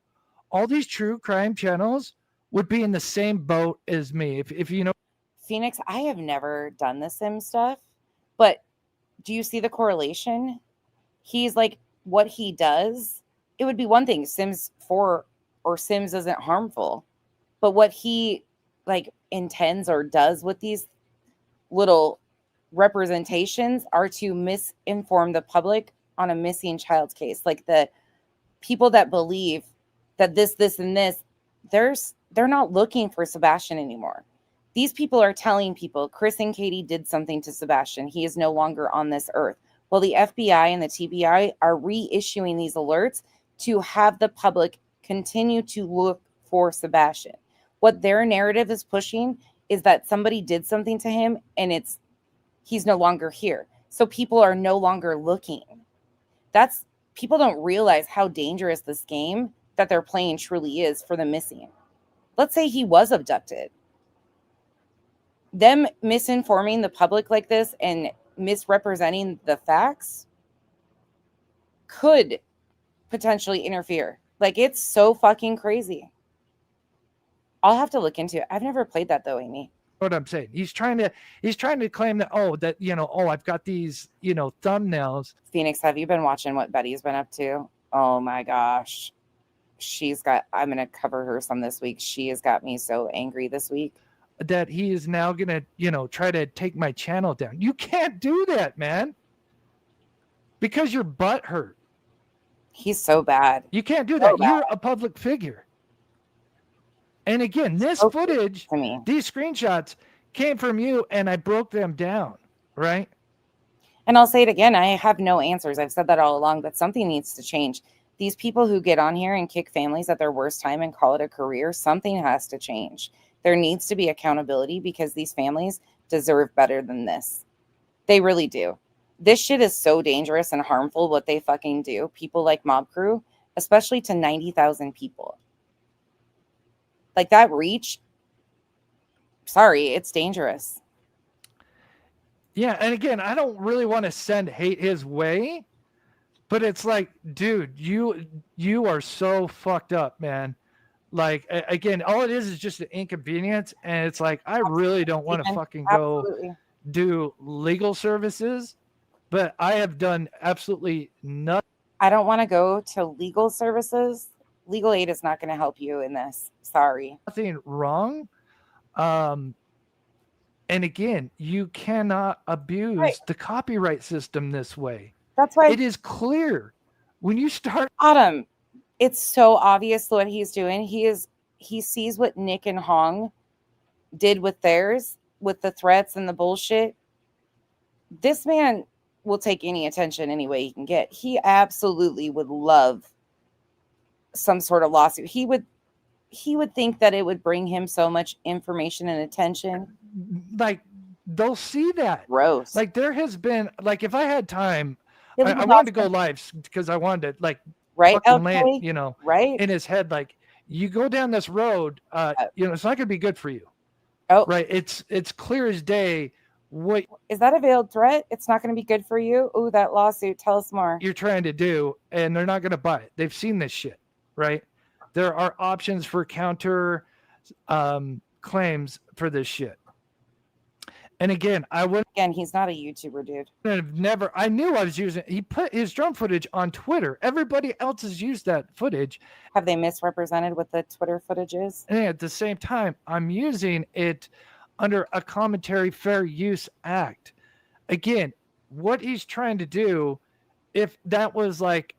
All these true crime channels would be in the same boat as me. If you know, Phoenix, I have never done the Sim stuff, but do you see the correlation? He's like, what he does, it would be one thing, Sims 4 or Sims isn't harmful, but what he like intends or does with these little representations are to misinform the public on a missing child's case. Like the people that believe that this, and this, they're not looking for Sebastian anymore. These people are telling people Chris and Katie did something to Sebastian. He is no longer on this earth. Well, the FBI and the TBI are reissuing these alerts to have the public continue to look for Sebastian. What their narrative is pushing is that somebody did something to him and he's no longer here. So people are no longer looking. People don't realize how dangerous this game that they're playing truly is for the missing. Let's say he was abducted. Them misinforming the public like this and misrepresenting the facts could potentially interfere. Like, it's so fucking crazy. I'll have to look into it. I've never played that though, Amy. What I'm saying, he's trying to claim that, I've got these, thumbnails. Phoenix, have you been watching what Betty's been up to? Oh my gosh. I'm going to cover her some this week. She has got me so angry this week. That he is now going to, try to take my channel down. You can't do that, man. Because your butt hurt. He's so bad. You can't do that. You're a public figure. And again, this footage, these screenshots came from you and I broke them down, right? And I'll say it again. I have no answers. I've said that all along, but something needs to change. These people who get on here and kick families at their worst time and call it a career, something has to change. There needs to be accountability because these families deserve better than this. They really do. This shit is so dangerous and harmful, what they fucking do. People like Mob Crew, especially to 90,000 people. Like that reach, sorry, it's dangerous. Yeah, and again, I don't really want to send hate his way, but it's like, dude, you are so fucked up, man. Like, again, all it is just an inconvenience, and it's like, I really don't want to fucking go do legal services, but I have done absolutely nothing. I don't want to go to legal services. Legal aid is not going to help you in this. Sorry. Nothing wrong. And again, you cannot abuse the copyright system this way. That's why it is clear when you start. Autumn, it's so obvious what he's doing. He sees what Nick and Hong did with theirs, with the threats and the bullshit. This man will take any attention any way he can get. He absolutely would love some sort of lawsuit. He would think that it would bring him so much information and attention. Like, they'll see that. Gross. Like, there has been, like, if I had time, I wanted to go live because I wanted to, like, right, land, right in his head. Like, you go down this road, it's not going to be good for you. Oh, right. It's clear as day. What is that a veiled threat? It's not going to be good for you. Oh, that lawsuit. Tell us more. You're trying to do, and they're not going to buy it. They've seen this shit, right? There are options for counter claims for this shit. And again, he's not a YouTuber, dude. I knew I was using. He put his drone footage on Twitter. Everybody else has used that footage. Have they misrepresented what the Twitter footage is? And at the same time, I'm using it under a commentary fair use act. Again, what he's trying to do, if that was like,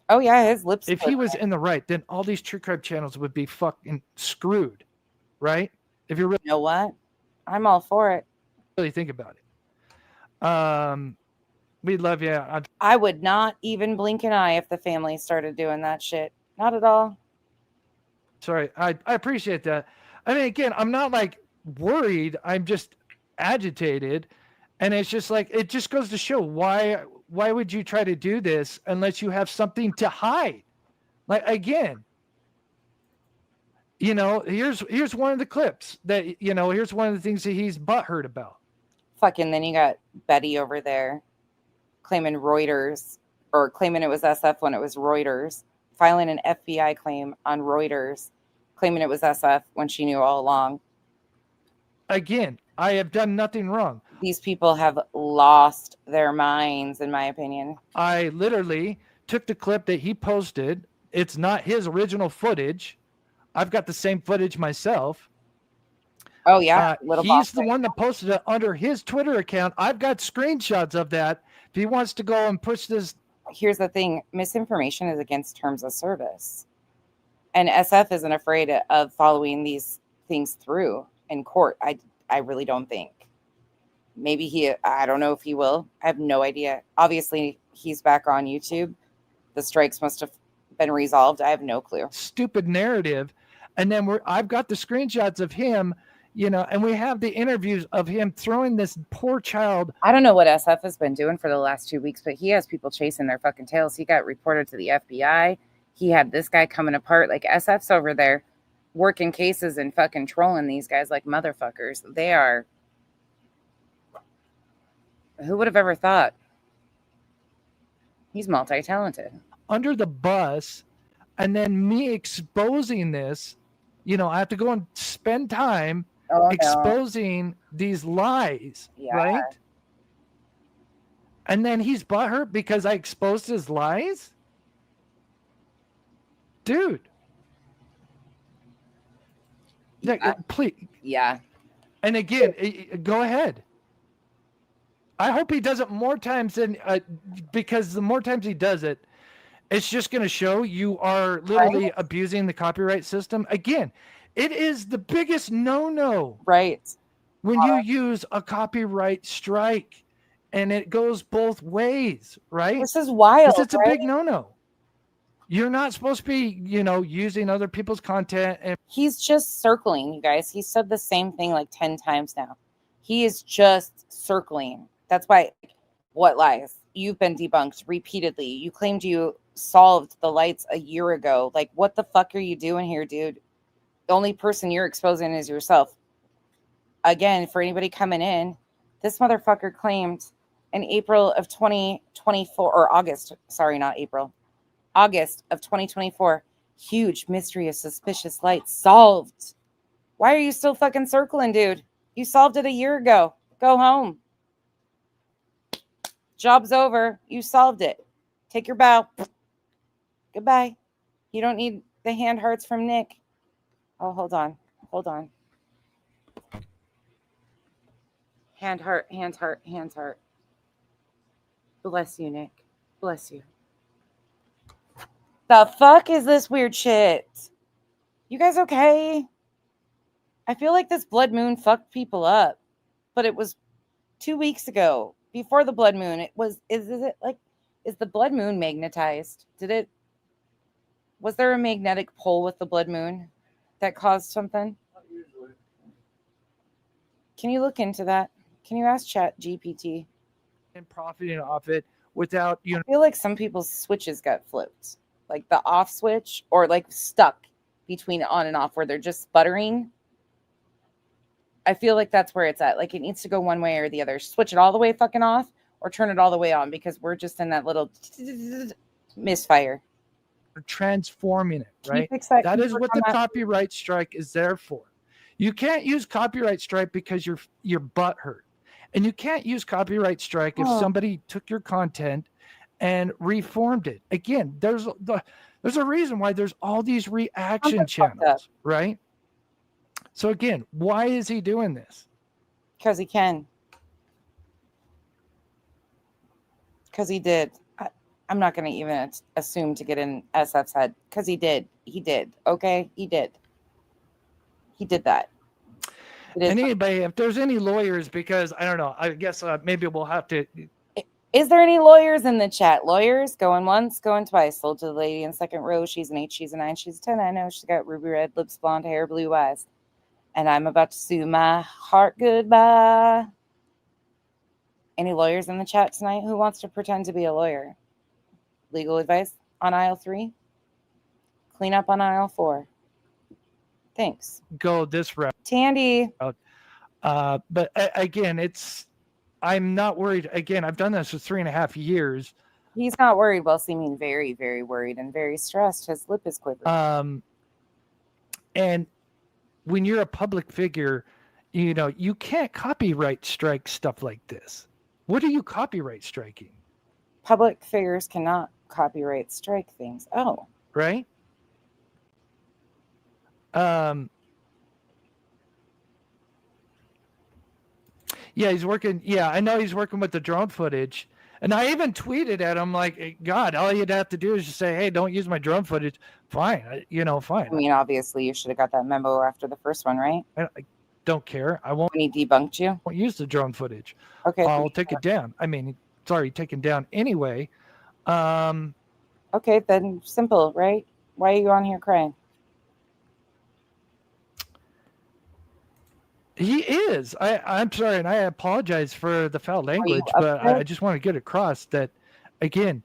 oh yeah, his lips. If he was in the right, then all these true crime channels would be fucking screwed, right? If you're really, you know what, I'm all for it. Really think about it. We love you. I would not even blink an eye if the family started doing that shit. Not at all. Sorry, I appreciate that. I mean, again, I'm not like worried. I'm just agitated, and it's just like it just goes to show why would you try to do this unless you have something to hide? Like again, here's one of the clips that here's one of the things that he's butthurt about. Fucking then you got Betty over there claiming Reuters, or claiming it was SF when it was Reuters, filing an FBI claim on Reuters, claiming it was SF when she knew all along. Again, I have done nothing wrong. These people have lost their minds, in my opinion. I literally took the clip that he posted. It's not his original footage. I've got the same footage myself. Oh, yeah. He's the one that posted it under his Twitter account. I've got screenshots of that. If he wants to go and push this. Here's the thing. Misinformation is against terms of service. And SF isn't afraid of following these things through in court. I really don't think. Maybe I don't know if he will. I have no idea. Obviously, he's back on YouTube. The strikes must have been resolved. I have no clue. Stupid narrative. And then I've got the screenshots of him, and we have the interviews of him throwing this poor child. I don't know what SF has been doing for the last 2 weeks, but he has people chasing their fucking tails. He got reported to the FBI. He had this guy coming apart. Like, SF's over there working cases and fucking trolling these guys like motherfuckers. They are. Who would have ever thought? He's multi-talented. Under the bus, and then me exposing this, I have to go and spend time exposing these lies, right? And then he's butthurt because I exposed his lies? Dude. Please. Yeah. And again, go ahead. I hope he does it more times than because the more times he does it, it's just going to show you are literally abusing the copyright system. Again, it is the biggest no-no. Right. When you use a copyright strike, and it goes both ways, right? This is wild. It's a big no-no. You're not supposed to be, using other people's content. And he's just circling, you guys. He said the same thing like 10 times now. He is just circling. That's why, what lies? You've been debunked repeatedly. You claimed you solved the lights a year ago. Like, what the fuck are you doing here, dude? The only person you're exposing is yourself. Again, for anybody coming in, this motherfucker claimed in April of 2024, or August, sorry, not April, August of 2024, huge mystery of suspicious lights solved. Why are you still fucking circling, dude? You solved it a year ago. Go home. Job's over. You solved it. Take your bow. Goodbye. You don't need the hand hearts from Nick. Oh, hold on. Hold on. Hand heart, hands heart, hands heart. Bless you, Nick. Bless you. The fuck is this weird shit? You guys okay? I feel like this blood moon fucked people up, but it was 2 weeks ago before the blood moon. Is the blood moon magnetized? Was there a magnetic pull with the blood moon that caused something? Not usually. Can you look into that? Can you ask Chat GPT? And profiting off it without, I feel like some people's switches got flipped. Like the off switch, or like stuck between on and off where they're just sputtering. I feel like that's where it's at. Like it needs to go one way or the other. Switch it all the way fucking off or turn it all the way on, because we're just in that little misfire. Transforming it, right? That is what the copyright strike is there for. You can't use copyright strike because your butt hurt. And you can't use copyright strike if somebody took your content and reformed it. Again, there's a reason why there's all these reaction channels, right? So again, why is he doing this? Because he can. Because he did. I'm not going to even assume to get in SF's head. Because he did. He did. Okay? He did. He did that. Anybody, if there's any lawyers, because I don't know, I guess maybe we'll have to. Is there any lawyers in the chat? Lawyers? Going once, going twice. Sold to the lady in second row. She's an 8, she's a 9, she's a 10. I know she's got ruby red lips, blonde hair, blue eyes. And I'm about to sue my heart goodbye. Any lawyers in the chat tonight? Who wants to pretend to be a lawyer? Legal advice on aisle 3? Clean up on aisle 4. Thanks. Go this route. Tandy. But again, I'm not worried. Again, I've done this for 3.5 years. He's not worried. Well, seeming very, very worried and very stressed. His lip is quivering. And when you're a public figure, you can't copyright strike stuff like this. What are you copyright striking? Public figures cannot copyright strike things. Oh. Right? Yeah, he's working. Yeah, I know he's working with the drone footage. And I even tweeted at him like, God, all you'd have to do is just say, hey, don't use my drone footage. Fine. Fine. I mean, obviously, you should have got that memo after the first one, right? I don't care. I won't. When he debunked you? Won't use the drone footage. Okay. I'll take it down. I mean, it's already taken down anyway. Okay, then simple, right? Why are you on here crying? He is. I'm sorry, and I apologize for the foul language, but I just want to get across that, again.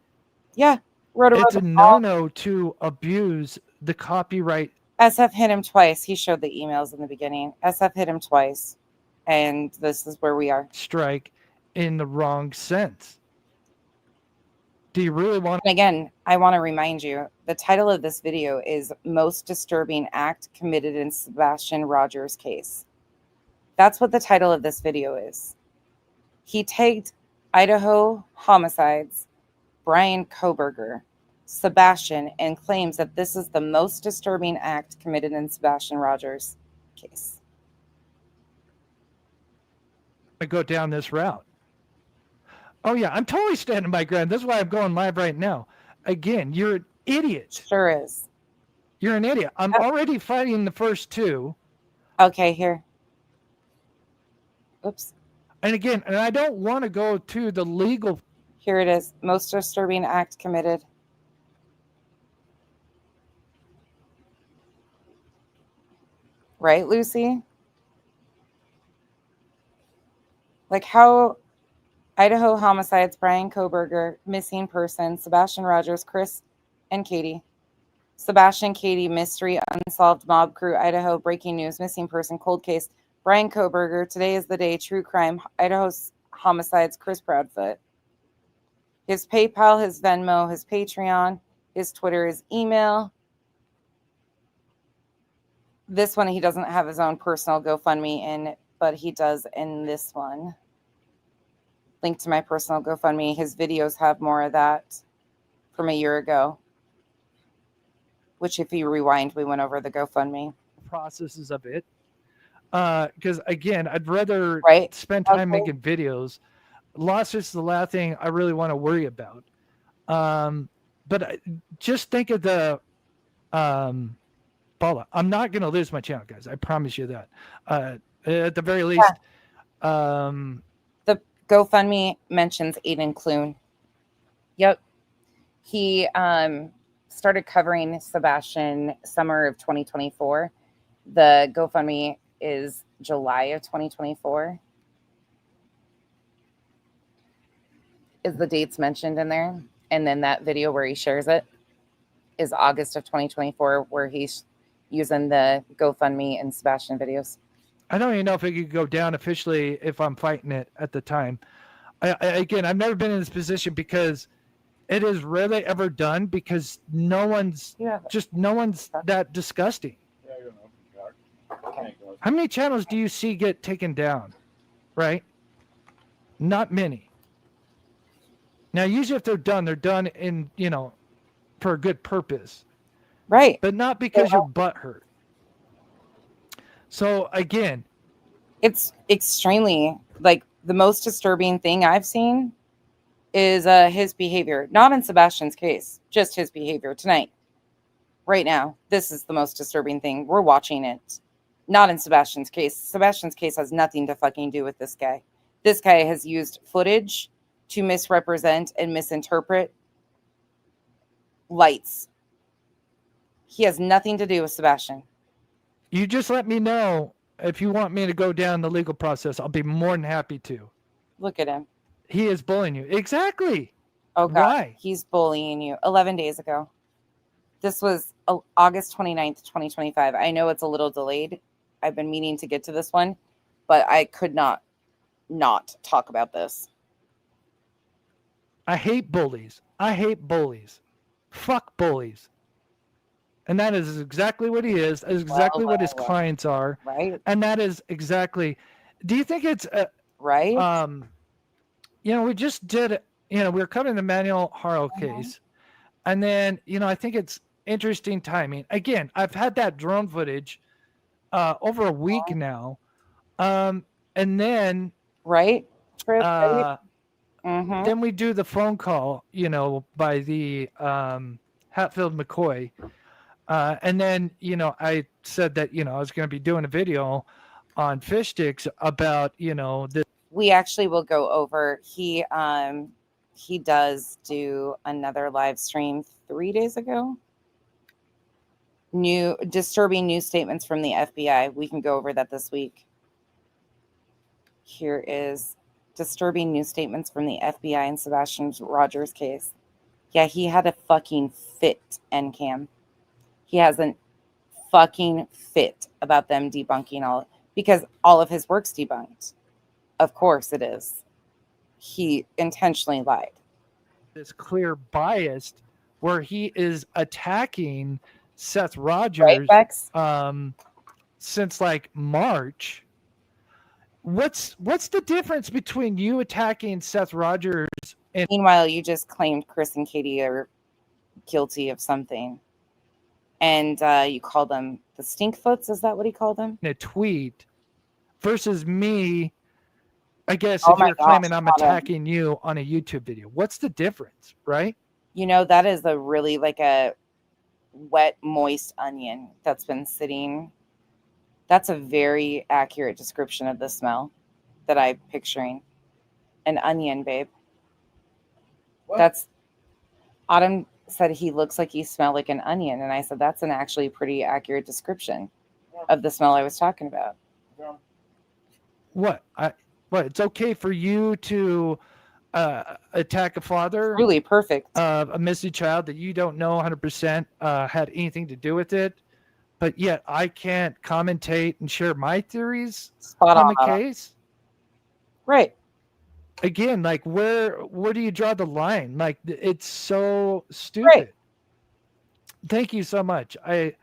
Yeah, it's a no-no to abuse the copyright. SF hit him twice. He showed the emails in the beginning. SF hit him twice, and this is where we are. Strike in the wrong sense. Do you really want? And again, I want to remind you, the title of this video is Most Disturbing Act Committed in Sebastian Rogers Case. That's what the title of this video is. He tagged Idaho homicides, Brian Koberger, Sebastian, and claims that this is the most disturbing act committed in Sebastian Rogers' case. I go down this route. Oh, yeah, I'm totally standing my ground. That's why I'm going live right now. Again, you're an idiot. Sure is. You're an idiot. I'm already fighting the first two. Okay, here. Oops. And again, and I don't want to go to the legal. Here it is. Most disturbing act committed. Right, Lucy? Like how Idaho homicides, Brian Koberger, missing person, Sebastian Rogers, Chris and Katie. Sebastian, Katie, mystery, unsolved mob crew, Idaho, breaking news, missing person, cold case. Brian Koberger, today is the day, true crime, Idaho's homicides, Chris Proudfoot. His PayPal, his Venmo, his Patreon, his Twitter, his email. This one, he doesn't have his own personal GoFundMe in, but he does in this one. Link to my personal GoFundMe. His videos have more of that from a year ago, which if you rewind, we went over the GoFundMe. Processes of it. Because again, I'd rather spend time making videos. Lawsuits is the last thing I really want to worry about. But just think of the Paula. I'm not going to lose my channel, guys. I promise you that. At the very least, the GoFundMe mentions Aiden Clune. Yep, he started covering Sebastian summer of 2024. The GoFundMe is July of 2024. Is the dates mentioned in there? And then that video where he shares it is August of 2024, where he's using the GoFundMe and Sebastian videos. I don't even know if it could go down officially if I'm fighting it at the time. Again, I've never been in this position because it is rarely ever done because no one's that disgusting. How many channels do you see get taken down? Right? Not many. Now, usually if they're done in, for a good purpose. Right. But not because your butt hurt. So again, It's extremely, like, the most disturbing thing I've seen is his behavior. Not in Sebastian's case, just his behavior tonight. Right now, this is the most disturbing thing. We're watching it. Not in Sebastian's case. Sebastian's case has nothing to fucking do with this guy. This guy has used footage to misrepresent and misinterpret lights. He has nothing to do with Sebastian. You just let me know if you want me to go down the legal process. I'll be more than happy to. Look at him. He is bullying you. Exactly. Oh, God. Why? He's bullying you. 11 days ago. This was August 29th, 2025. I know it's a little delayed. I've been meaning to get to this one, but I could not talk about this. I hate bullies. I hate bullies. Fuck bullies. And that is exactly what he is. That is exactly what his clients are. Right. And that is exactly. Do you think it's right? We just did. We were covering the Manuel Haro case, and then I think it's interesting timing. Again, I've had that drone footage over a week now, and then right. Then we do the phone call, by the Hatfield McCoy. And then, I said that, I was going to be doing a video on fish sticks about, this. We actually will go over. He does do another live stream 3 days ago. Disturbing new statements from the FBI. We can go over that this week. Here is disturbing new statements from the FBI in Sebastian Rogers' case. Yeah, he had a fucking fit, NCAM. He has a fucking fit about them debunking because all of his work's debunked. Of course it is. He intentionally lied. This clear bias where he is attacking Seth Rogers since like March. What's the difference between you attacking Seth Rogers and meanwhile you just claimed Chris and Katie are guilty of something, and you called them the Stinkfoots? Is that what he called them? In a tweet versus me, I guess, if you're claiming I'm attacking you on a YouTube video. What's the difference, right? That is a really like a wet, moist onion that's been sitting. That's a very accurate description of the smell that I'm picturing. An onion, babe. What? That's Autumn said he looks like he smelled like an onion. And I said, that's an actually pretty accurate description of the smell I was talking about. What? It's okay for you to attack a father? Really perfect. A missing child that you don't know 100% had anything to do with it. But yet I can't commentate and share my theories on the case. Right. Again, like where do you draw the line? Like it's so stupid. Right. Thank you so much. I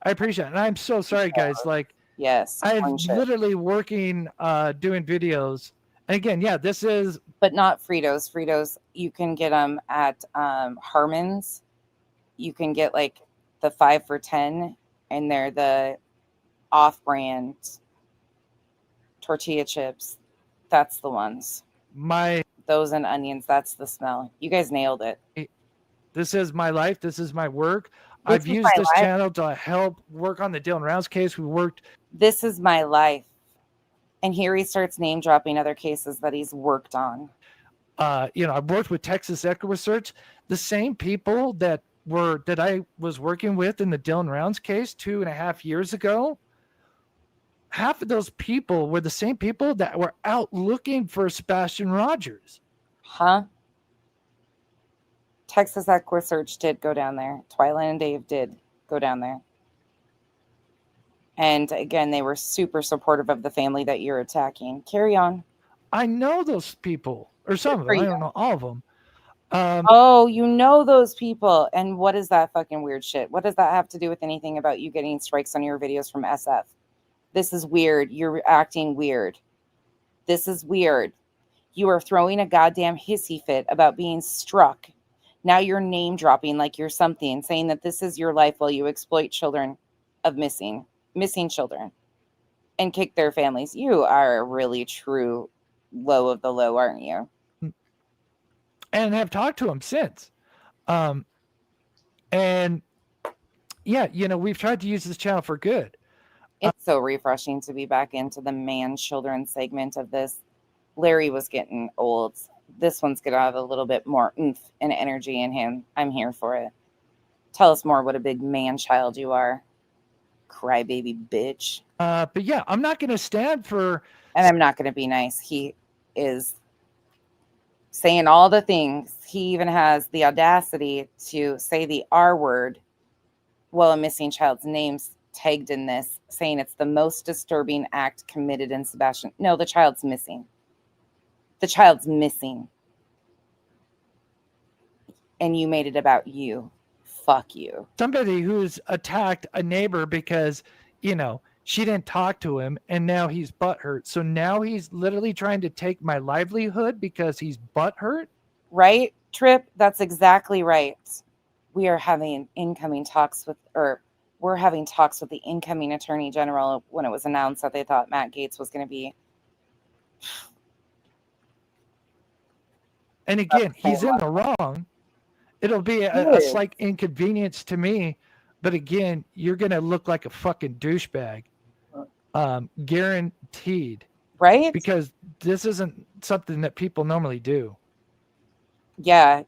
appreciate it. And I'm so sorry, guys. Like, yes, I'm literally working, doing videos. And again, yeah, this is. But not Fritos. Fritos, you can get them at Harmon's. You can get like the 5 for $10. And they're the off-brand tortilla chips. That's the ones. Those and onions. That's the smell. You guys nailed it. This is my life. This is my work. I've used this channel to help work on the Dylan Rounds case. We worked. This is my life. And here he starts name dropping other cases that he's worked on. I've worked with Texas Echo Research. The same people that I was working with in the Dylan Rounds case 2.5 years ago, half of those people were the same people that were out looking for Sebastian Rogers. Huh? Texas Echo Research did go down there. Twilight and Dave did go down there. And again, they were super supportive of the family that you're attacking. Carry on. I know those people, or some of them. I don't know all of them. You know those people. And what is that fucking weird shit? What does that have to do with anything about you getting strikes on your videos from SF? This is weird. You're acting weird. This is weird. You are throwing a goddamn hissy fit about being struck. Now you're name dropping like you're something, saying that this is your life while you exploit children of missing children. and kick their families. You are a really true low of the low, aren't you? And have talked to him since. And yeah, we've tried to use this channel for good. It's so refreshing to be back into the man children segment of this. Larry was getting old. This one's going to have a little bit more oomph and energy in him. I'm here for it. Tell us more what a big man child you are. Crybaby bitch. But yeah, I'm not going to stand for... And I'm not going to be nice. He is saying all the things. He even has the audacity to say the R word while a missing child's name's tagged in this, saying it's the most disturbing act committed in Sebastian. No, the child's missing. The child's missing. And you made it about you. Fuck you. Somebody who's attacked a neighbor because, she didn't talk to him, and now he's butthurt. So now he's literally trying to take my livelihood because he's butthurt? Right, Trip? That's exactly right. We are having incoming talks with, we're having talks with the incoming attorney general when it was announced that they thought Matt Gaetz was going to be. And again, he's in the wrong. It'll be a slight inconvenience to me. But again, you're going to look like a fucking douchebag. Guaranteed. Right? Because this isn't something that people normally do. Yeah.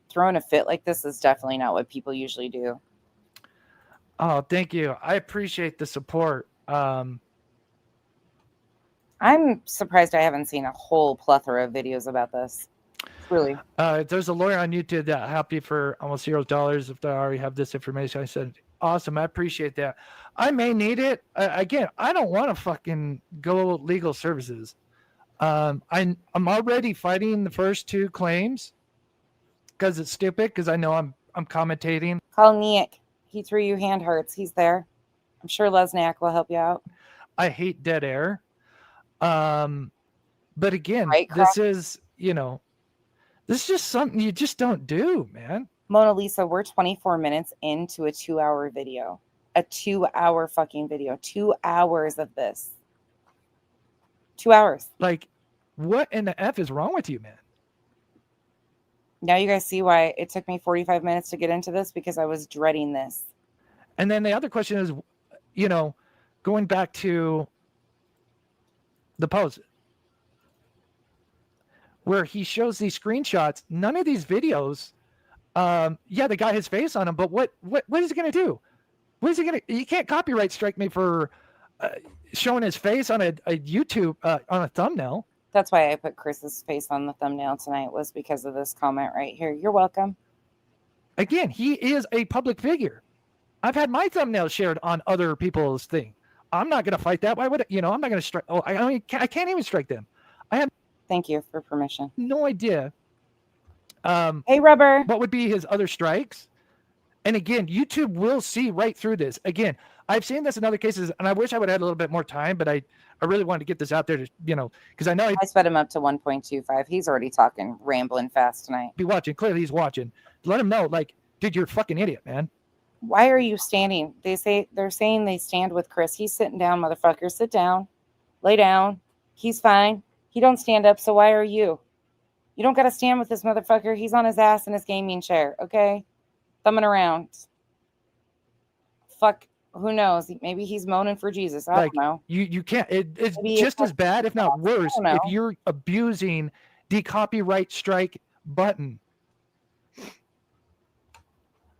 Throwing a fit like this is definitely not what people usually do. Oh, thank you. I appreciate the support. I'm surprised I haven't seen a whole plethora of videos about this. Really. There's a lawyer on YouTube that happy for almost $0 if they already have this information. I said, awesome. I appreciate that. I may need it. Again, I don't want to fucking go legal services. I'm already fighting the first two claims because it's stupid. Because I know I'm commentating. Call Nick. He threw you hand hearts. He's there. I'm sure Lesniak will help you out. I hate dead air. But again, right, this is, this is just something you just don't do, man. Mona Lisa, we're 24 minutes into a 2-hour video. A 2-hour fucking video. 2 hours of this. 2 hours. Like, what in the F is wrong with you, man? Now you guys see why it took me 45 minutes to get into this, because I was dreading this. And then the other question is, going back to the post where he shows these screenshots, none of these videos, the guy has face on him, but what is he going to do? What is he going to, you can't copyright strike me for showing his face on a YouTube, on a thumbnail. That's why I put Chris's face on the thumbnail tonight, was because of this comment right here. You're welcome. Again, he is a public figure. I've had my thumbnail shared on other people's thing. I'm not going to fight that. Why would I'm not going to strike. Oh, I can't even strike them. I have. Thank you for permission. No idea. Hey, Rubber. What would be his other strikes? And again, YouTube will see right through this. Again, I've seen this in other cases, and I wish I would have had a little bit more time, but I really wanted to get this out there to, because I know I sped him up to 1.25. He's already talking, rambling fast tonight. Be watching. Clearly he's watching. Let him know, like, dude, you're a fucking idiot, man. Why are you standing? They're saying they stand with Chris. He's sitting down, motherfucker. Sit down. Lay down. He's fine. He don't stand up, so why are you? You don't got to stand with this motherfucker. He's on his ass in his gaming chair, okay? Thumbing around. Fuck, who knows? Maybe he's moaning for Jesus. I don't know. You can't. It's just as bad, if not worse, if you're abusing the copyright strike button.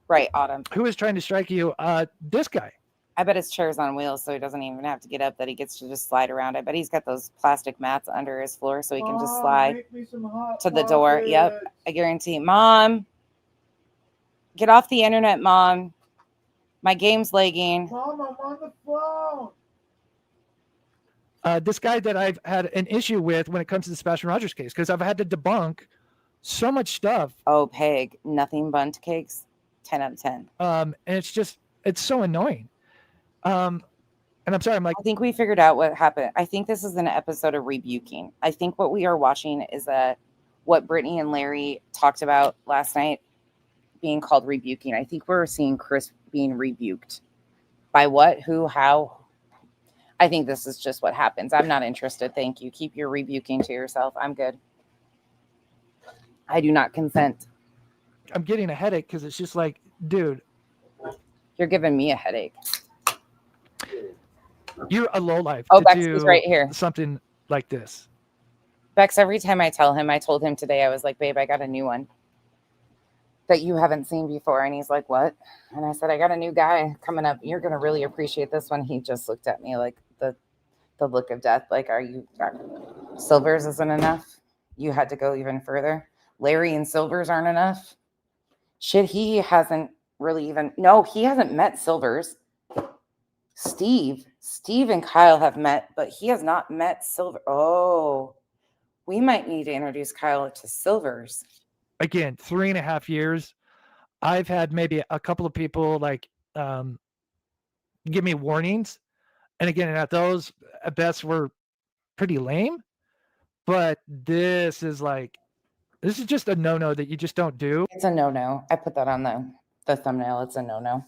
Right, Autumn. Who is trying to strike you? This guy. I bet his chair's on wheels, so he doesn't even have to get up, that he gets to just slide around. I bet he's got those plastic mats under his floor so he can just slide to the door. Yep, I guarantee. Mom, get off the internet, Mom. My game's lagging. Mom, I'm on the phone. This guy that I've had an issue with when it comes to the Sebastian Rogers case, because I've had to debunk so much stuff. Oh, Peg, nothing bunt cakes. 10 out of 10. And it's so annoying. And I'm sorry, I'm like, I think we figured out what happened. I think this is an episode of Rebuking. I think what we are watching is what Brittany and Larry talked about last night being called Rebuking. I think we're seeing Chris being rebuked. By what? Who? How? I think this is just what happens. I'm not interested. Thank you. Keep your rebuking to yourself. I'm good. I do not consent. I'm getting a headache because it's just like, dude. You're giving me a headache. You're a lowlife Oh, to Bexy's do right here. something like this. Bex, every time I tell him, I told him today, I was like, babe, I got a new one that you haven't seen before. And he's like, what? And I said, I got a new guy coming up. You're going to really appreciate this one. He just looked at me like the look of death. Like, Silvers isn't enough? You had to go even further. Larry and Silvers aren't enough? Shit, he hasn't really even, no, he hasn't met Silvers. Steve and Kyle have met, but he has not met Silver. Oh, we might need to introduce Kyle to Silvers. Again, 3.5 years. I've had maybe a couple of people like give me warnings. And again, at those at best were pretty lame. But this is just a no-no that you just don't do. It's a no-no. I put that on the thumbnail. It's a no-no.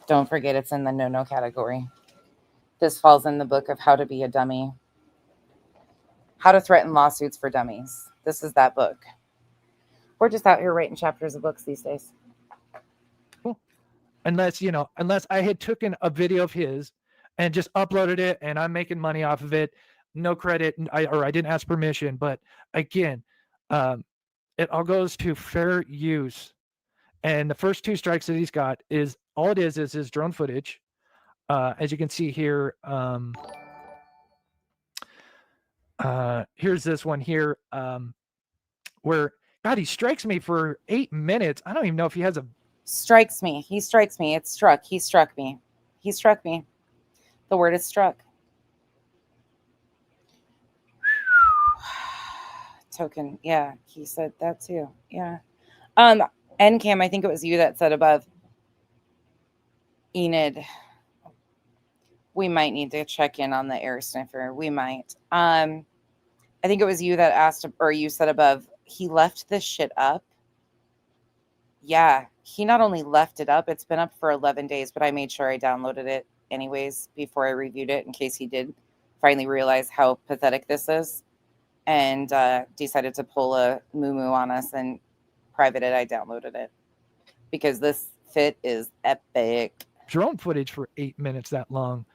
Don't forget it's in the no-no category. This falls in the book of how to be a dummy. How to threaten lawsuits for dummies. This is that book. We're just out here writing chapters of books these days. Cool. Unless I had taken a video of his and just uploaded it and I'm making money off of it. No credit. I didn't ask permission. But again, it all goes to fair use. And the first 2 strikes that he's got is all it is his drone footage. As you can see here, here's this one here where, God, he strikes me for 8 minutes. I don't even know if he has a... Strikes me. He strikes me. It's struck. He struck me. He struck me. The word is struck. Token. Yeah, he said that too. Yeah. NCAM, I think it was you that said above, Enid, we might need to check in on the air sniffer. We might. I think it was you that asked, or you said above, he left this shit up. Yeah, he not only left it up, it's been up for 11 days, but I made sure I downloaded it anyways before I reviewed it in case he did finally realize how pathetic this is and decided to pull a moo-moo on us and private it. I downloaded it because this fit is epic. Drone footage for 8 minutes that long.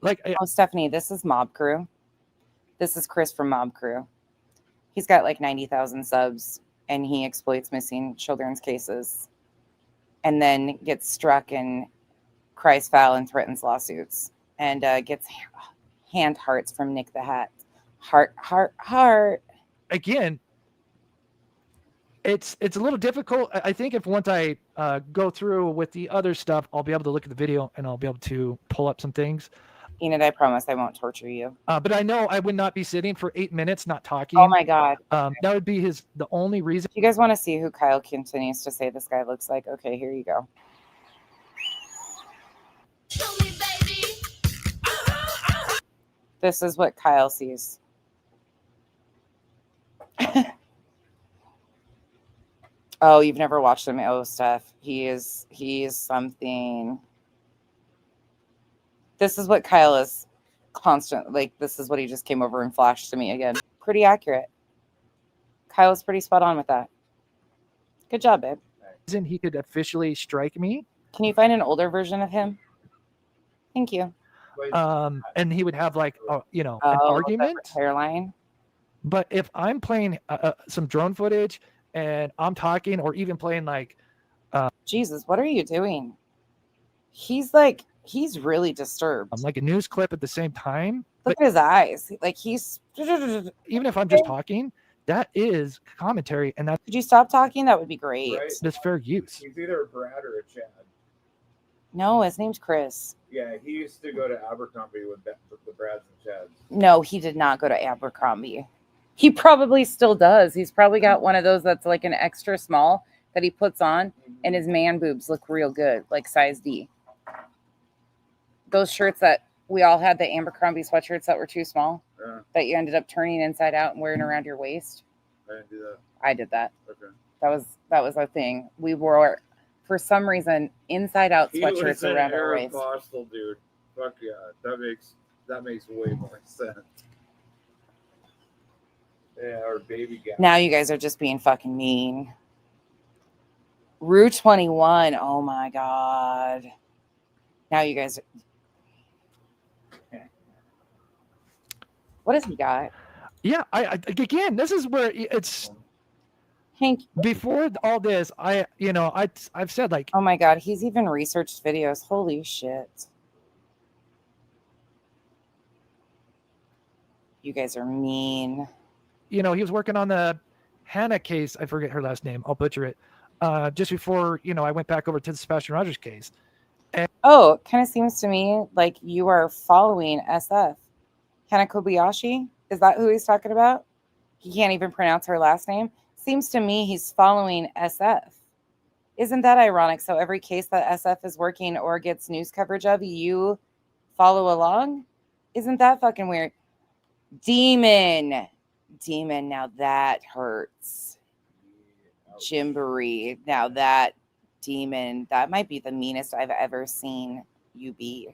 Oh, Stephanie, this is Mob Crew. This is Chris from Mob Crew. He's got like 90,000 subs and he exploits missing children's cases and then gets struck and cries foul and threatens lawsuits and gets hand hearts from Nick the Hat. Heart. Again, it's a little difficult. I think if once I go through with the other stuff, I'll be able to look at the video and I'll be able to pull up some things. Enid, I promise I won't torture you. But I know I would not be sitting for 8 minutes not talking. Oh my God. That would be the only reason. You guys want to see who Kyle continues to say this guy looks like? Okay, here you go. Show me, baby. This is what Kyle sees. Oh, you've never watched him. Oh, Steph. He is something. This is what Kyle is constant. Like, this is what he just came over and flashed to me again. Pretty accurate. Kyle's pretty spot on with that. Good job, babe. He could officially strike me. Can you find an older version of him? Thank you. And he would have like, an argument. Hairline. But if I'm playing some drone footage and I'm talking or even playing like... Jesus, what are you doing? He's really disturbed. I'm like a news clip at the same time. Look at his eyes. Like he's... Even if I'm just talking, that is commentary. And that... Could you stop talking? That would be great. Right. That's fair use. He's either a Brad or a Chad. No, his name's Chris. Yeah, he used to go to Abercrombie with the Brads and Chads. No, he did not go to Abercrombie. He probably still does. He's probably got one of those that's like an extra small that he puts on, and his man boobs look real good, like size D. Those shirts that we all had, the Abercrombie sweatshirts that were too small, that you ended up turning inside out and wearing around your waist. I didn't do that. I did that. Okay. That was a thing. We wore, for some reason, inside out sweatshirts around our waist. Aeropostale dude. Fuck yeah, that makes way more sense. Yeah, or baby gas. Now you guys are just being fucking mean. Rue 21. Oh my god. Now you guys. What has he got? Yeah, I again, this is where it's Hank. Before all this, I've said like, oh my god, he's even researched videos. Holy shit. You guys are mean. He was working on the Hannah case. I forget her last name. I'll butcher it. Just before, I went back over to the Sebastian Rogers case. It kind of seems to me like you are following SF. Hannah Kobayashi? Is that who he's talking about? He can't even pronounce her last name. Seems to me he's following SF. Isn't that ironic? So every case that SF is working or gets news coverage of, you follow along? Isn't that fucking weird? Demon, now that hurts. Jimboree, now that demon, that might be the meanest I've ever seen you be.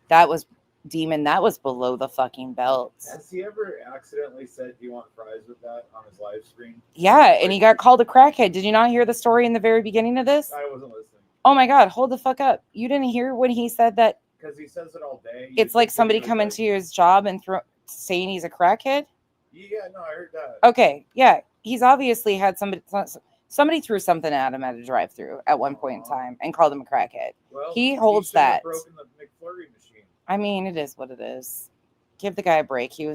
That was demon, that was below the fucking belt. Has he ever accidentally said, "Do you want fries with that?" on his live stream? Yeah, and he got called a crackhead. Did you not hear the story in the very beginning of this? I wasn't listening. Oh my god, hold the fuck up. You didn't hear when he said that? Because he says it all day. It's like somebody coming to his job and saying he's a crackhead? Yeah, no, I heard that. Okay, yeah. He's obviously had somebody threw something at him at a drive-thru at one point in time and called him a crackhead. Well, he holds that. Broken the McFlurry machine. I mean, it is what it is. Give the guy a break. He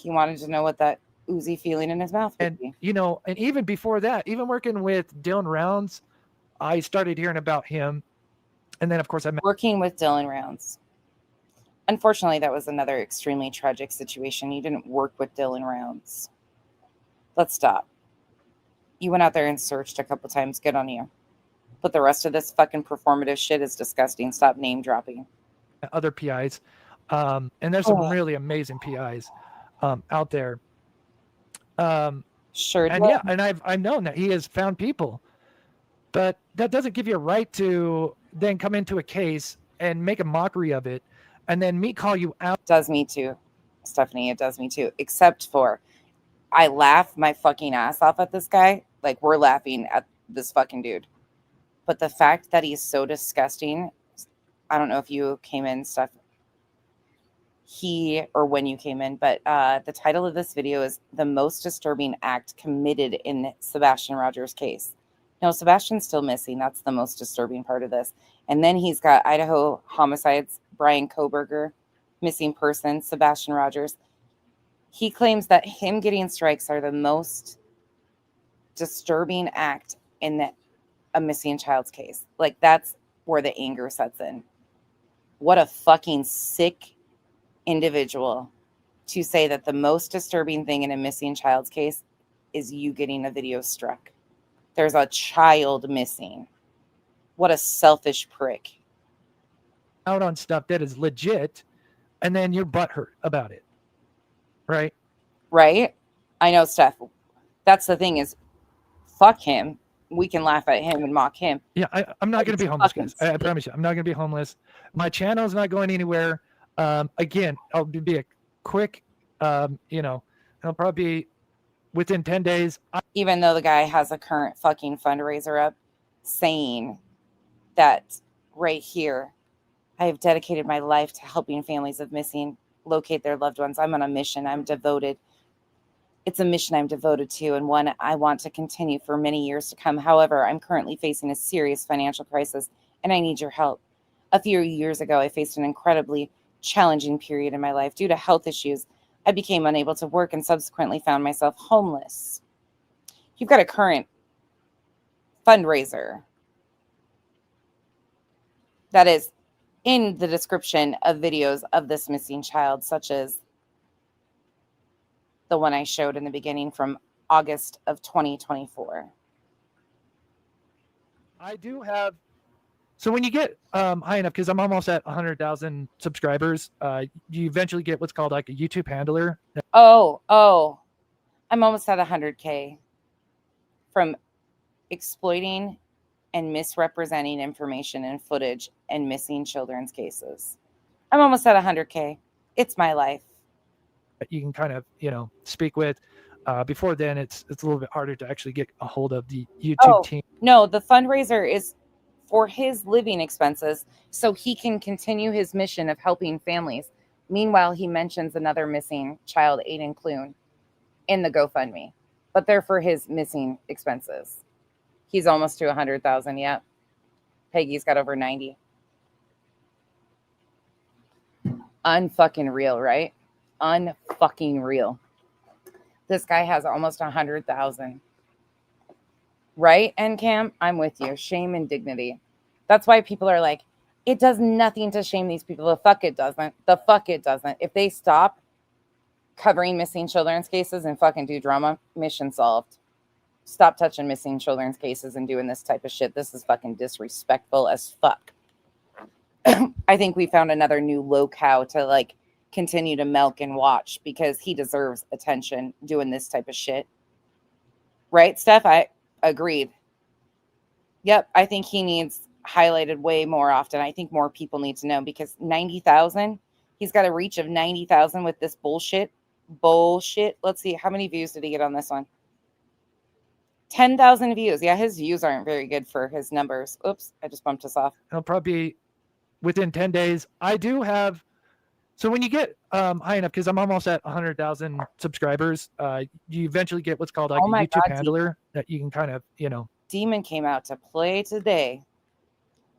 wanted to know what that oozy feeling in his mouth would be. And even before that, even working with Dylan Rounds, I started hearing about him. And then, of course, working with Dylan Rounds. Unfortunately, that was another extremely tragic situation. You didn't work with Dylan Rounds. Let's stop. You went out there and searched a couple times. Good on you. But the rest of this fucking performative shit is disgusting. Stop name dropping. Other PIs. And there's some really amazing PIs out there. Sure. And yeah, and I've known that he has found people. But that doesn't give you a right to then come into a case and make a mockery of it and then me call you out. It does me too, Stephanie. It does me too. Except for I laugh my fucking ass off at this guy. Like, we're laughing at this fucking dude. But the fact that he's so disgusting, I don't know if you came in, Steph, or when you came in, but the title of this video is The Most Disturbing Act Committed in Sebastian Rogers' Case. No, Sebastian's still missing. That's the most disturbing part of this. And then he's got Idaho homicides, Brian Koberger, missing person, Sebastian Rogers. He claims that him getting strikes are the most disturbing act in a missing child's case. Like, that's where the anger sets in. What a fucking sick individual to say that the most disturbing thing in a missing child's case is you getting a video struck. There's a child missing. What a selfish prick. Out on stuff that is legit, and then you're butthurt about it. Right? Right? I know, Steph. That's the thing is, fuck him. We can laugh at him and mock him. Yeah, I'm not going to be homeless, guys. I promise you. I'm not going to be homeless. My channel's not going anywhere. Again, I'll be a quick, it'll probably be within 10 days. Even though the guy has a current fucking fundraiser up saying that right here, I have dedicated my life to helping families of missing locate their loved ones. I'm on a mission. I'm devoted. It's a mission I'm devoted to, and one I want to continue for many years to come. However, I'm currently facing a serious financial crisis, and I need your help. A few years ago, I faced an incredibly challenging period in my life. Due to health issues, I became unable to work and subsequently found myself homeless. You've got a current fundraiser that is in the description of videos of this missing child, such as the one I showed in the beginning from August of 2024. I do have. So when you get high enough, because I'm almost at 100,000 subscribers, you eventually get what's called like a YouTube handler. Oh, I'm almost at 100K from exploiting and misrepresenting information and footage and missing children's cases. I'm almost at 100K. It's my life. You can kind of, speak with. Before then, it's a little bit harder to actually get a hold of the YouTube team. No, the fundraiser is for his living expenses so he can continue his mission of helping families. Meanwhile, he mentions another missing child, Aiden Clune, in the GoFundMe, but they're for his missing expenses. He's almost to 100,000 yet. Peggy's got over 90. Unfucking real, right? Unfucking real. This guy has almost 100,000. Right, NCAM? I'm with you. Shame and dignity. That's why people are like, it does nothing to shame these people. The fuck it doesn't. The fuck it doesn't. If they stop covering missing children's cases and fucking do drama, mission solved. Stop touching missing children's cases and doing this type of shit. This is fucking disrespectful as fuck. I think we found another new locale to like continue to milk and watch because he deserves attention doing this type of shit. Right, Steph? I agreed. Yep, I think he needs highlighted way more often. I think more people need to know because 90,000, he's got a reach of 90,000 with this bullshit. Let's see, how many views did he get on this one? 10,000 views. Yeah, his views aren't very good for his numbers. Oops, I just bumped us off. It'll probably be within 10 days. I do have, so when you get high enough, because I'm almost at 100,000 subscribers, you eventually get what's called like a YouTube handler that you can kind of, Demon came out to play today.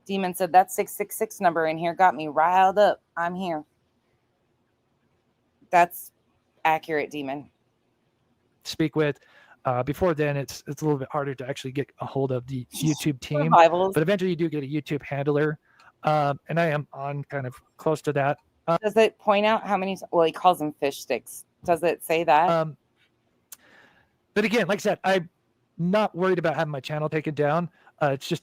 Demon said that 666 number in here got me riled up. I'm here. That's accurate, Demon. Speak with. Before then, it's a little bit harder to actually get a hold of the YouTube team. Survivals. But eventually you do get a YouTube handler. And I am on kind of close to that. Does it point out how many? Well, he calls them fish sticks. Does it say that? But again, like I said, I'm not worried about having my channel taken down. It's just,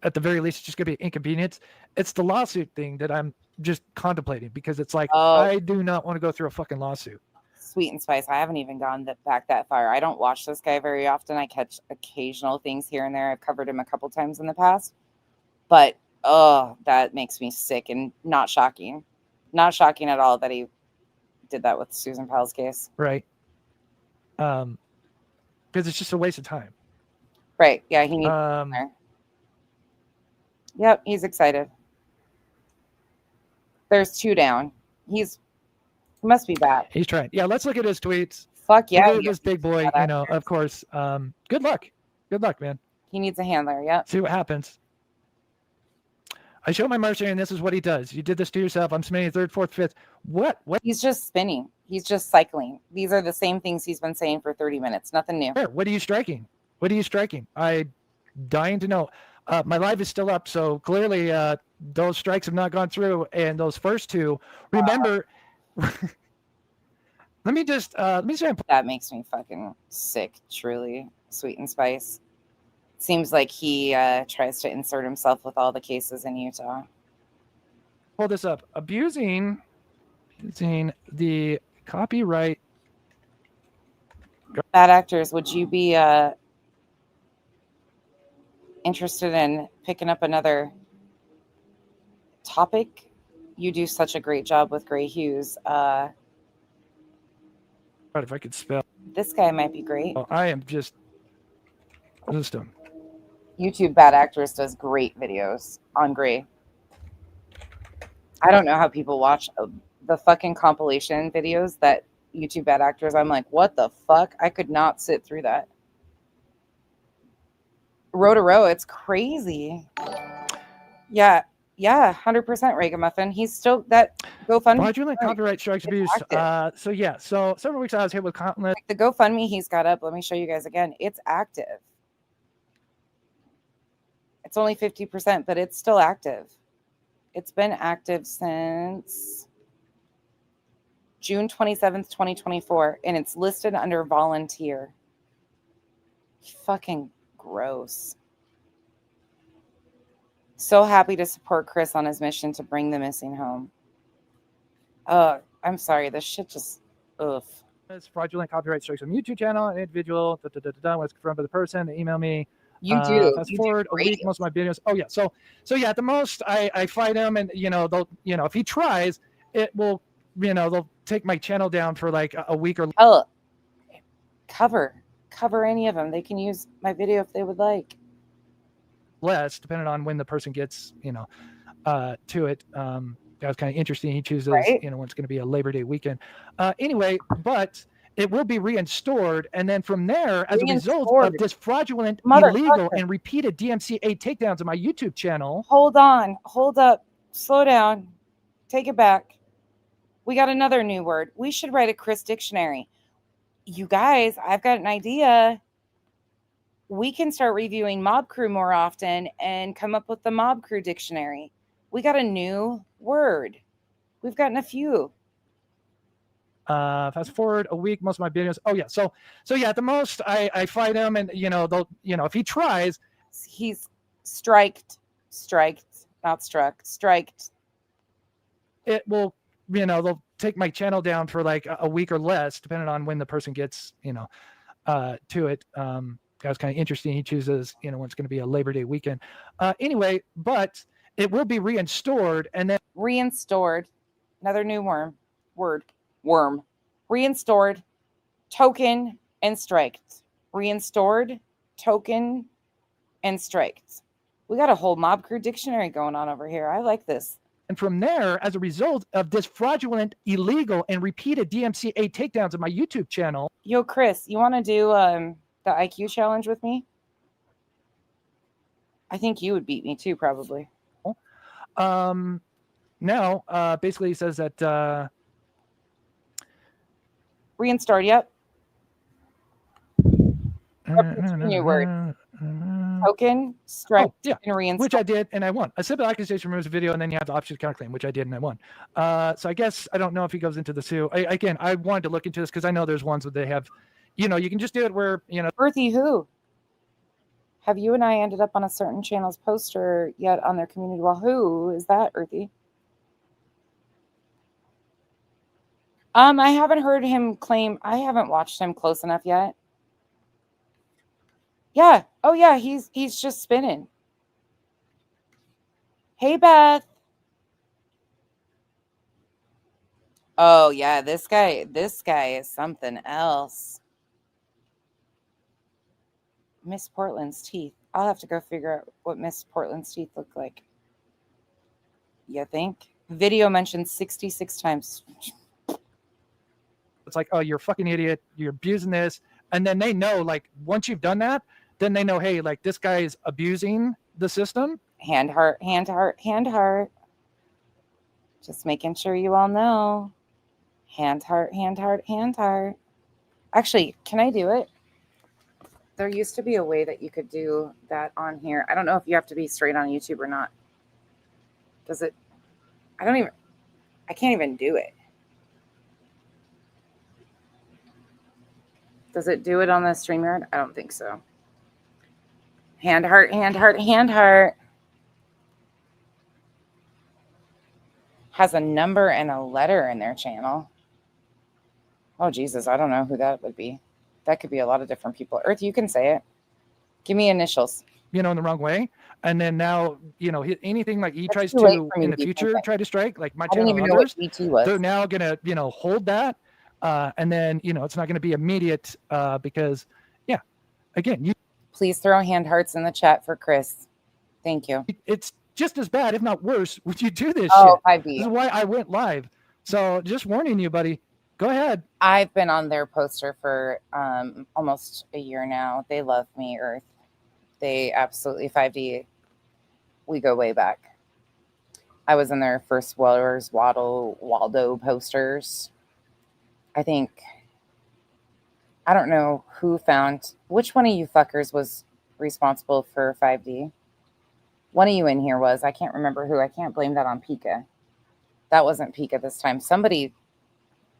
at the very least, it's just going to be an inconvenience. It's the lawsuit thing that I'm just contemplating because it's like, I do not want to go through a fucking lawsuit. Sweet and Spice. I haven't even gone back that far. I don't watch this guy very often. I catch occasional things here and there. I've covered him a couple times in the past. But, that makes me sick and not shocking. Not shocking at all that he did that with Susan Powell's case. Right. Because it's just a waste of time. Right. Yeah, he needs to be there. Yep, he's excited. There's 2 down. He must be back. He's trying. Yeah, let's look at his tweets. Fuck yeah. This big boy, of course. Good luck. Good luck, man. He needs a handler, yeah. See what happens. I show my mercenary, and this is what he does. You did this to yourself. I'm spinning 3rd, 4th, 5th. What? He's just spinning. He's just cycling. These are the same things he's been saying for 30 minutes. Nothing new. What are you striking? What are you striking? I'm dying to know. My live is still up, so clearly those strikes have not gone through. And those first 2, remember. Let me say. That makes me fucking sick, truly. Sweet and Spice. Seems like he tries to insert himself with all the cases in Utah. Pull this up. Abusing the copyright. Bad actors, would you be interested in picking up another topic? You do such a great job with Gray Hughes. If I could spell. This guy might be great. Oh, I am just wisdom. YouTube Bad Actress does great videos on Gray. I don't know how people watch the fucking compilation videos that YouTube Bad Actors. I'm like, what the fuck? I could not sit through that. Row to row, it's crazy. Yeah, 100% Ragamuffin. He's still that GoFundMe. Fraudulent copyright strikes abuse. So several weeks I was hit with countless. Like the GoFundMe he's got up. Let me show you guys again. It's active. It's only 50%, but it's still active. It's been active since June 27th, 2024, and it's listed under volunteer. Fucking gross. So happy to support Chris on his mission to bring the missing home. I'm sorry. This shit just, Fraudulent copyright strikes on YouTube channel. An individual was confirmed by the person. They email me. You do. Fast You forward do a week, most of my videos. Oh yeah. So yeah, at the most I fight him, and they'll if he tries, it will they'll take my channel down for like a week or cover any of them. They can use my video if they would like. less, depending on when the person gets to it. That was kind of interesting. He chooses Right. when it's going to be a Labor Day weekend. Anyway, but it will be reinstored, and then from there, as a result of this fraudulent, illegal, and repeated DMCA takedowns on my YouTube channel. Hold on, hold up, slow down, take it back. We got another new word. We should write a Chris dictionary. You guys, I've got an idea. We can start reviewing Mob Crew more often and come up with the Mob Crew dictionary. We got a new word. We've gotten a few. Fast forward a week, most of my videos. Oh yeah. So yeah, at the most I fight him, and they'll if he tries, he's striked, not struck, striked. It will they'll take my channel down for like a week or less, depending on when the person gets to it. That was kind of interesting. He chooses when it's going to be a Labor Day weekend. Anyway, but it will be reinstored, and then reinstored. Another new word. Reinstored, token, and striked. Reinstored, token, and striked. We got a whole Mob Crew dictionary going on over here. I like this. And from there, as a result of this fraudulent, illegal, and repeated DMCA takedowns of my YouTube channel. Yo, Chris, you want to do the IQ challenge with me? I think you would beat me too, probably. Now, basically, he says that reinstart. Yep. New word. Token, strike, yeah, and reinstall. Which I did, and I won. A simple accusation removes a video, and then you have the option to counterclaim, which I did, and I won. So I guess I don't know if he goes into the sue. I wanted to look into this because I know there's ones that they have. You can just do it where Earthy, who? Have you and I ended up on a certain channel's poster yet on their community wall? Who is that, Earthy? I haven't heard him claim. I haven't watched him close enough yet. Yeah. Oh yeah, he's just spinning. Hey Beth. Oh yeah, this guy is something else. Miss Portland's teeth. I'll have to go figure out what Miss Portland's teeth look like. You think? Video mentioned 66 times. It's like, oh, you're a fucking idiot. You're abusing this. And then they know, like, once you've done that, then they know, hey, like, this guy is abusing the system. Hand heart. Just making sure you all know. Hand heart. Actually, can I do it? There used to be a way that you could do that on here. I don't know if you have to be straight on YouTube or not. Does it? I can't even do it. Does it do it on the StreamYard? I don't think so. Hand heart. Has a number and a letter in their channel. Oh, Jesus. I don't know who that would be. That could be a lot of different people. Earth, you can say it. Give me initials. In the wrong way. And then now, anything like he tries to in the future try to strike, like my channel and others, they're now going to, hold that. And then, it's not going to be immediate because, yeah, again, please throw hand hearts in the chat for Chris. Thank you. It's just as bad, if not worse, when you do this shit. 5D. This is why I went live. So just warning you, buddy. Go ahead. I've been on their poster for almost a year now. They love me, Earth. They absolutely 5D. We go way back. I was in their first Waldo posters. I don't know who found, which one of you fuckers was responsible for 5D? One of you in here was. I can't remember who. I can't blame that on Pika. That wasn't Pika this time.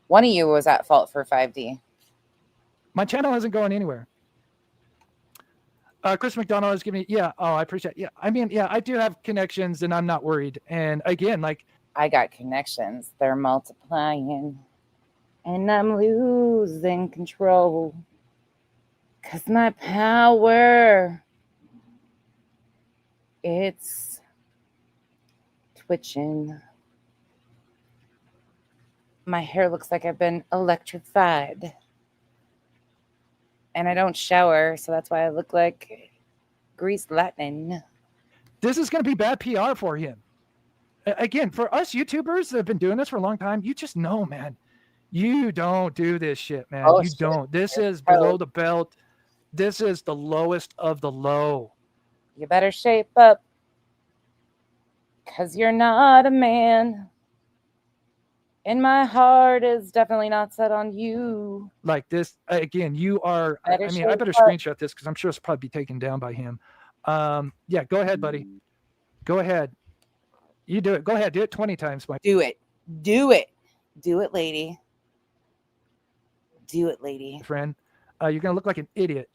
One of you was at fault for 5D. My channel isn't going anywhere. Chris McDonald is giving me, I appreciate it. Yeah, I mean, yeah, I do have connections and I'm not worried. And again, like, I got connections. They're multiplying. And I'm losing control. 'Cause my power It's twitching. My hair looks like I've been electrified. And I don't shower, so that's why I look like greased lightning. This is going to be bad PR for him. Again, for us YouTubers that have been doing this for a long time, you just know, man. You don't do this shit, man. Oh, you shit. don't. This is below the belt. This is the lowest of the low. You better shape up, because you're not a man. And my heart is definitely not set on you. Like this, again, you are, I better screenshot this because I'm sure it's probably be taken down by him. Yeah, go ahead, buddy. Go ahead. You do it. Go ahead. Do it 20 times, Mike. Do it. Do it. Do it, lady. Do it, lady. Friend, you're going to look like an idiot.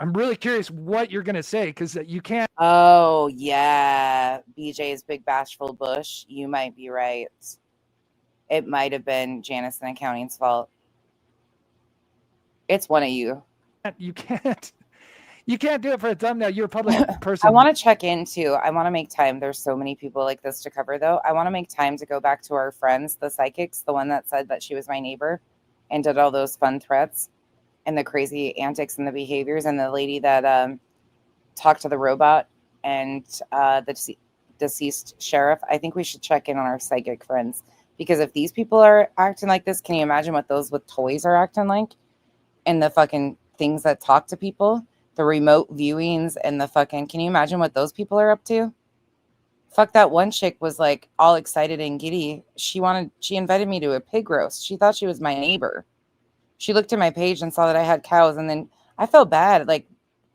I'm really curious what you're going to say because you can't. Oh, yeah. BJ's Big Bashful Bush. You might be right. It might have been Janice and Accounting's fault. It's one of you. You can't. You can't do it for a thumbnail. You're a public person. I want to check in too. I want to make time. There's so many people like this to cover though. I want to make time to go back to our friends, the psychics, the one that said that she was my neighbor and did all those fun threats and the crazy antics and the behaviors, and the lady that talked to the robot and the deceased sheriff. I think we should check in on our psychic friends, because if these people are acting like this, can you imagine what those with toys are acting like? And the fucking things that talk to people, the remote viewings and the fucking, can you imagine what those people are up to? Fuck, that one chick was like all excited and giddy. She invited me to a pig roast. She thought she was my neighbor. She looked at my page and saw that I had cows, and then I felt bad. Like,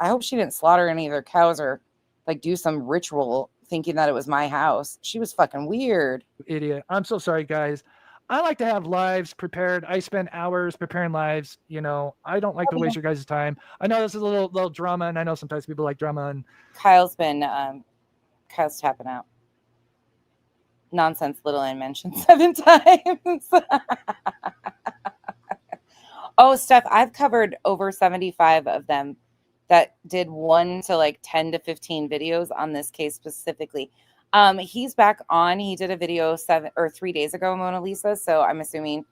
I hope she didn't slaughter any of their cows or like do some ritual thinking that it was my house. She was fucking weird. Idiot. I'm so sorry, guys. I like to have lives prepared. I spend hours preparing lives. You know, I don't like to waste your guys' time. I know this is a little drama, and I know sometimes people like drama. And Kyle's tapping out. Nonsense Little N mentioned 7 times. Oh, Steph, I've covered over 75 of them that did 1 to like 10 to 15 videos on this case specifically. He's back on. He did a video 3 days ago, Mona Lisa. So I'm assuming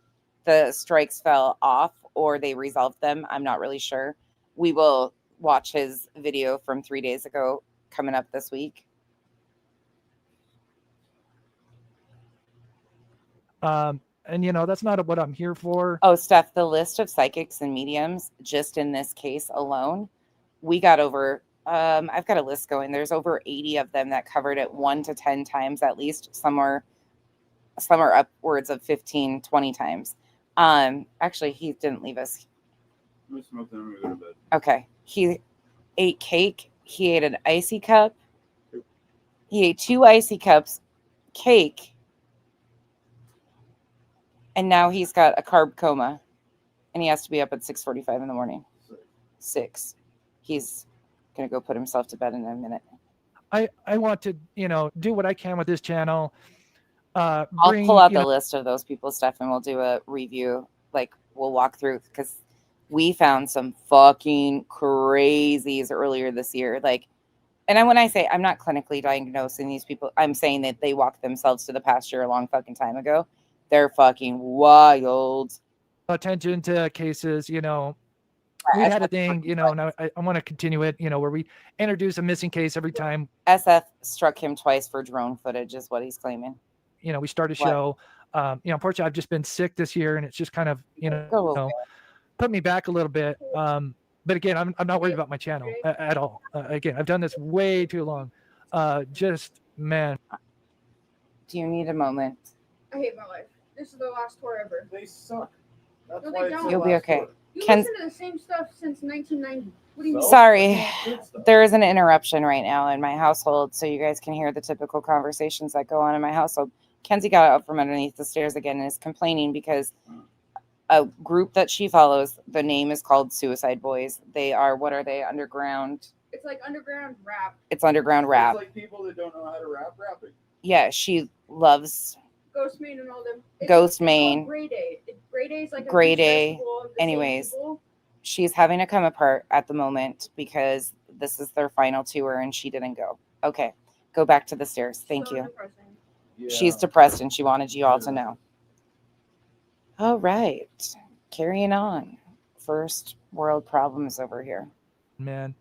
the strikes fell off or they resolved them. I'm not really sure. We will watch his video from 3 days ago coming up this week. And you know, that's not what I'm here for. Oh, Steph, the list of psychics and mediums just in this case alone, we got over. I've got a list going. There's over 80 of them that covered it 1 to 10 times at least. Some are upwards of 15, 20 times. Actually, he didn't leave us. I'm gonna smoke them and go to bed. Okay. He ate cake. He ate an icy cup. He ate 2 icy cups, cake. And now he's got a carb coma. And he has to be up at 6:45 in the morning. 6. He's going to go put himself to bed in a minute. I want to, you know, do what I can with this channel. I'll pull out the list of those people, Steph, and we'll do a review. Like, we'll walk through, because we found some fucking crazies earlier this year. Like, and when I say I'm not clinically diagnosing these people, I'm saying that they walked themselves to the pasture a long fucking time ago. They're fucking wild. Attention to cases, you know. We had a thing, you know, and I want to continue it, you know, where we introduce a missing case every time. SF struck him twice for drone footage is what he's claiming. You know, we start a show. You know, unfortunately, I've just been sick this year, and it's just kind of, you know, put me back a little bit. But again, I'm not worried about my channel at all. Again, I've done this way too long. Just, man. Do you need a moment? I hate my life. This is the last tour ever. They suck. That's No, why they it's don't. the You'll be last okay. tour. You Ken's- listen to the same stuff since 1990. What do you mean? Sorry, there is an interruption right now in my household, so you guys can hear the typical conversations that go on in my household. Kenzie got out from underneath the stairs again and is complaining because a group that she follows, the name is called Suicide Boys. They are, what are they, underground? It's like underground rap. It's underground rap. It's like people that don't know how to rapping. Yeah, she loves Ghost Main and all them. Ghost Main. Gray Day. Gray Day is like a Gray huge Day. festival of the same Anyways. people. She's having to come apart at the moment because this is their final tour and she didn't go. Okay, go back to the stairs. Thank So you. depressing. She's depressed and she wanted you all to know. All right, carrying on. First world problems over here. Man,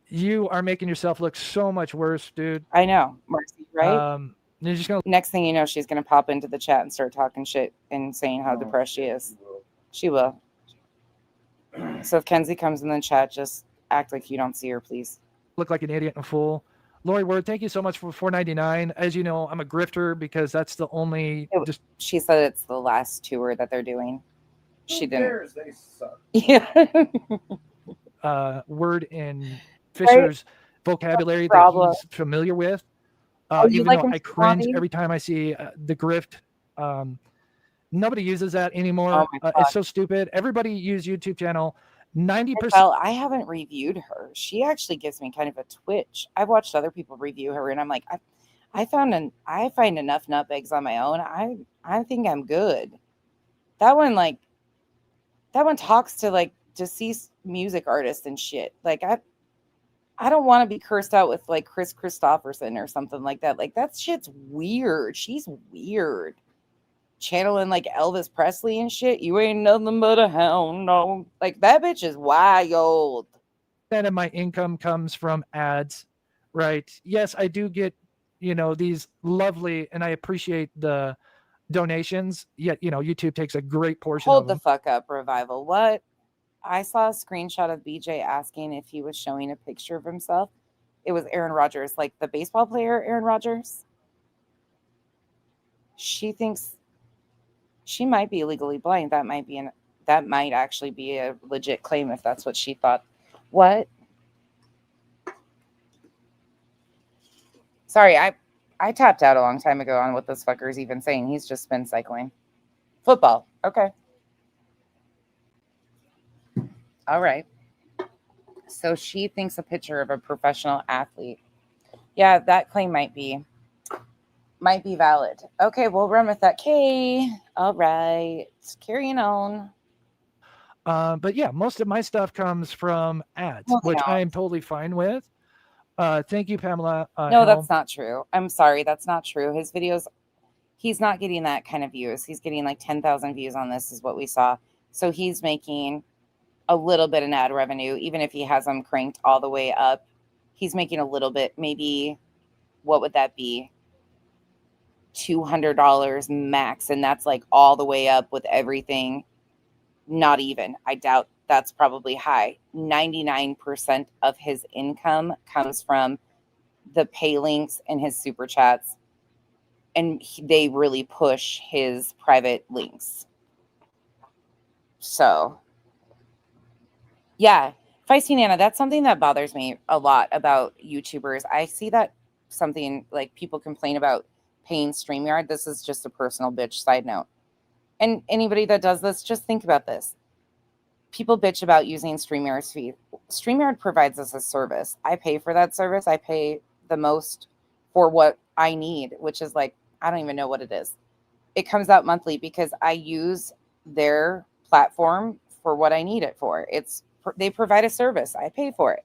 you are making yourself look so much worse, dude. I know, Marcy, right? You're just gonna. Next thing you know, she's gonna pop into the chat and start talking shit and saying how depressed she is. She will. So if Kenzie comes in the chat, just act like you don't see her, please. Look like an idiot and a fool. Lori Word, thank you so much for $4.99. As you know, I'm a grifter because that's the only. She said it's the last tour that they're doing. She Who didn't. cares? They suck. Yeah. Word in Fisher's vocabulary that Problem. he's familiar with. You Even like though him I cringe snobby? every time I see the grift. Nobody uses that anymore. Oh my It's so stupid. Everybody use YouTube channel. 90%. Well, I haven't reviewed her. She actually gives me kind of a twitch. I've watched other people review her, and I'm like, I find enough nutbags on my own. I think I'm good. That one talks to like deceased music artists and shit. Like I don't want to be cursed out with like Chris Christopherson or something like that. Like that shit's weird. She's weird. Channeling like Elvis Presley and shit. You ain't nothing but a hound, no. Like that bitch is wild. Of my income comes from ads, right? Yes, I do get, these lovely, and I appreciate the donations. Yet, YouTube takes a great portion Hold of the them. fuck up, Revival. What? I saw a screenshot of BJ asking if he was showing a picture of himself. It was Aaron Rodgers, like the baseball player Aaron Rodgers. She thinks she might be legally blind. That might actually be a legit claim if that's what she thought. What? Sorry, I tapped out a long time ago on what this fucker's even saying. He's just spin cycling. Football. Okay. All right. So she thinks a picture of a professional athlete. Yeah, that claim might be valid. Okay, we'll run with that. Okay. All right. Carrying on. But yeah, most of my stuff comes from ads, which I am totally fine with. Thank you, Pamela. No, that's not true. I'm sorry. That's not true. His videos, he's not getting that kind of views. He's getting like 10,000 views on this is what we saw. So he's making a little bit in ad revenue, even if he has them cranked all the way up. He's making a little bit, maybe, what would that be? $200 max. And that's like all the way up with everything. Not even. I doubt that's probably high. 99% of his income comes from the pay links and his super chats. And they really push his private links. So, yeah. Feisty Nana, that's something that bothers me a lot about YouTubers. I see that something like people complain about paying StreamYard. This is just a personal bitch side note. And anybody that does this, just think about this. People bitch about using StreamYard's fee. StreamYard provides us a service. I pay for that service. I pay the most for what I need, which is like, I don't even know what it is. It comes out monthly because I use their platform for what I need it for. They provide a service. I pay for it.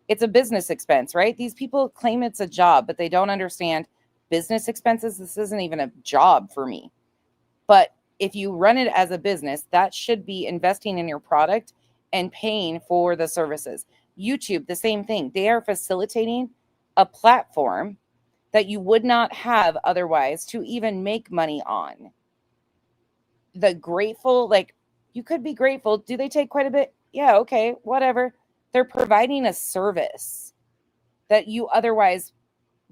It's a business expense, right? These people claim it's a job, but they don't understand business expenses. This isn't even a job for me. But if you run it as a business, that should be investing in your product and paying for the services. YouTube, the same thing. They are facilitating a platform that you would not have otherwise to even make money on. The grateful, like, you could be grateful. Do they take quite a bit? Yeah, okay, whatever. They're providing a service that you otherwise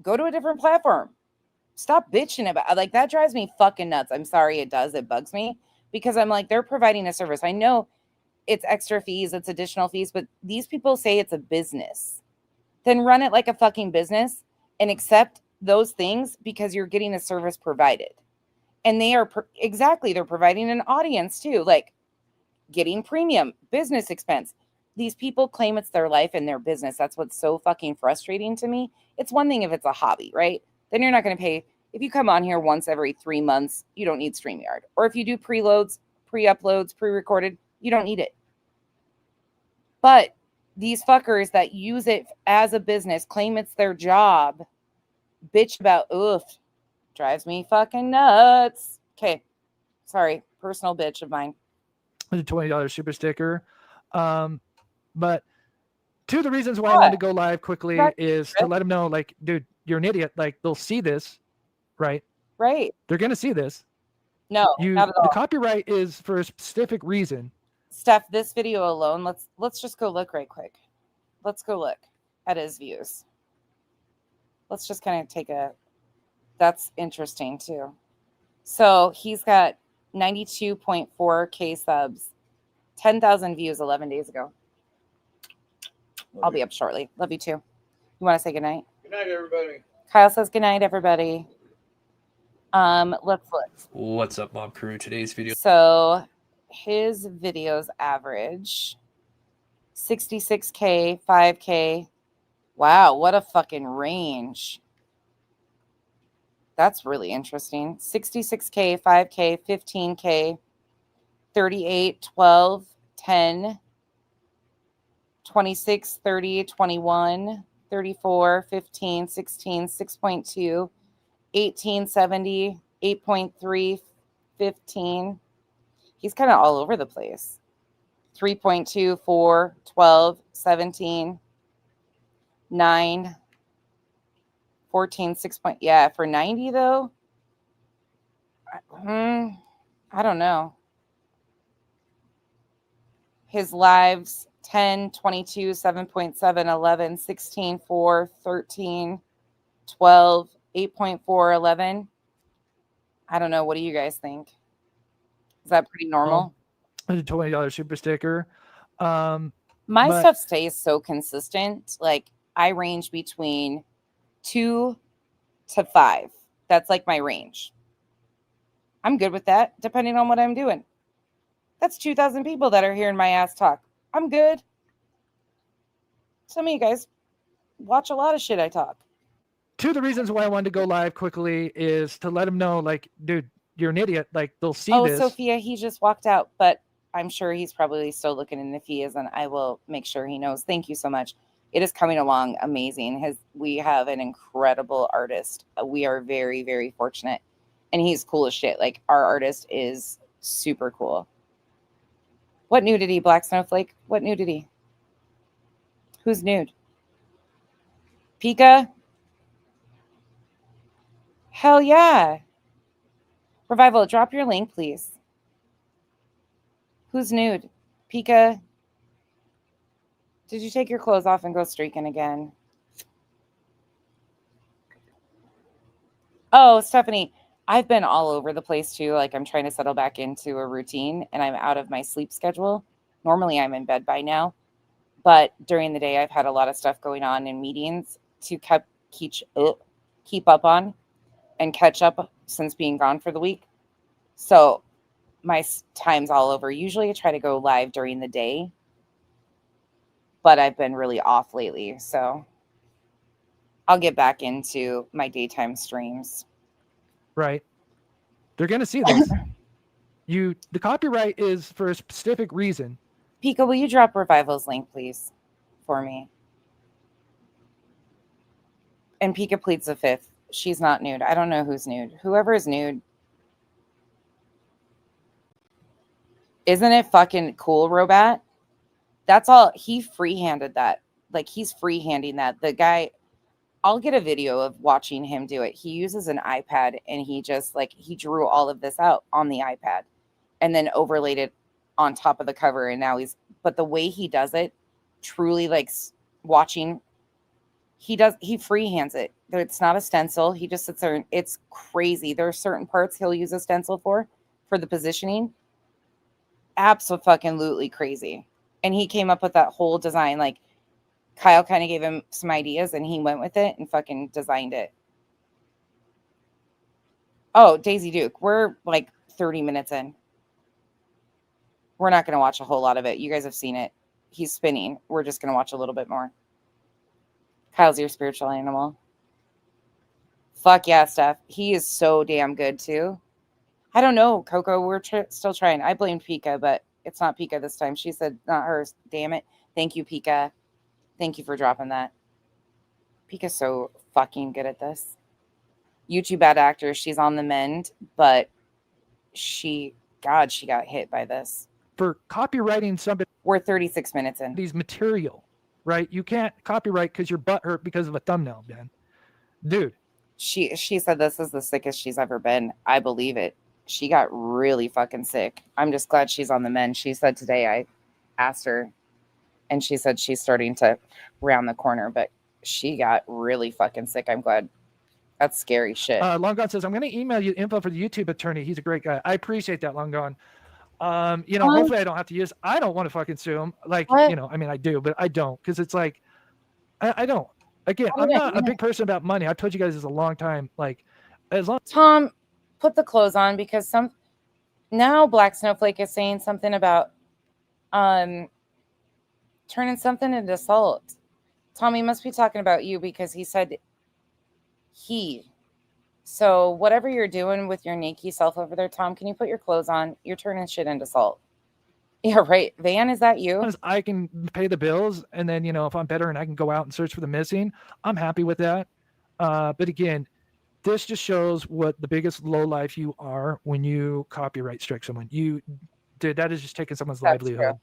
go to a different platform. Stop bitching about. Like, that drives me fucking nuts. I'm sorry, it does. It bugs me because I'm like, they're providing a service. I know it's extra fees, it's additional fees, but these people say it's a business. Then run it like a fucking business and accept those things because you're getting a service provided. And they are they're providing an audience too, like getting premium, business expense. These people claim it's their life and their business. That's what's so fucking frustrating to me. It's one thing if it's a hobby, right? Then you're not going to pay. If you come on here once every 3 months, you don't need StreamYard. Or if you do preloads, pre-uploads, pre-recorded, you don't need it. But these fuckers that use it as a business, claim it's their job, bitch about, oof, drives me fucking nuts. Okay, sorry, personal bitch of mine. The $20 super sticker. But two of the reasons why I wanted to go live quickly is to let them know, like, dude, you're an idiot. Like, they'll see this, right? Right. They're gonna see this. No, not at all. The copyright is for a specific reason. Steph, this video alone, let's just go look right quick. Let's go look at his views. Let's just kind of take a, that's interesting too. So he's got 92.4K subs, 10,000 views 11 days ago. I'll be up shortly. Love you too. You want to say goodnight? Good night, everybody. Kyle says goodnight, everybody. Let's look. What's up, Mob Crew? Today's video. So his videos average 66K, 5K. Wow, what a fucking range. That's really interesting. 66K, 5K, 15K, 38, 12, 10, 26, 30, 21, 34, 15, 16, 6.2, 18, 70, 8.3, 15. He's kind of all over the place. 3.2, 4, 12, 17, 9, 14, 6. Yeah, for 90 though, I don't know. His lives 10, 22, 7.7, 11, 16, 4, 13, 12, 8.4, 11. I don't know. What do you guys think? Is that pretty normal? The $20 super sticker. My stuff stays so consistent. Like, I range between 2 to 5. That's like my range. I'm good with that, depending on what I'm doing. That's 2,000 people that are hearing my ass talk. I'm good. Some of you guys watch a lot of shit I talk. Two of the reasons why I wanted to go live quickly is to let them know, like, dude, you're an idiot. Like, they'll see this. Oh, Sophia, he just walked out, but I'm sure he's probably still looking, and if he isn't, I will make sure he knows. Thank you so much. It is coming along amazing. We have an incredible artist. We are very, very fortunate, and he's cool as shit. Like, our artist is super cool. What nudity, Black Snowflake? What nudity? Who's nude? Pika? Hell yeah. Revival, drop your link, please. Who's nude? Pika? Did you take your clothes off and go streaking again? Oh, Stephanie, I've been all over the place too. Like, I'm trying to settle back into a routine, and I'm out of my sleep schedule. Normally I'm in bed by now, but during the day I've had a lot of stuff going on in meetings to keep up on and catch up since being gone for the week. So my time's all over. Usually I try to go live during the day, but I've been really off lately. So I'll get back into my daytime streams. Right. They're going to see this. The copyright is for a specific reason. Pika, will you drop Revival's link, please, for me? And Pika pleads the fifth. She's not nude. I don't know who's nude. Whoever is nude. Isn't it fucking cool, Robat? That's all. He free-handed that. Like, he's free-handing that. The guy, I'll get a video of watching him do it. He uses an iPad, and he just, like, he drew all of this out on the iPad and then overlaid it on top of the cover. And now but the way he does it, truly, like, watching, he freehands it. It's not a stencil. He just sits there, and it's crazy. There are certain parts he'll use a stencil for the positioning. Absolutely crazy. And he came up with that whole design. Like, Kyle kind of gave him some ideas, and he went with it and fucking designed it. Oh, Daisy Duke, we're like 30 minutes in. We're not going to watch a whole lot of it. You guys have seen it. He's spinning. We're just going to watch a little bit more. Kyle's your spiritual animal. Fuck yeah, Steph. He is so damn good too. I don't know, Coco. We're still trying. I blamed Pika, but it's not Pika this time. She said not hers. Damn it. Thank you, Pika. Thank you for dropping that. Pika's so fucking good at this. YouTube bad actor. She's on the mend, but she got hit by this. For copywriting somebody, we're 36 minutes in. These material, right? You can't copyright because your butt hurt because of a thumbnail, man. Dude. She said this is the sickest she's ever been. I believe it. She got really fucking sick. I'm just glad she's on the mend. She said today, I asked her, and she said she's starting to round the corner, but she got really fucking sick. I'm glad. That's scary shit. Long Gone says, I'm going to email you info for the YouTube attorney. He's a great guy. I appreciate that, Long Gone. Hopefully I don't have to use. I don't want to fucking sue him. Like, what? I mean, I do, but I don't, because it's like, I don't. Again, I'm not a big person about money. I've told you guys this a long time. Like, as long. Tom, put the clothes on, because now Black Snowflake is saying something about turning something into salt. Tommy must be talking about you, because he said so whatever you're doing with your naked self over there, Tom, can you put your clothes on? You're turning shit into salt. Yeah, right. Van, is that you? I can pay the bills, and then, if I'm better and I can go out and search for the missing, I'm happy with that. But again, this just shows what the biggest lowlife you are when you copyright strike someone. That is just taking someone's livelihood. True.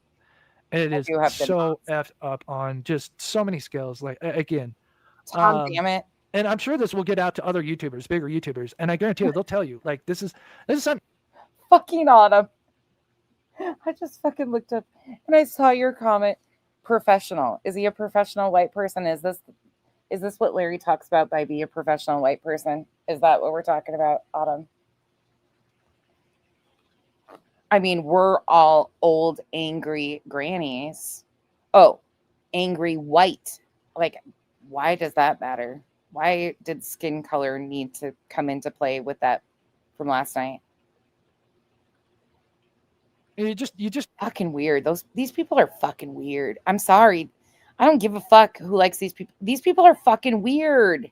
And it is so effed up on just so many scales. Like, again, Tom, damn it. And I'm sure this will get out to other YouTubers, bigger YouTubers, and I guarantee you, they'll tell you, like, this is something. Fucking Autumn. I just fucking looked up and I saw your comment. Professional. Is he a professional white person? Is this what Larry talks about by be a professional white person? Is that what we're talking about, Autumn? I mean, we're all old, angry grannies. Oh, angry white. Like, why does that matter? Why did skin color need to come into play with that from last night? You just fucking weird. These people are fucking weird. I'm sorry. I don't give a fuck who likes these people. These people are fucking weird.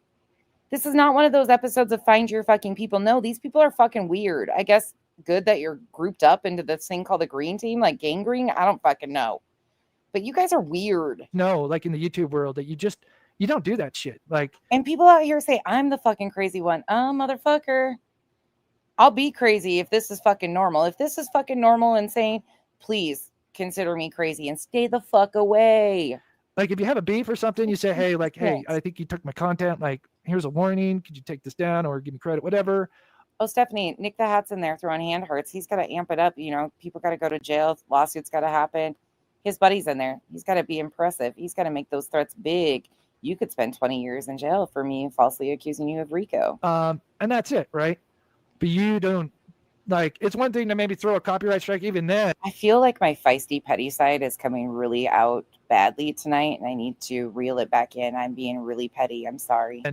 This is not one of those episodes of Find Your Fucking People. No, these people are fucking weird. I guess good that you're grouped up into this thing called the green team, like gang green. I don't fucking know. But you guys are weird. No, like in the YouTube world, that you don't do that shit. Like, and people out here say I'm the fucking crazy one. Motherfucker. I'll be crazy if this is fucking normal. If this is fucking normal and insane, please consider me crazy and stay the fuck away. Like, if you have a beef or something, you say, hey, I think you took my content. Like, here's a warning. Could you take this down or give me credit, whatever? Oh, Stephanie, Nick the Hat's in there throwing hand hearts. He's got to amp it up. People got to go to jail. Lawsuits got to happen. His buddy's in there. He's got to be impressive. He's got to make those threats big. You could spend 20 years in jail for me falsely accusing you of RICO. And that's it, right? But you don't, like, it's one thing to maybe throw a copyright strike even then. I feel like my feisty petty side is coming really out badly tonight, and I need to reel it back in. I'm being really petty. I'm sorry.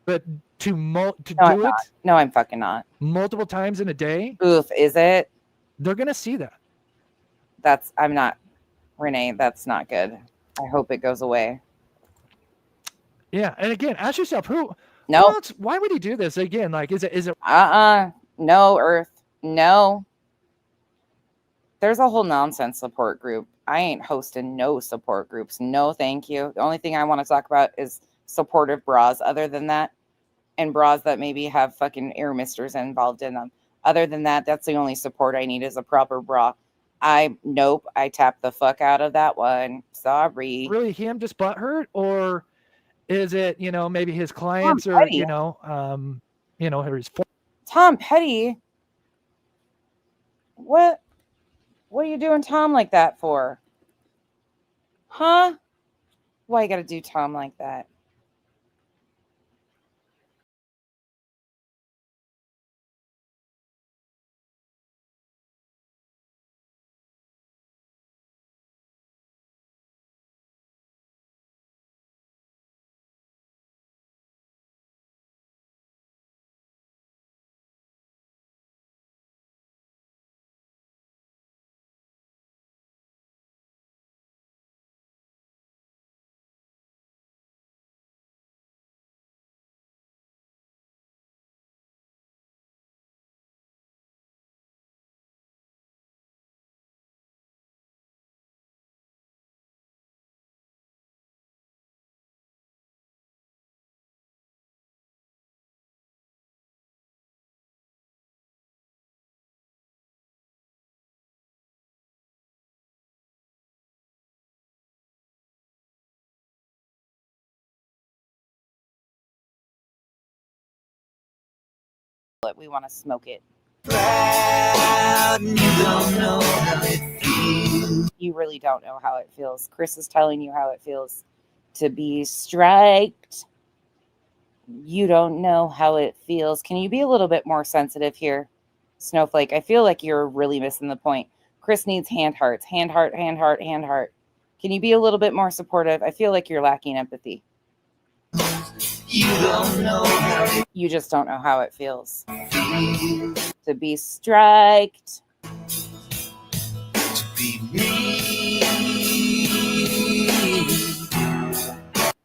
But to no, do I'm it. not. No, I'm fucking not. Multiple times in a day. Oof, is it? They're going to see that. I'm not, Renee, that's not good. I hope it goes away. Yeah. And again, ask yourself, no, why would he do this again? Like, is it? No, Earth. No. There's a whole nonsense support group. I ain't hosting no support groups. No, thank you. The only thing I want to talk about is supportive bras. Other than that, and bras that maybe have fucking air misters involved in them. Other than that, that's the only support I need is a proper bra. I tapped the fuck out of that one. Sorry. Really him just butthurt, or is it, maybe his clients or, or his Tom Petty? What are you doing Tom like that for? Huh? Why you gotta do Tom like that? We want to smoke it. You really don't know how it feels. Chris is telling you how it feels to be striked. You don't know how it feels. Can you be a little bit more sensitive here, Snowflake? I feel like you're really missing the point. Chris needs hand hearts. Hand heart, hand heart, hand heart. Can you be a little bit more supportive? I feel like you're lacking empathy. You just don't know how it feels to be striked.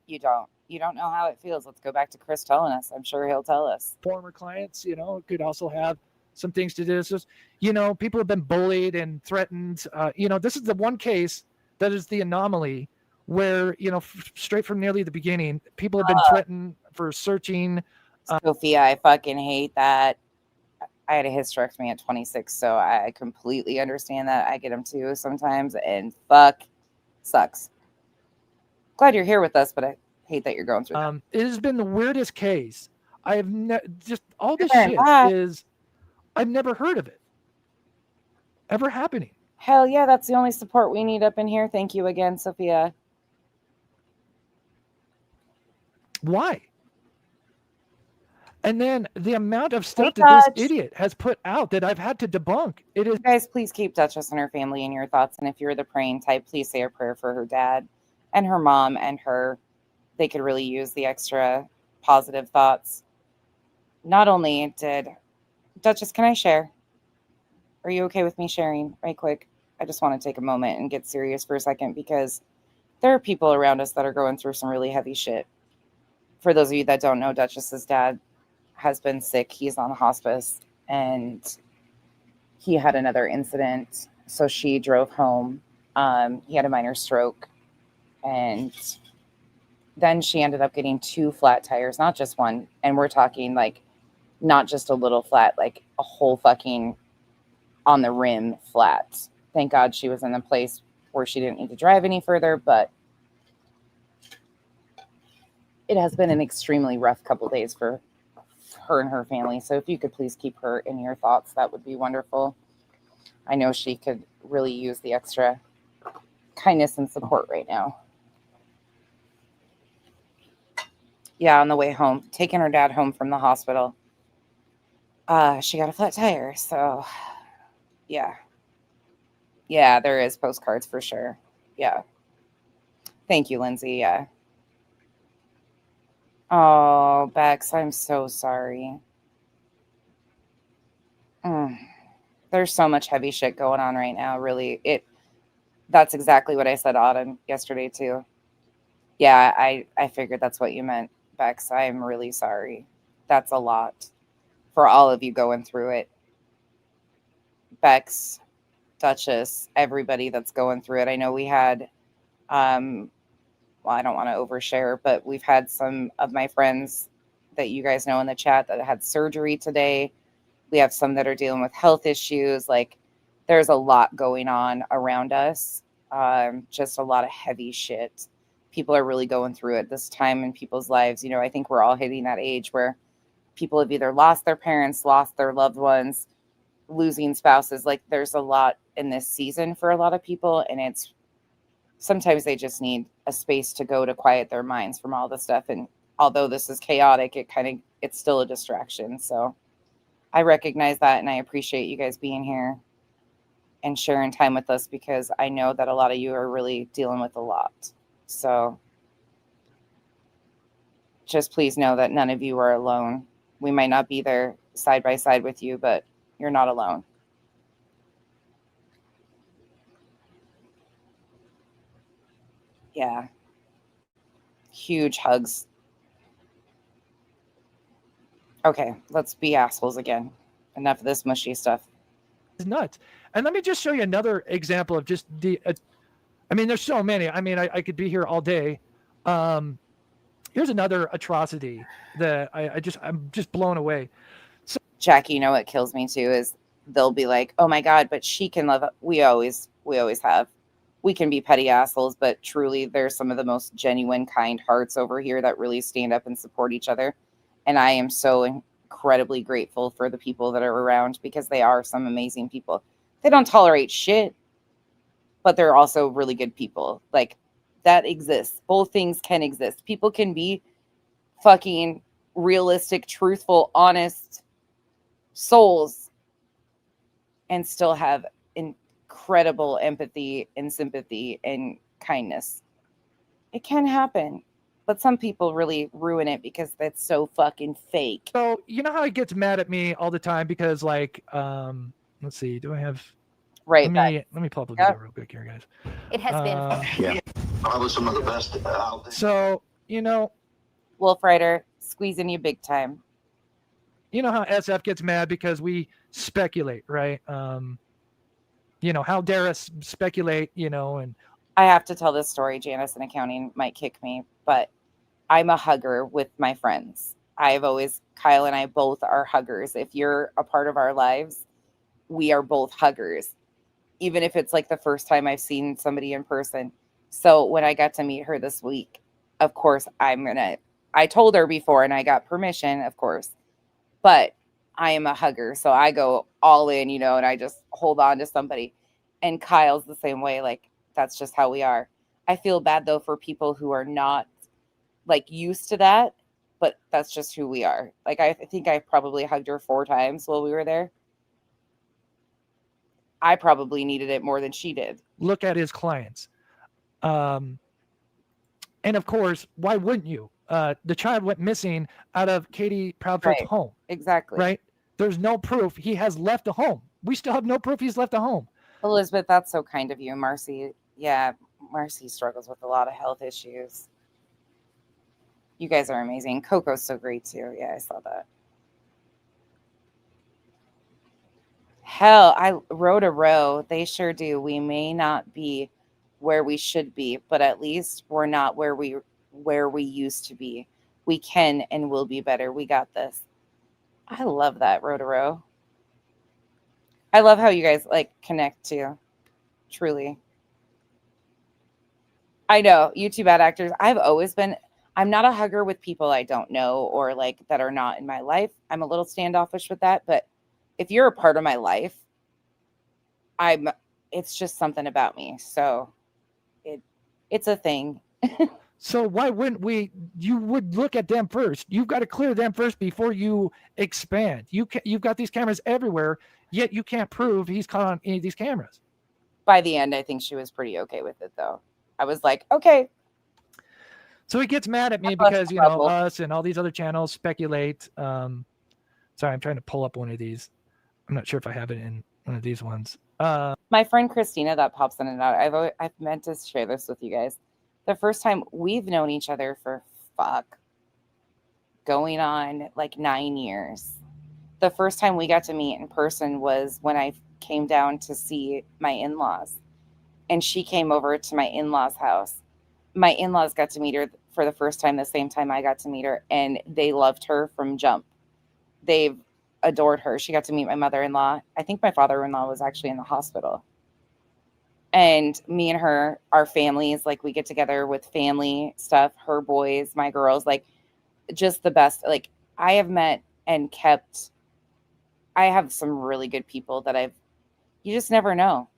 You don't. You don't know how it feels. Let's go back to Chris telling us. I'm sure he'll tell us. Former clients, could also have some things to do. It's just, people have been bullied and threatened. This is the one case that is the anomaly where, straight from nearly the beginning, people have been threatened for searching. Sophia, I fucking hate that. I had a hysterectomy at 26, so I completely understand that. I get them too sometimes, and fuck, sucks. Glad you're here with us, but I hate that you're going through that. It has been the weirdest case. I have just all this shit is I've never heard of it ever happening. Hell yeah, that's the only support we need up in here. Thank you again, Sophia. Why? And then the amount of stuff that this idiot has put out that I've had to debunk. It is. Guys, please keep Duchess and her family in your thoughts. And if you're the praying type, please say a prayer for her dad and her mom and her. They could really use the extra positive thoughts. Not only did Duchess, can I share? Are you okay with me sharing right quick? I just want to take a moment and get serious for a second because there are people around us that are going through some really heavy shit. For those of you that don't know, Duchess's dad has been sick. He's on hospice and he had another incident. So she drove home. He had a minor stroke and then she ended up getting 2 flat tires, not just one. And we're talking like not just a little flat, like a whole fucking on the rim flat. Thank God she was in a place where she didn't need to drive any further, but it has been an extremely rough couple days for her and her family. So if you could please keep her in your thoughts, that would be wonderful. I know she could really use the extra kindness and support right now. Yeah, on the way home, taking her dad home from the hospital. She got a flat tire, so yeah. Yeah, there is postcards for sure. Yeah. Thank you, Lindsay. Yeah. Oh, Bex, I'm so sorry. There's so much heavy shit going on right now, really. That's exactly what I said to Autumn yesterday, too. Yeah, I figured that's what you meant, Bex. I'm really sorry. That's a lot for all of you going through it. Bex, Duchess, everybody that's going through it. I know we had, well, I don't want to overshare, but we've had some of my friends that you guys know in the chat that had surgery today. We have some that are dealing with health issues. Like, there's a lot going on around us. Just a lot of heavy shit. People are really going through it this time in people's lives. I think we're all hitting that age where people have either lost their parents, lost their loved ones, losing spouses. Like, there's a lot in this season for a lot of people, and sometimes they just need a space to go to quiet their minds from all the stuff. And although this is chaotic, it's still a distraction. So I recognize that, and I appreciate you guys being here and sharing time with us, because I know that a lot of you are really dealing with a lot. So just please know that none of you are alone. We might not be there side by side with you, but you're not alone. Yeah. Huge hugs. Okay, let's be assholes again. Enough of this mushy stuff. It's nuts. And let me just show you another example of just there's so many. I could be here all day. Here's another atrocity that I'm just blown away. So, Jackie, what kills me too is they'll be like, oh my God, but she can love. We always have. We can be petty assholes, but truly there's some of the most genuine, kind hearts over here that really stand up and support each other. And I am so incredibly grateful for the people that are around because they are some amazing people. They don't tolerate shit, but they're also really good people. Like, that exists. Both things can exist. People can be fucking realistic, truthful, honest souls and still have incredible empathy and sympathy and kindness. It can happen, but some people really ruin it because that's so fucking fake. So you know how he gets mad at me all the time because, like, let's see, do I have? Right. Let me pull up the video real quick here, guys. It has been. Yeah, probably some of the best out there. So you know, Wolf Rider squeezing you big time. You know how SF gets mad because we speculate, right? You know, how dare us speculate? You know, and I have to tell this story. Janice in accounting might kick me, but I'm a hugger with my friends. Kyle and I both are huggers. If you're a part of our lives, we are both huggers, even if it's like the first time I've seen somebody in person. So when I got to meet her this week, of course, I told her before and I got permission, of course, but I am a hugger. So I go all in, you know, and I just hold on to somebody. And Kyle's the same way. Like, that's just how we are. I feel bad though for people who are not like used to that, but that's just who we are. Like, I think I probably hugged her 4 times while we were there. I probably needed it more than she did. Look at his clients. And of course, why wouldn't you? The child went missing out of Katie Proudfoot's home. Exactly. Right? There's no proof he has left a home. We still have no proof he's left a home. Elizabeth, that's so kind of you. Marcy, yeah, Marcy struggles with a lot of health issues. You guys are amazing. Coco's so great too. Yeah, I saw that. Hell, I wrote a row. They sure do. We may not be where we should be, but at least we're not where we used to be. We can and will be better. We got this. I love that, Rotaro. I love how you guys like connect too. Truly. I know, you two bad actors. I'm not a hugger with people I don't know or like that are not in my life. I'm a little standoffish with that, but if you're a part of my life, it's just something about me. So it's a thing. So why wouldn't we? You would look at them first. You've got to clear them first before you expand. You've got these cameras everywhere, yet you can't prove he's caught on any of these cameras. By the end, I think she was pretty okay with it, though. I was like, okay. So he gets mad at me because, you know, us and all these other channels speculate. Sorry, I'm trying to pull up one of these. I'm not sure if I have it in one of these ones. My friend Christina that pops in and out. I've meant to share this with you guys. The first time we've known each other for going on like 9 years. The first time we got to meet in person was when I came down to see my in-laws, and she came over to my in-laws' house. My in-laws got to meet her for the first time the same time I got to meet her, and they loved her from jump. They've adored her. She got to meet my mother-in-law. I think my father-in-law was actually in the hospital. And me and her, our families, like we get together with family stuff, her boys, my girls, like just the best. Like I have met and kept, I have some really good people that you just never know.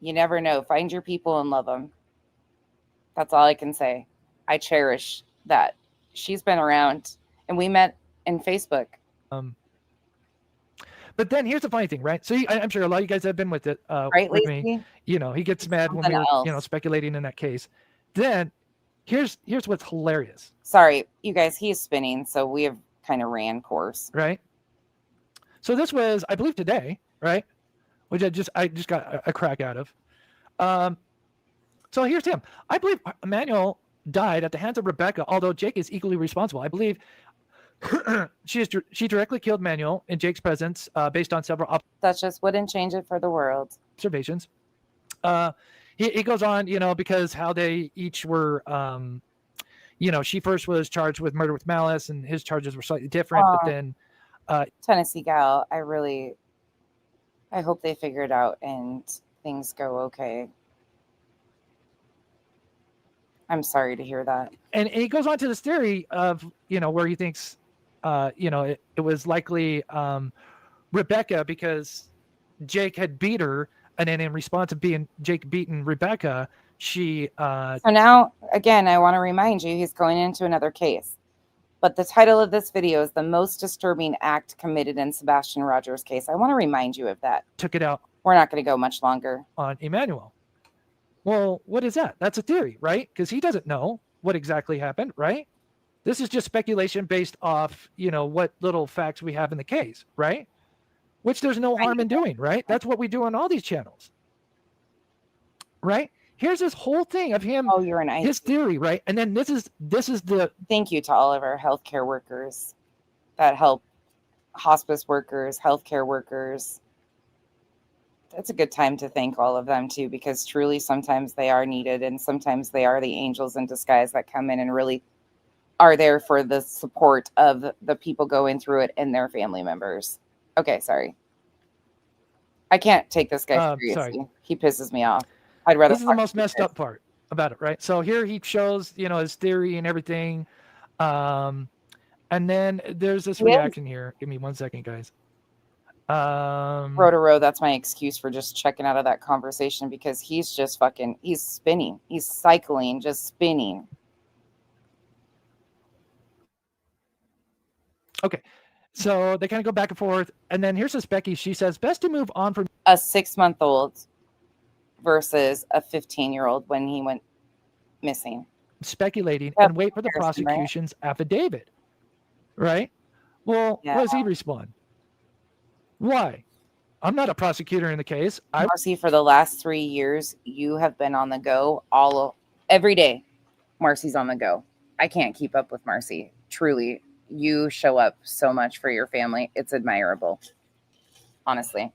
You never know. Find your people and love them. That's all I can say. I cherish that. She's been around and we met in Facebook. But then here's the funny thing, right? So I'm sure a lot of you guys have been with it, right, with Lacey? me. You know, he gets mad when we were, you know, speculating in that case. Then here's what's hilarious. Sorry, you guys, he's spinning, so we have kind of ran course. Right. So this was, I believe, today, right? Which I just got a crack out of. So here's him. I believe Emmanuel died at the hands of Rebecca, although Jake is equally responsible. I believe she directly killed Manuel in Jake's presence based on several that just wouldn't change it for the world. Observations. He goes on, you know, because how they each were, you know, she first was charged with murder with malice and his charges were slightly different. But then Tennessee gal, I hope they figure it out and things go okay. I'm sorry to hear that. And he goes on to this theory of, you know, where he thinks it was likely Rebecca, because Jake had beat her, and then in response to being Jake beating Rebecca, she So now, again, I want to remind you, he's going into another case. But the title of this video is The Most Disturbing Act Committed in Sebastian Rogers' Case. I want to remind you of that. took it out We're not going to go much longer. on Emmanuel. Well, what is that? That's a theory, right? Because he doesn't know what exactly happened, right? This is just speculation based off, what little facts we have in the case, right? Which there's no harm in doing, right? That's what we do on all these channels, right? Here's this whole thing of him, you're an his theory, right? And then this is the thank you to all of our healthcare workers that help, hospice workers, healthcare workers. That's a good time to thank all of them too, because truly sometimes they are needed, and sometimes they are the angels in disguise that come in and really are there for the support of the people going through it and their family members. Okay, sorry. I can't take this guy seriously. Sorry. He pisses me off. I'd rather. This is the most messed up part about it, right? So here he shows, his theory and everything. And then there's this reaction here. Give me 1 second, guys. Row to row, that's my excuse for just checking out of that conversation, because he's just he's spinning. He's cycling, just spinning. Okay. So they kind of go back and forth. And then here's this Becky. She says, best to move on from a 6-month-old versus a 15-year-old when he went missing. Speculating and wait for the prosecution's affidavit. Right? Well, what does he respond? Why? I'm not a prosecutor in the case. Marcy, for the last 3 years, you have been on the go every day. Marcy's on the go. I can't keep up with Marcy. Truly, you show up so much for your family. It's admirable. Honestly.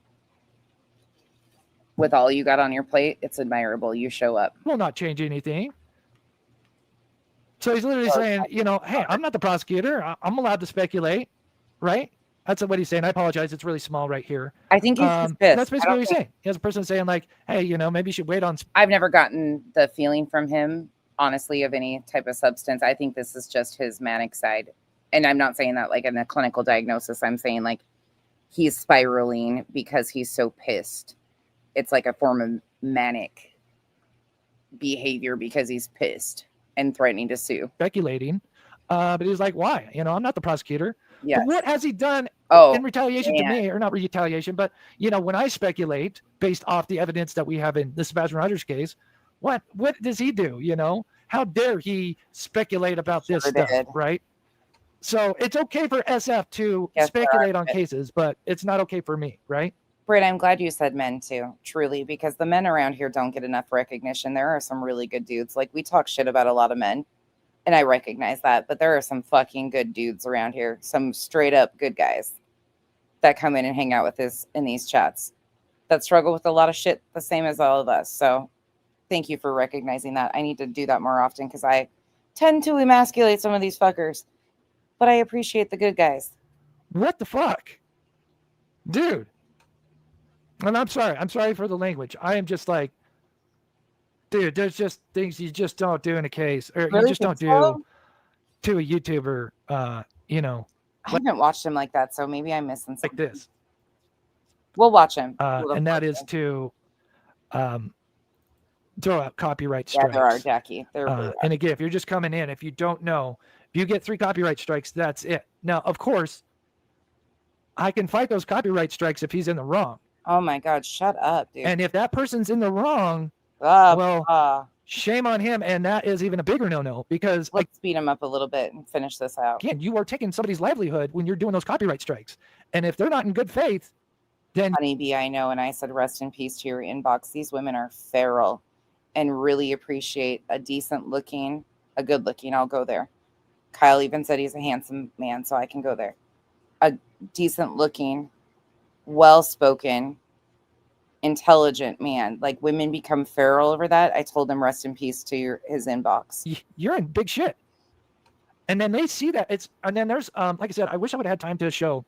With all you got on your plate, it's admirable. You show up. Will not change anything. So he's literally saying, hey, I'm not the prosecutor. I'm allowed to speculate, right? That's what he's saying. I apologize. It's really small right here. I think he's just pissed. That's basically what he's saying. He has a person saying like, hey, maybe you should wait on. I've never gotten the feeling from him, honestly, of any type of substance. I think this is just his manic side. And I'm not saying that like in a clinical diagnosis. I'm saying like he's spiraling because he's so pissed. It's like a form of manic behavior because he's pissed and threatening to sue. Speculating. But he's like, why? I'm not the prosecutor. Yes. But what has he done in retaliation to me? Or not retaliation, but, when I speculate based off the evidence that we have in the Sebastian Rogers case, what does he do? How dare he speculate about this stuff, right? So it's okay for SF to speculate on cases, but it's not okay for me, right? Britt, I'm glad you said men too, truly, because the men around here don't get enough recognition. There are some really good dudes. Like, we talk shit about a lot of men, and I recognize that, but there are some fucking good dudes around here, some straight up good guys that come in and hang out with us in these chats that struggle with a lot of shit the same as all of us. So thank you for recognizing that. I need to do that more often because I tend to emasculate some of these fuckers, but I appreciate the good guys. What the fuck? Dude. And I'm sorry for the language. I am just like, dude, there's just things you just don't do in a case, or you just don't do to a YouTuber, I haven't watched him like that, so maybe I'm missing something. Like this. We'll watch him. And that is to throw out copyright strikes. Yeah, there are, Jackie. And again, if you're just coming in, if you don't know, if you get 3 copyright strikes, that's it. Now, of course, I can fight those copyright strikes if he's in the wrong. Oh my God, shut up, dude. And if that person's in the wrong, shame on him. And that is even a bigger no-no, because let's speed him up a little bit and finish this out. Again, you are taking somebody's livelihood when you're doing those copyright strikes. And if they're not in good faith, then Honeybee, I know. And I said, rest in peace to your inbox. These women are feral and really appreciate a decent looking, a good looking. I'll go there. Kyle even said he's a handsome man, so I can go there. A decent looking, well-spoken, intelligent man. Like, women become feral over that. I told him rest in peace to his inbox. You're in big shit. And then they see that and then there's like I said, I wish I would have had time to show,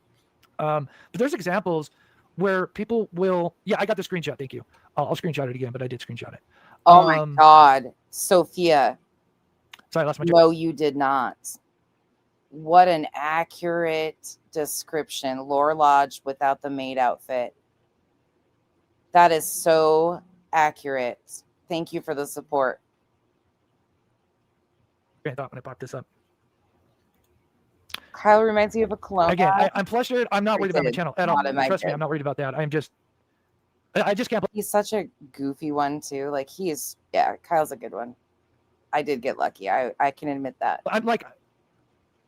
but there's examples where people will, I got the screenshot. Thank you. I'll screenshot it again, but I did screenshot it. Oh my God, Sophia. Sorry, I lost my No, you did not. What an accurate description. Lore Lodge without the maid outfit. That is so accurate. Thank you for the support. I thought when I popped this up. Kyle reminds you of a clone. Again, I'm flustered. I'm not worried about my channel at all. Trust me, I'm not worried about that. I just can't. He's such a goofy one too. Like yeah, Kyle's a good one. I did get lucky. I can admit that.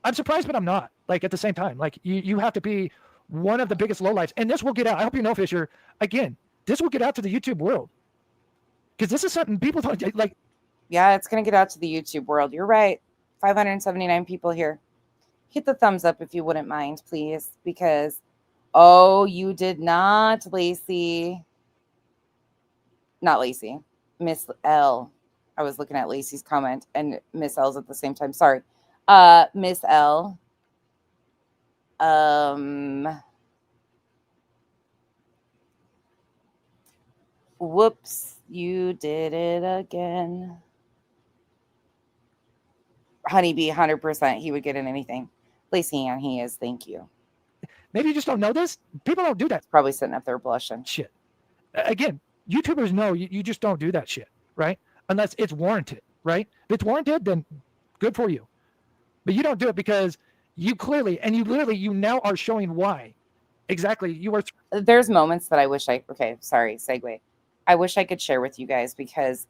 I'm surprised, but I'm not. Like at the same time, like you have to be one of the biggest lowlifes, and this will get out. I hope you know, Fisher. Again, this will get out to the YouTube world because this is something people don't like. Yeah, it's gonna get out to the YouTube world. You're right. 579 people here. Hit the thumbs up if you wouldn't mind, please, because you did not, Lacey. Not Lacey, Miss L. I was looking at Lacey's comment and Miss L's at the same time. Sorry. Miss L. Whoops, you did it again. Honeybee, 100%. He would get in anything. Lacey Ann, he is. Thank you. Maybe you just don't know this. People don't do that. Probably sitting up there blushing. Shit. Again, YouTubers know you just don't do that shit, right? Unless it's warranted, right? If it's warranted, then good for you. But you don't do it because you clearly, and you literally, you now are showing why. Exactly. You are. There's moments that I wish okay, sorry, segue. I wish I could share with you guys because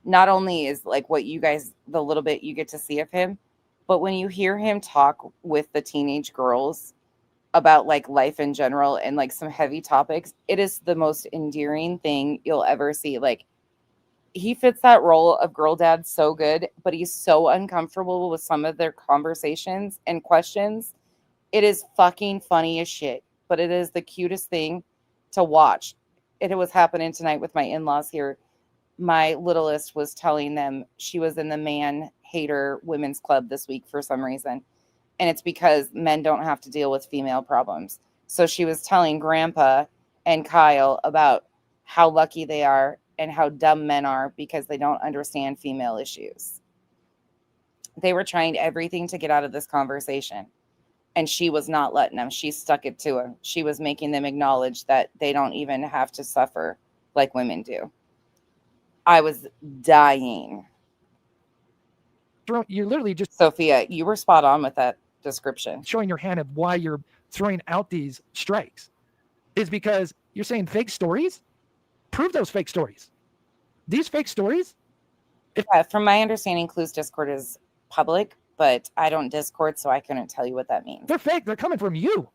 not only is like what you guys, the little bit you get to see of him, but when you hear him talk with the teenage girls about like life in general and like some heavy topics, it is the most endearing thing you'll ever see. Like he fits that role of girl dad so good, but he's so uncomfortable with some of their conversations and questions. It is fucking funny as shit, but it is the cutest thing to watch. It was happening tonight with my in-laws here. My littlest was telling them she was in the man hater women's club this week for some reason. And it's because men don't have to deal with female problems. So she was telling Grandpa and Kyle about how lucky they are and how dumb men are because they don't understand female issues. They were trying everything to get out of this conversation. And she was not letting them. She stuck it to him. She was making them acknowledge that they don't even have to suffer like women do. I was dying. You literally just... Sophia, you were spot on with that description. Showing your hand of why you're throwing out these strikes is because you're saying fake stories. Prove those fake stories. These fake stories. From my understanding, Clues Discord is public, but I don't Discord, so I couldn't tell you what that means. They're fake. They're coming from you,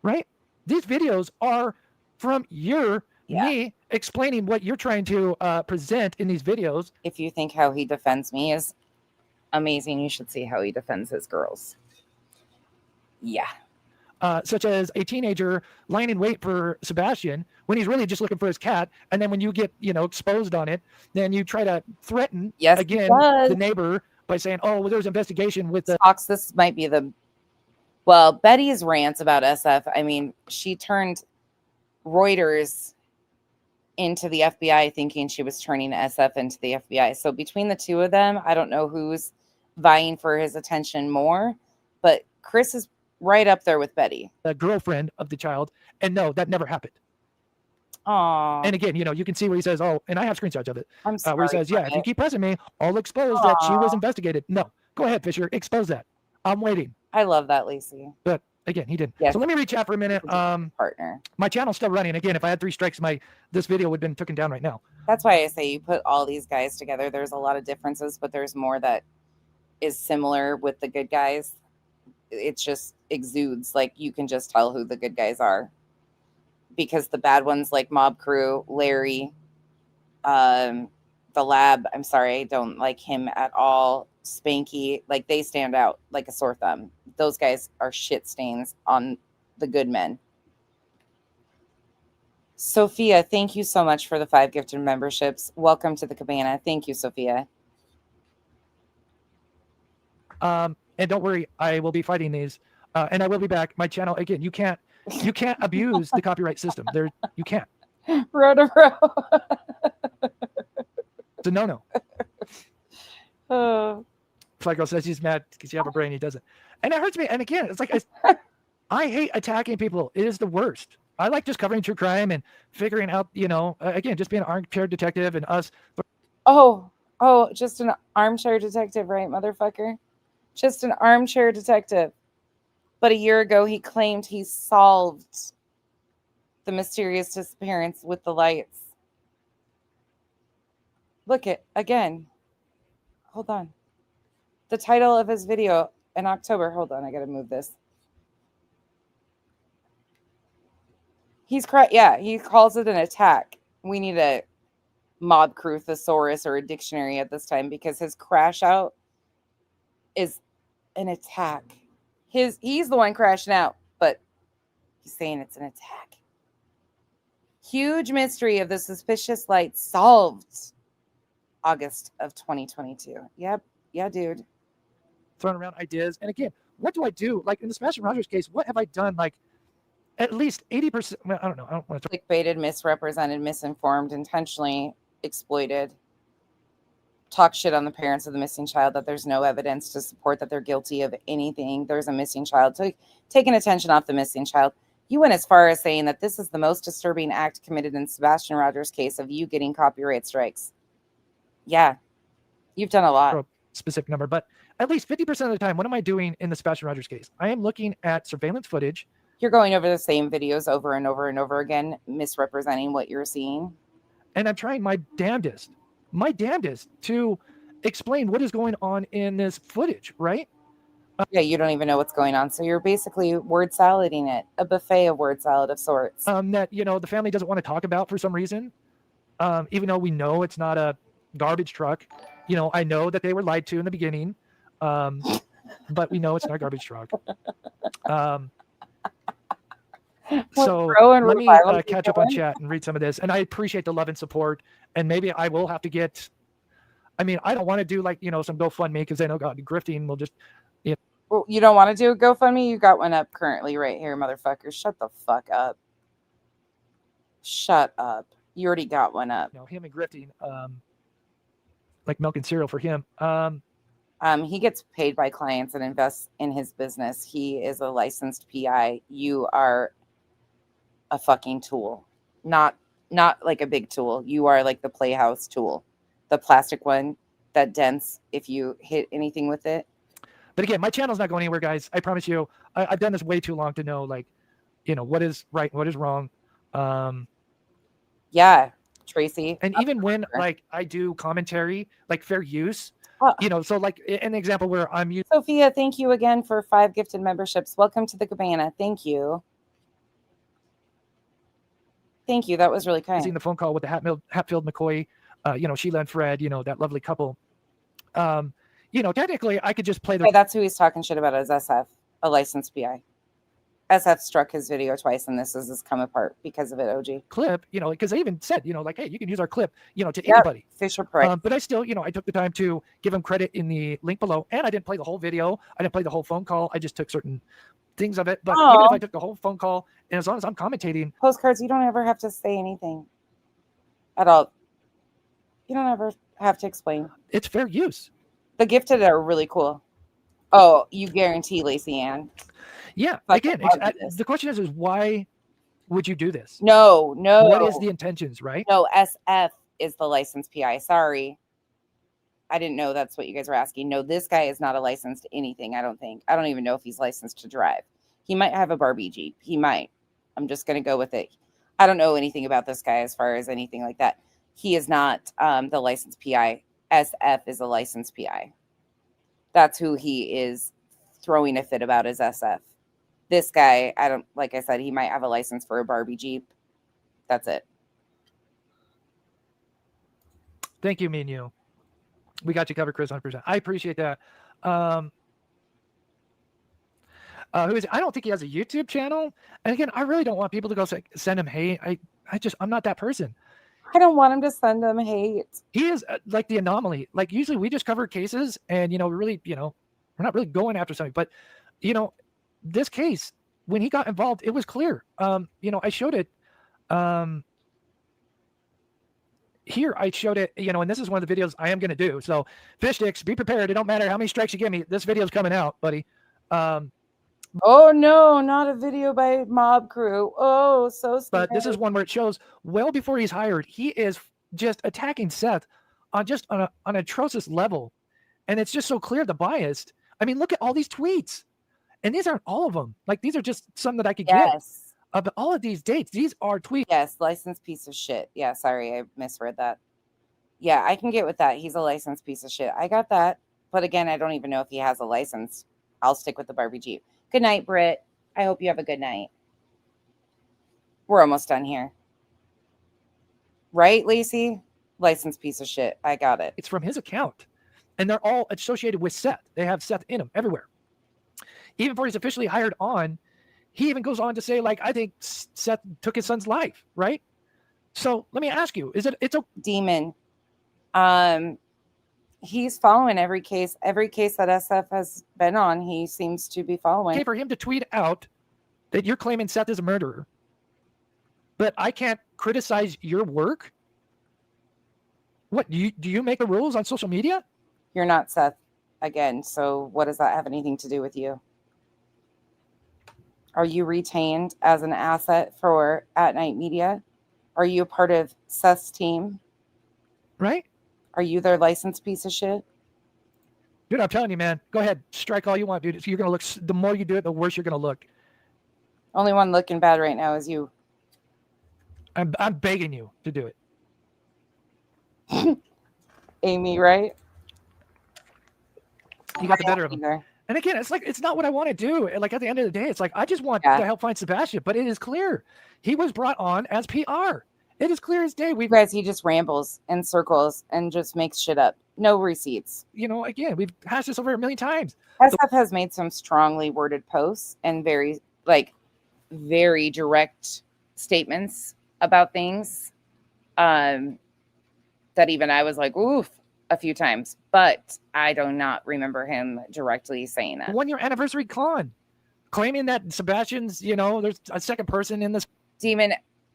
right? These videos are from me explaining what you're trying to present in these videos. If you think how he defends me is amazing, you should see how he defends his girls. Yeah. Such as a teenager lying in wait for Sebastian when he's really just looking for his cat. And then when you get, exposed on it, then you try to threaten the neighbor by saying, oh, well, there's an investigation with the... This might be Betty's rants about SF. I mean, she turned Reuters into the FBI thinking she was turning SF into the FBI. So between the two of them, I don't know who's vying for his attention more, but Chris is right up there with Betty. The girlfriend of the child. And no, that never happened. Aww. And again, you can see where he says, oh, and I have screenshots of it. I'm sorry. Where he says, yeah, if you keep pressing me, I'll expose that she was investigated. No, go ahead, Fisher. Expose that. I'm waiting. I love that, Lacey. But again, he didn't. Yes. So let me reach out for a minute. Partner. My channel's still running. Again, if I had 3 strikes, this video would have been taken down right now. That's why I say you put all these guys together. There's a lot of differences, but there's more that is similar with the good guys. It just exudes. Like you can just tell who the good guys are. Because the bad ones like Mob Crew, Larry, the Lab, I'm sorry, I don't like him at all. Spanky, like they stand out like a sore thumb. Those guys are shit stains on the good men. Sophia, thank you so much for the 5 gifted memberships. Welcome to the cabana. Thank you, Sophia. And don't worry, I will be fighting these, and I will be back. My channel again. You can't abuse the copyright system. You can't. Row to row. It's a no-no. Fly Girl says he's mad because you have a brain, he doesn't. And it hurts me. And again, it's like, I hate attacking people. It is the worst. I like just covering true crime and figuring out, again, just being an armchair detective and us. Oh, just an armchair detective, right, motherfucker? Just an armchair detective. But a year ago, he claimed he solved the mysterious disappearance with the lights. Look it again. Hold on. The title of his video in October. Hold on, I gotta move this. He's he calls it an attack. We need a mob crew thesaurus or a dictionary at this time because his crash out is an attack. He's the one crashing out, but he's saying it's an attack. Huge mystery of the suspicious light solved August of 2022. Yep. Yeah, dude. Throwing around ideas. And again, what do I do? Like in the Sebastian Rogers case, what have I done? Like at least 80%. Well, I don't know. I don't want to clickbaited, misrepresented, misinformed, intentionally exploited. Talk shit on the parents of the missing child, that there's no evidence to support that they're guilty of anything. There's a missing child. So taking attention off the missing child. You went as far as saying that this is the most disturbing act committed in Sebastian Rogers' case of you getting copyright strikes. Yeah, you've done a lot. A specific number, but at least 50% of the time, what am I doing in the Sebastian Rogers case? I am looking at surveillance footage. You're going over the same videos over and over and over again, misrepresenting what you're seeing. And I'm trying my damnedest to explain what is going on in this footage, right? Yeah, you don't even know what's going on. So you're basically word salading it, a buffet of word salad of sorts. That, the family doesn't want to talk about for some reason, even though we know it's not a garbage truck. I know that they were lied to in the beginning, but we know it's not a garbage truck. So let me catch up on chat and read some of this. And I appreciate the love and support. And maybe I will have to get, I don't want to do like, some GoFundMe because I know God grifting will just, Well, you don't want to do a GoFundMe? You got one up currently right here, motherfucker. Shut the fuck up. Shut up. You already got one up. Him and grifting, like milk and cereal for him. He gets paid by clients and invests in his business. He is a licensed PI. You are a fucking tool. Not like a big tool. You are like the Playhouse tool. The plastic one that dents if you hit anything with it. But again, my channel's not going anywhere, guys. I promise you. I've done this way too long to know, like, what is right and what is wrong. Yeah, Tracy. And even when like I do commentary, like fair use, so like an example where I'm using Sophia, thank you again for 5 gifted memberships. Welcome to the cabana. Thank you. Thank you. That was really kind. Using the phone call with the Hatfield McCoy, Sheila and Fred, that lovely couple. Technically I could just play the. Okay, that's who he's talking shit about is SF, a licensed PI. SF struck his video twice, and this has come apart because of it. OG clip, because they even said, like, hey, you can use our clip, to anybody. Fisher Price. But I still, I took the time to give him credit in the link below, and I didn't play the whole video. I didn't play the whole phone call. I just took certain things of it. But even if I took the whole phone call, and as long as I'm commentating, postcards, you don't ever have to say anything at all. You don't ever have to explain. It's fair use. The gifted are really cool. Oh, you guarantee, Lacey Ann. Yeah. Again, the question is why would you do this? No. What is the intentions, right? No, SF is the licensed PI. Sorry. I didn't know that's what you guys were asking. No, this guy is not a licensed anything, I don't think. I don't even know if he's licensed to drive. He might have a Barbie Jeep. He might. I'm just going to go with it. I don't know anything about this guy as far as anything like that. He is not the licensed PI. SF is a licensed PI. That's who he is throwing a fit about is SF. This guy, like I said, he might have a license for a Barbie Jeep. That's it. Thank you, me and you. We got you covered, Chris, 100%. I appreciate that. Who is it? I don't think he has a YouTube channel. And again, I really don't want people to go send him hate. I'm not that person. I don't want him to send them hate. He is like the anomaly. Like usually we just cover cases and, really, we're not really going after something. But, this case, when he got involved, it was clear. I showed it. here I showed it, and this is one of the videos I am going to do. So fish sticks, be prepared. It don't matter how many strikes you give me. This video's coming out, buddy. Oh no, not a video by Mob Crew. Oh, so scary. But this is one where it shows well before he's hired, he is just attacking Seth on an atrocious level. And it's just so clear the bias. I mean, look at all these tweets. And these aren't all of them. Like, these are just some that I could get. But all of these dates, these are tweets. Yes, licensed piece of shit. Yeah, sorry, I misread that. Yeah, I can get with that. He's a licensed piece of shit. I got that. But again, I don't even know if he has a license. I'll stick with the Barbie Jeep. Good night, Britt. I hope you have a good night. We're almost done here. Right, Lacey? Licensed piece of shit. I got it. It's from his account. And they're all associated with Seth. They have Seth in them everywhere. Even before he's officially hired on, he even goes on to say, like, I think Seth took his son's life, right? So let me ask you, it's a Demon. He's following every case that SF has been on. He seems to be following. Okay for him to tweet out that you're claiming Seth is a murderer, but I can't criticize your work? What, do you make the rules on social media? You're not Seth again, so what does that have anything to do with you? Are you retained as an asset for At Night Media? Are you a part of Seth's team? Right? Are you their licensed piece of shit? Dude, I'm telling you, man. Go ahead. Strike all you want, dude. You're going to look, the more you do it, the worse you're going to look. Only one looking bad right now is you. I'm begging you to do it. Amy, right? You got the better of him. And again, it's like, it's not what I want to do. Like, at the end of the day, it's like, I just want to help find Sebastian, but it is clear. He was brought on as PR. It is clear as day. Guys, he just rambles in circles and just makes shit up. No receipts. Again, we've hashed this over a million times. SF has made some strongly worded posts and very direct statements about things that even I was like, oof, a few times. But I do not remember him directly saying that. 1 year anniversary con, claiming that Sebastian's, there's a second person in this. Demon,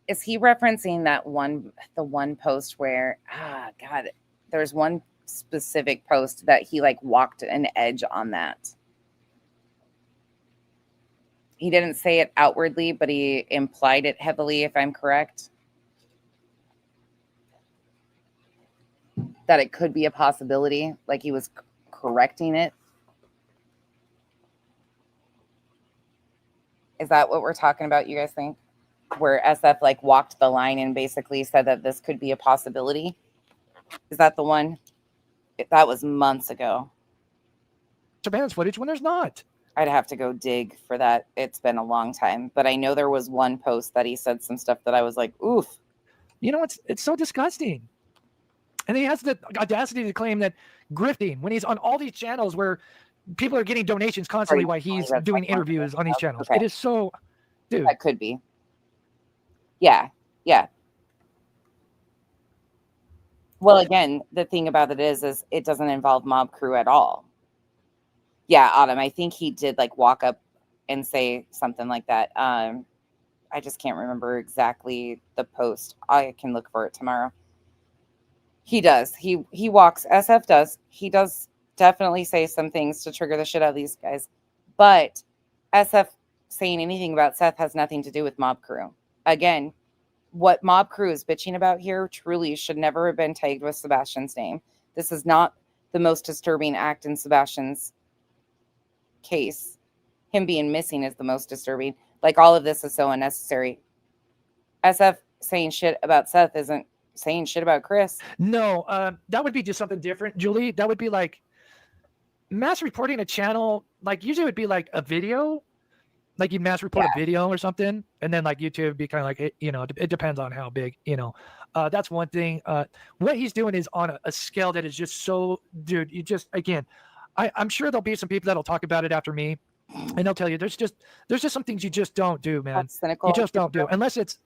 is he referencing the one post where, there's one specific post that he walked an edge on that. He didn't say it outwardly, but he implied it heavily, if I'm correct. That it could be a possibility, like he was correcting it. Is that what we're talking about, you guys think? Where SF walked the line and basically said that this could be a possibility? Is that the one? That was months ago. Surveillance footage when there's not. I'd have to go dig for that. It's been a long time. But I know there was one post that he said some stuff that I was like, oof. It's so disgusting. And he has the audacity to claim that grifting when he's on all these channels where people are getting donations constantly while he's doing interviews on these channels. Okay. It is so, dude. That could be. Yeah. Well, again, the thing about it is it doesn't involve Mob Crew at all. Yeah, Autumn, I think he did walk up and say something like that. I just can't remember exactly the post. I can look for it tomorrow. He does. He walks. SF does. He does definitely say some things to trigger the shit out of these guys. But SF saying anything about Seth has nothing to do with Mob Crew. Again, what Mob Crew is bitching about here truly should never have been tagged with Sebastian's name. This is not the most disturbing act in Sebastian's case. Him being missing is the most disturbing. All of this is so unnecessary. SF saying shit about Seth isn't saying shit about Chris. No, that would be just something different, Julie. That would be mass reporting a channel. Usually it would be a video. You mass report a video or something, and then YouTube would be kind of it depends on how big, that's one thing. What he's doing is on a scale that is just so, dude, I'm sure there'll be some people that'll talk about it after me, and they'll tell you there's just some things you just don't do, man. That's cynical. You just don't do unless it's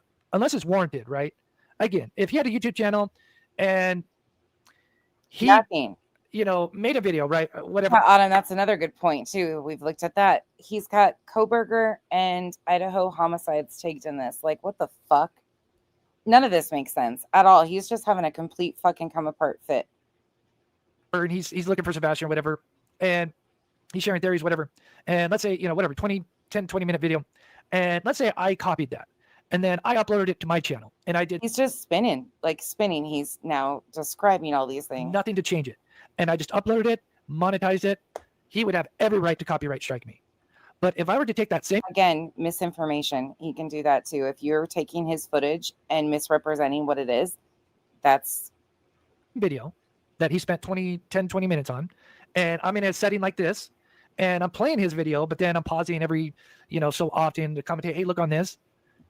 warranted, right? Again, if he had a YouTube channel and he made a video, right? Whatever. Autumn, that's another good point too. We've looked at that. He's got Koberger and Idaho homicides tagged in this. What the fuck? None of this makes sense at all. He's just having a complete fucking come apart fit. And he's looking for Sebastian, whatever, and he's sharing theories, whatever. And let's say, whatever, 20 minute video. And let's say I copied that. And then I uploaded it to my channel. And I did. He's just spinning. He's now describing all these things. Nothing to change it. And I just uploaded it, monetized it. He would have every right to copyright strike me. But if I were to take that same... Again, misinformation. He can do that too. If you're taking his footage and misrepresenting what it is, that's... video that he spent 20 minutes on. And I'm in a setting like this. And I'm playing his video, but then I'm pausing every, so often to commentate, hey, look on this.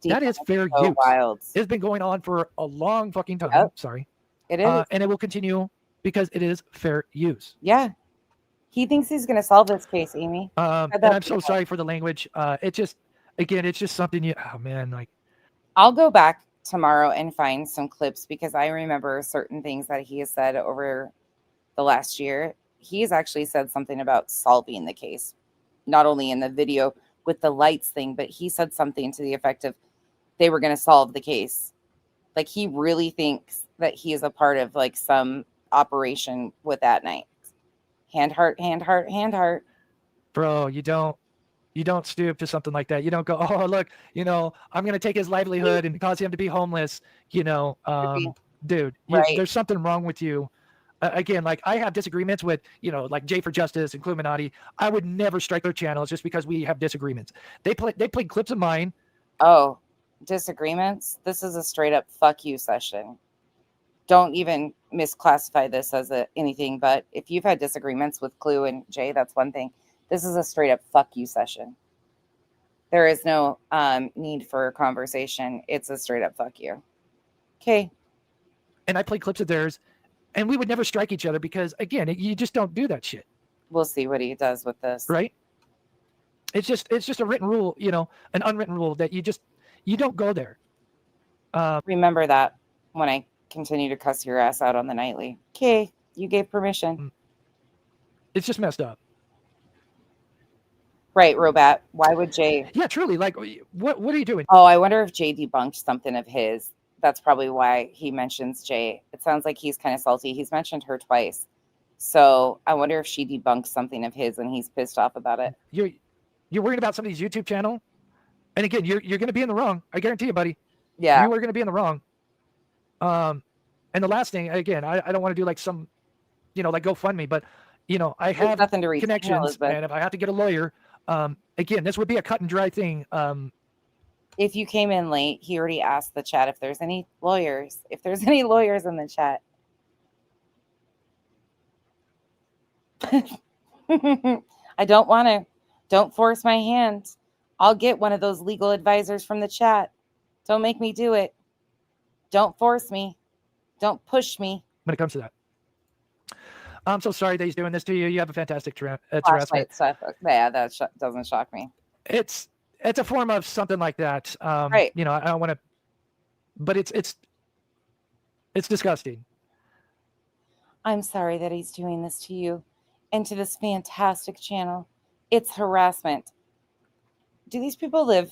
That is fair use. Wild. It's been going on for a long fucking time. Yep. Sorry. It is. And it will continue because it is fair use. Yeah. He thinks he's going to solve this case, Amy. And I'm so sorry for the language. It's just something oh man, I'll go back tomorrow and find some clips because I remember certain things that he has said over the last year. He's actually said something about solving the case, not only in the video with the lights thing, but he said something to the effect of they were going to solve the case. Like he really thinks that he is a part of some operation with that night. Hand heart. Bro, you don't stoop to something like that. You don't go, oh, look, I'm going to take his livelihood and cause him to be homeless. Dude, right. There's something wrong with you. Again, I have disagreements with, J for Justice and Cluminati. I would never strike their channels just because we have disagreements. They played clips of mine. Oh, disagreements? This is a straight up fuck you session. Don't even misclassify this as anything, but if you've had disagreements with Clue and Jay, that's one thing. This is a straight up fuck you session. There is no need for a conversation. It's a straight up fuck you. Okay. And I played clips of theirs, and we would never strike each other because, again, you just don't do that shit. We'll see what he does with this. Right? It's just a written rule, an unwritten rule that you don't go there. Remember that when I continue to cuss your ass out on the nightly. Okay, you gave permission. It's just messed up. Right, Robat. Why would Jay? Yeah, truly. What are you doing? Oh, I wonder if Jay debunked something of his. That's probably why he mentions Jay. It sounds like he's kind of salty. He's mentioned her twice. So I wonder if she debunked something of his and he's pissed off about it. You're worried about somebody's YouTube channel? And again, you're going to be in the wrong. I guarantee you, buddy. Yeah. You are going to be in the wrong. And the last thing, again, I don't want to do some, GoFundMe, but, I have nothing to read connections. And if I have to get a lawyer, again, this would be a cut and dry thing. If you came in late, he already asked the chat if there's any lawyers. If there's any lawyers in the chat. I don't want to. Don't force my hand. I'll get one of those legal advisors from the chat. Don't make me do it. Don't force me. Don't push me. When it comes to that. I'm so sorry that he's doing this to you. You have a fantastic flashlight stuff. Yeah, that doesn't shock me. It's a form of something like that. Right. I don't want to, but it's disgusting. I'm sorry that he's doing this to you and to this fantastic channel. It's harassment. Do these people live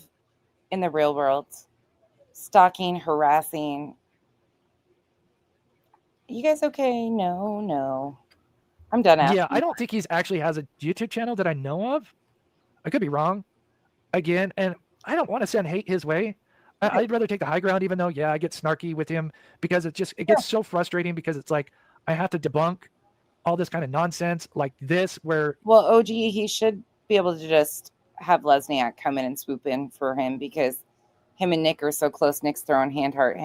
in the real world? Stalking, harassing. You guys okay? No. I'm done asking. Yeah, I don't think he's actually has a YouTube channel that I know of. I could be wrong. Again, and I don't want to send hate his way. I'd rather take the high ground, even though, I get snarky with him because it gets so frustrating because it's like I have to debunk all this kind of nonsense like this where... Well, OG, he should be able to just have Lesniak come in and swoop in for him because him and Nick are so close. Nick's throwing hand heart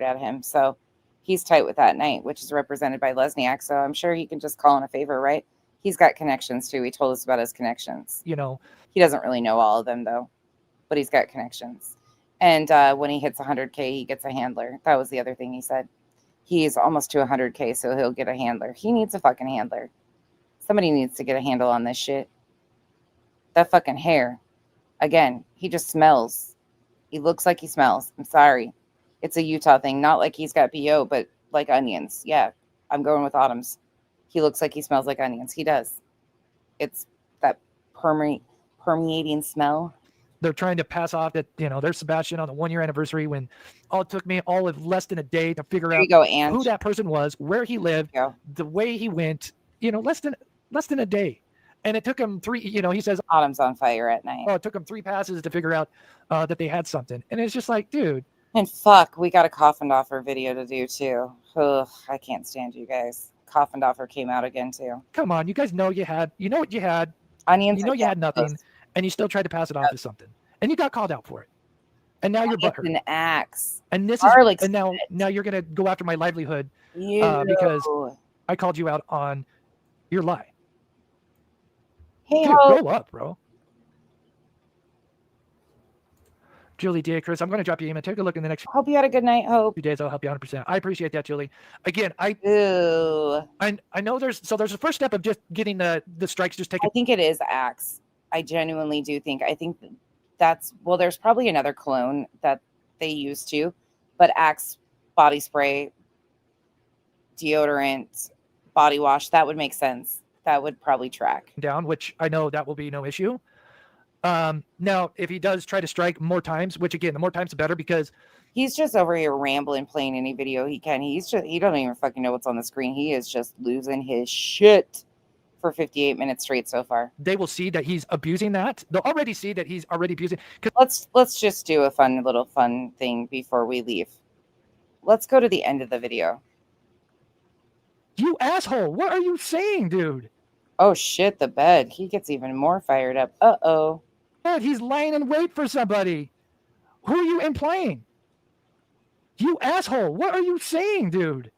at him. So he's tight with that night, which is represented by Lesniak. So I'm sure he can just call in a favor, right? He's got connections too. He told us about his connections. He doesn't really know all of them though, but he's got connections. And when he hits 100K, he gets a handler. That was the other thing he said. He's almost to 100K, so he'll get a handler. He needs a fucking handler. Somebody needs to get a handle on this shit. That fucking hair. Again, he just smells. He looks like he smells. I'm sorry. It's a Utah thing. Not like he's got BO, but like onions. Yeah, I'm going with Autumn's. He looks like he smells like onions. He does. It's that permeating smell. they're trying to pass off that, there's Sebastian on the 1 year anniversary when it took me all of less than a day to figure out who that person was, where he lived, the way he went, less than a day. And it took him 3, he says Autumn's on fire at night. Oh, it took him 3 passes to figure out that they had something. And it's just like, dude. And fuck, we got a Coffin Doffer video to do too. Ugh, I can't stand you guys. Coffin Doffer came out again too. Come on, you guys know what you had. Onions. You had nothing, and you still tried to pass it off as something. And you got called out for it. And now you're butthurt. An axe. And this is now you're gonna go after my livelihood because I called you out on your lie. Hey, dude, grow up, bro. Julie D. Chris, I'm going to drop you email. Take a look in the next. Hope you had a good night. Hope 2 days. I'll help you 100%. I appreciate that, Julie. Again, I know there's the first step of just getting the strikes just taken. I think it is Axe. I genuinely do think. I think that's there's probably another clone that they use too, but Axe body spray, deodorant, body wash, that would make sense. That would probably track down, which I know that will be no issue. Now, if he does try to strike more times, which again, the more times the better, because he's just over here rambling, playing any video he can. He doesn't even fucking know what's on the screen. He is just losing his shit for 58 minutes straight so far. They will see that he's abusing that. They'll already see that he's already abusing. Let's just do a fun thing before we leave. Let's go to the end of the video. You asshole! What are you saying, dude? Oh shit! The bed. He gets even more fired up. Uh-oh. He's lying in wait for somebody. Who are you implying? You asshole. What are you saying, dude?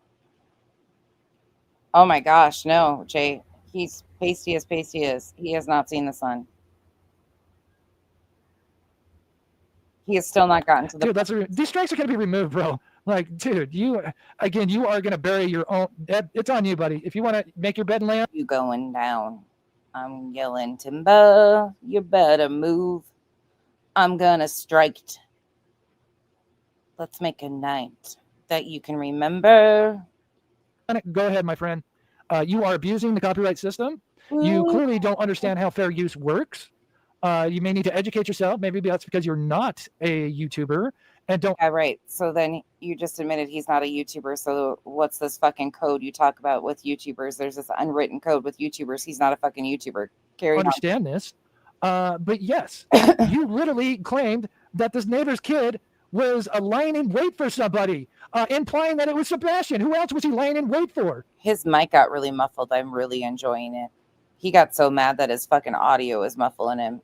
Oh my gosh. No, Jay. He's pasty as pasty is. He has not seen the sun. He has still not gotten to the... Dude, these strikes are going to be removed, bro. Like, dude, you are going to bury your own... It's on you, buddy. If you want to make your bed and lay on... You going down. I'm yelling, timber, you better move. I'm gonna strike. Let's make a night that you can remember. Go ahead, my friend. You are abusing the copyright system. You clearly don't understand how fair use works. You may need to educate yourself. Maybe that's because you're not a YouTuber and don't... Yeah, right. So then you just admitted he's not a YouTuber. So what's this fucking code you talk about with YouTubers? There's this unwritten code with YouTubers. He's not a fucking YouTuber. Understand this. But yes, you literally claimed that this neighbor's kid was lying in wait for somebody, implying that it was Sebastian. Who else was he lying in wait for? His mic got really muffled. I'm really enjoying it. He got so mad that his fucking audio is muffling him.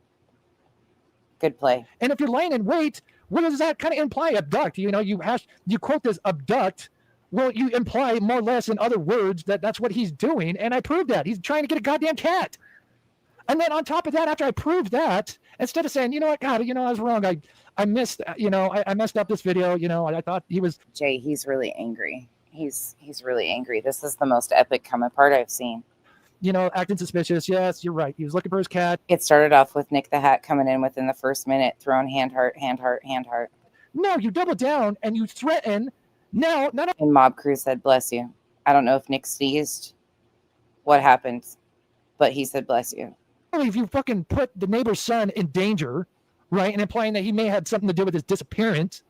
Good play. And if you're lying in wait, what does that kind of imply? Abduct. You quote this abduct. Well, you imply more or less in other words that that's what he's doing. And I proved that. He's trying to get a goddamn cat. And then on top of that, after I proved that, instead of saying, you know what, God, I was wrong. I missed, I messed up this video. I thought he was... Jay, he's really angry. He's really angry. This is the most epic come apart I've seen. Acting suspicious. Yes, you're right. He was looking for his cat. It started off with Nick the Hat coming in within the first minute, throwing hand heart. No, you double down and you threaten. No, not. And Mob Crew said, bless you. I don't know if Nick sneezed, what happened, but he said, bless you. If you fucking put the neighbor's son in danger, right, and implying that he may have had something to do with his disappearance,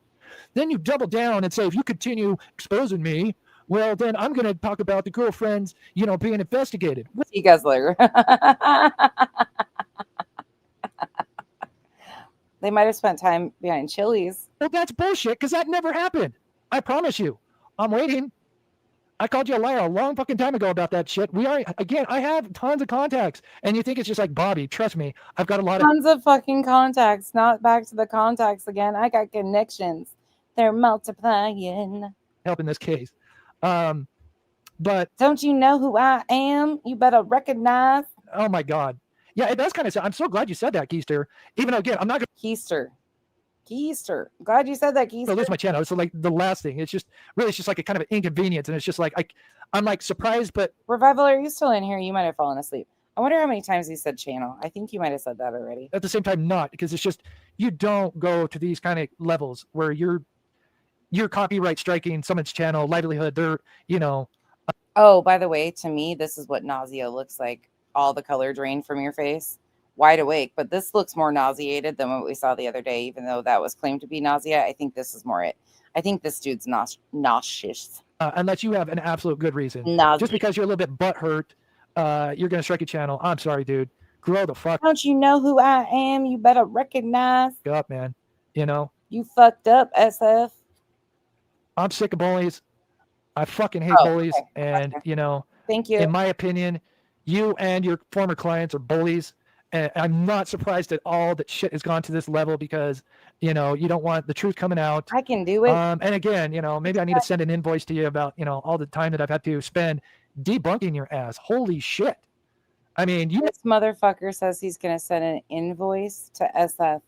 then you double down and say, if you continue exposing me, well, then I'm going to talk about the girlfriends, being investigated. See you guys later. They might have spent time behind Chili's. Well, that's bullshit, because that never happened. I promise you. I'm waiting. I called you a liar a long fucking time ago about that shit. I have tons of contacts, and you think it's just like Bobby. Trust me, I've got a lot of... Tons of fucking contacts. Not back to the contacts again. I got connections. They're multiplying. Help in this case. But don't you know who I am? You better recognize. Oh my God. Yeah, it does kind of sound. I'm so glad you said that, Keister. Even though, again, I'm not going to... Keister. Glad you said that, Keister. So this is my channel. So like the last thing, it's just like a kind of an inconvenience. And it's just like, I'm like surprised, but... Revival, are you still in here? You might have fallen asleep. I wonder how many times you said channel. I think you might have said that already. At the same time, not, because it's just, you don't go to these kind of levels where you're copyright striking someone's channel, livelihood. They're, Oh, by the way, to me, this is what nausea looks like. All the color drained from your face. wide awake. But this looks more nauseated than what we saw the other day, even though that was claimed to be nausea. I think this is more it. I think this dude's nauseous. Unless you have an absolute good reason. Nauseous. Just because you're a little bit butthurt, you're going to strike your channel. I'm sorry, dude. Grow the fuck Don't you know who I am? You better recognize. up, man. You know? You fucked up, SF. I'm sick of bullies. I fucking hate bullies. Okay. And, you know, Thank you. in my opinion, you and your former clients are bullies. And I'm not surprised at all that shit has gone to this level because, you know, you don't want the truth coming out. I can do it. And again, you know, maybe I need to send an invoice to you about, you know, all the time that I've had to spend debunking your ass. Holy shit. I mean, this motherfucker says he's going to send an invoice to SF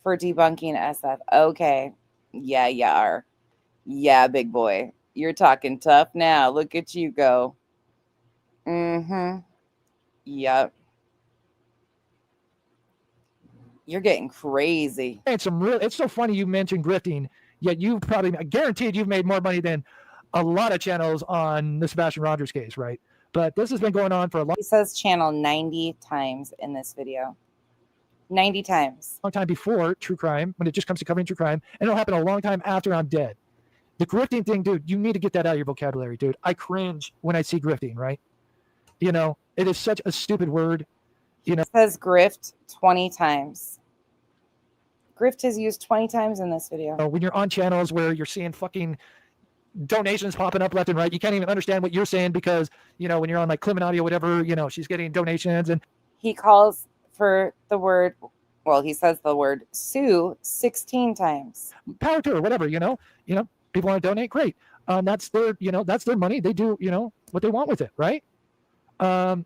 for debunking SF. Okay. Yeah, you are. Yeah, big boy. You're talking tough now. Look at you go. Mm-hmm. Yep. You're getting crazy. It's so funny you mentioned grifting, yet you probably, guaranteed you've made more money than a lot of channels on the Sebastian Rogers case, right? But this has been going on for a long. He says channel 90 times in this video. 90 times. Long time before true crime, when it just comes to covering true crime, and it'll happen a long time after I'm dead. The grifting thing, dude, you need to get that out of your vocabulary, dude. I cringe when I see grifting, right? You know, it is such a stupid word. You know, it says grift 20 times. Grift is used 20 times in this video. When you're on channels where you're seeing fucking donations popping up left and right, you can't even understand what you're saying because, you know, when you're on like Clemenati or whatever, you know, she's getting donations and he calls for the word, well, he says the word sue 16 times. Power to her, whatever, you know, people want to donate, great. That's their, you know, that's their money. They do, you know, what they want with it, right? Do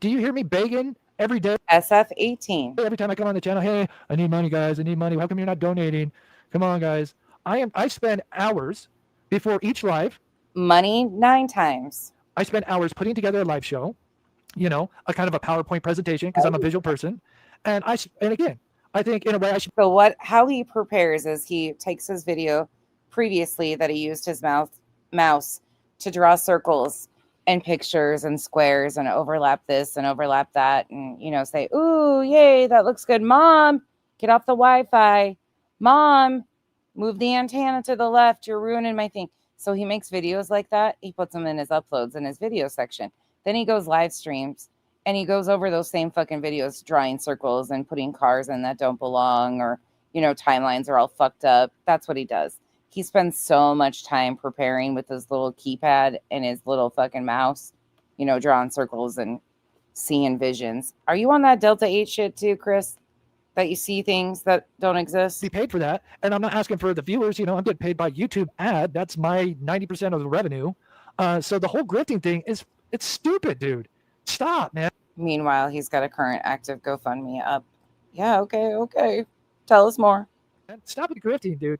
you hear me begging every day? SF18. Every time I come on the channel, hey, I need money, guys. I need money. How come you're not donating? Come on, guys. I spend hours before each live. Money 9 times. I spend hours putting together a live show, you know, a kind of a PowerPoint presentation because I'm a visual person. And again, I think in a way I should. So how he prepares is he takes his video previously that he used his mouse to draw circles and pictures and squares and overlap this and overlap that and, you know, say, ooh, yay, that looks good. Mom, get off the Wi-Fi. Mom, move the antenna to the left. You're ruining my thing. So he makes videos like that. He puts them in his uploads in his video section. Then he goes live streams and he goes over those same fucking videos, drawing circles and putting cars in that don't belong, or, you know, timelines are all fucked up. That's what he does. He spends so much time preparing with his little keypad and his little fucking mouse, you know, drawing circles and seeing visions. Are you on that Delta 8 shit too, Chris? That you see things that don't exist? Be paid for that. And I'm not asking for the viewers, you know, I'm getting paid by YouTube ad. That's my 90% of the revenue. So the whole grifting thing it's stupid, dude. Stop, man. Meanwhile, he's got a current active GoFundMe up. Yeah, okay. Tell us more. Stop with the grifting, dude.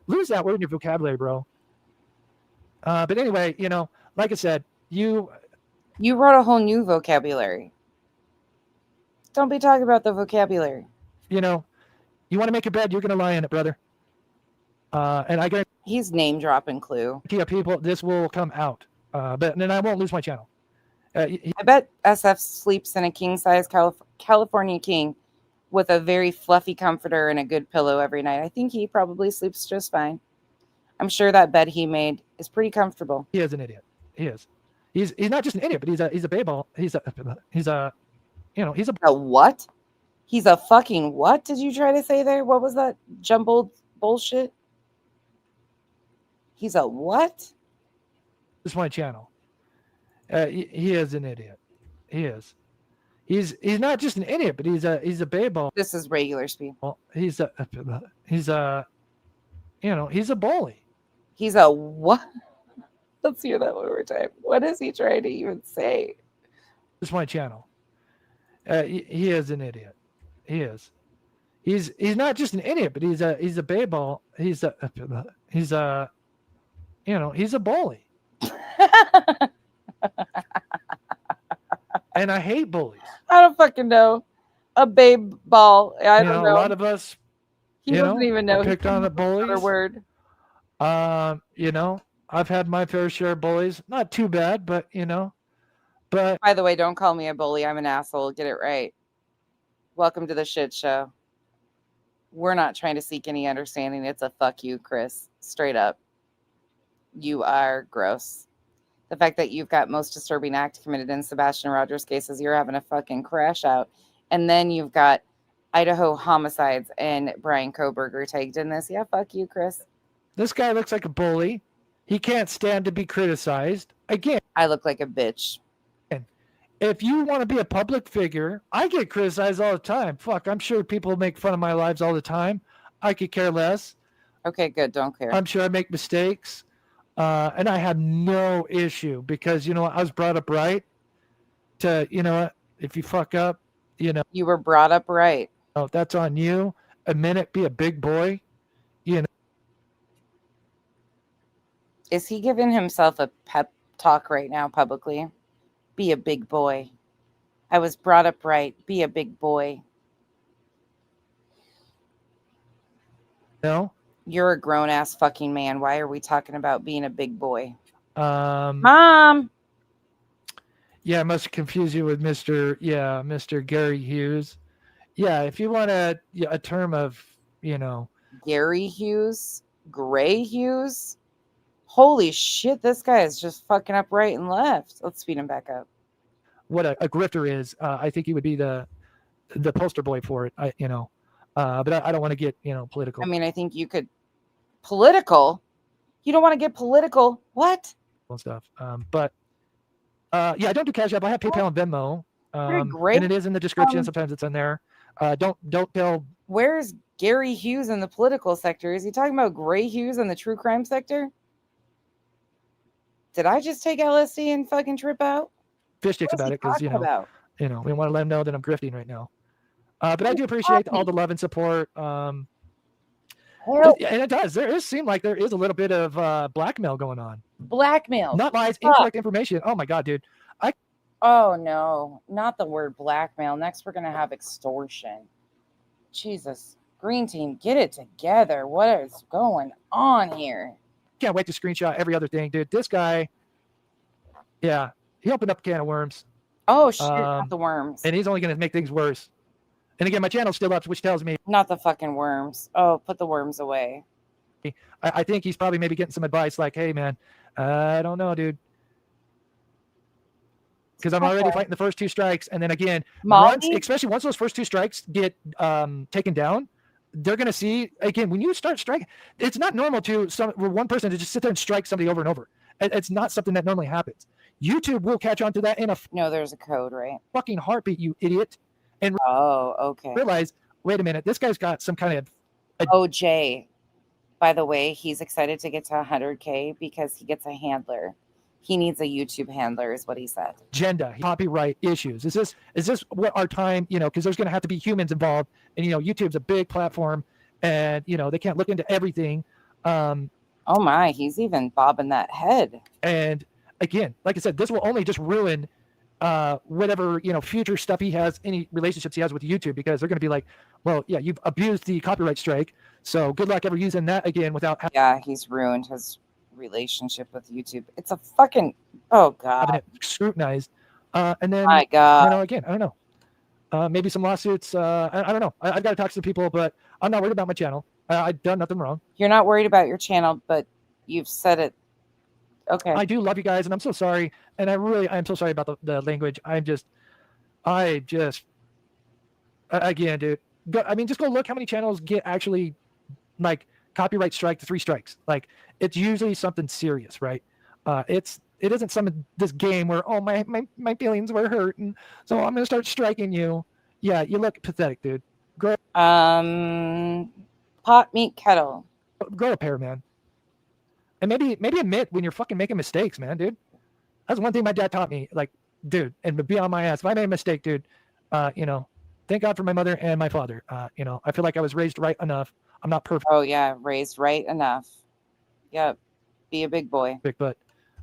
Lose that word in your vocabulary, bro. But anyway, you know, like I said, you wrote a whole new vocabulary. Don't be talking about the vocabulary. You know, you want to make your bed, you're going to lie in it, brother. And I guarantee he's name dropping Clue. People, this will come out. But then I won't lose my channel. I bet SF sleeps in a king size California king with a very fluffy comforter and a good pillow every night. I think he probably sleeps just fine. I'm sure that bed he made is pretty comfortable. He is an idiot. He is. He's not just an idiot, but he's a baby-ball. He's a what? He's a fucking what? Did you try to say there? What was that jumbled bullshit? He's a what? This is my channel. He is an idiot. He is. He's not just an idiot, but he's a baby-ball. This is regular speed. Well, he's a bully. He's a what? Let's hear that one more time. What is he trying to even say? This is my channel. He is an idiot. He is. He's not just an idiot, but he's a baby-ball. He's a bully. And I hate bullies. I don't fucking know. A babe ball. I don't know. A lot of us. He doesn't even know. Picked on the bullies. Word. You know, I've had my fair share of bullies. Not too bad, but you know. But by the way, don't call me a bully. I'm an asshole. Get it right. Welcome to the shit show. We're not trying to seek any understanding. It's a fuck you, Chris. Straight up. You are gross. The fact that you've got most disturbing act committed in Sebastian Rogers cases, you're having a fucking crash out. And then you've got Idaho homicides and Brian Koberger tagged in this. Yeah, fuck you, Chris. This guy looks like a bully. He can't stand to be criticized. Again, I look like a bitch. If you want to be a public figure, I get criticized all the time. Fuck, I'm sure people make fun of my lives all the time. I could care less. Okay, good. Don't care. I'm sure I make mistakes. And I have no issue because, I was brought up right to, if you fuck up, You were brought up right. That's on you. Admit it, be a big boy. Is he giving himself a pep talk right now publicly? Be a big boy. I was brought up right. Be a big boy. No. You're a grown ass fucking man. Why are we talking about being a big boy? Mom. Yeah, I must confuse you with Mr. Gary Hughes. Yeah, if you want a term of, Gary Hughes? Gray Hughes? Holy shit, this guy is just fucking up right and left. Let's speed him back up. What a grifter is. I think he would be the poster boy for it. But I don't want to get, political. I mean, I think you could political. You don't want to get political. What? Stuff. I don't do Cash App. I have PayPal and Venmo. Great. And it is in the description. Sometimes it's in there. Don't tell. Where's Gary Hughes in the political sector? Is he talking about Gray Hughes in the true crime sector? Did I just take LSD and fucking trip out? Fish sticks about it because we want to let him know that I'm grifting right now. But I do appreciate all the love and support. And it does. There seem like there is a little bit of blackmail going on. Blackmail. Not lies, incorrect information. Oh my god, dude. Oh no, not the word blackmail. Next we're gonna have extortion. Jesus. Green team, get it together. What is going on here? Can't wait to screenshot every other thing, dude. This guy, he opened up a can of worms. Oh shit, not the worms. And he's only going to make things worse. And again, my channel's still up, which tells me not the fucking worms. Oh, put the worms away. I think he's probably maybe getting some advice like, hey man, I don't know, dude. Because I'm already fighting the first two strikes, and then again, especially once those first two strikes get taken down, they're going to see, again, when you start striking, it's not normal for one person to just sit there and strike somebody over and over. It's not something that normally happens. YouTube will catch on to that in a no, there's a code, right? Fucking heartbeat, you idiot. And okay. Realize, wait a minute, this guy's got some kind of OJ. By the way, he's excited to get to 100K because he gets a handler. He needs a YouTube handler, is what he said. Agenda, copyright issues. Is this what our time, because there's going to have to be humans involved, and YouTube's a big platform, and they can't look into everything. Oh my, he's even bobbing that head. And again, like I said, this will only just ruin whatever future stuff he has, any relationships he has with YouTube, because they're going to be like, well, yeah, you've abused the copyright strike, so good luck ever using that again without. Yeah, he's ruined his relationship with YouTube. It's a fucking having it scrutinized, and then my god, again, I don't know, maybe some lawsuits. I don't know. I've got to talk to the people, but I'm not worried about my channel. I've done nothing wrong. You're not worried about your channel, but you've said it. Okay. I do love you guys, and I'm so sorry, and I'm so sorry about the language. Again, dude. Just go look how many channels get actually like copyright strike to 3 strikes. Like, it's usually something serious, right? It isn't this game where my feelings were hurt, and so I'm gonna start striking you. Yeah, you look pathetic, dude. Pot meat kettle. Grow a pair, man. And maybe admit when you're fucking making mistakes, man, dude. That's one thing my dad taught me. Like, dude, and be on my ass. If I made a mistake, dude, thank God for my mother and my father. I feel like I was raised right enough. I'm not perfect. Oh yeah, raised right enough. Yep. Be a big boy. But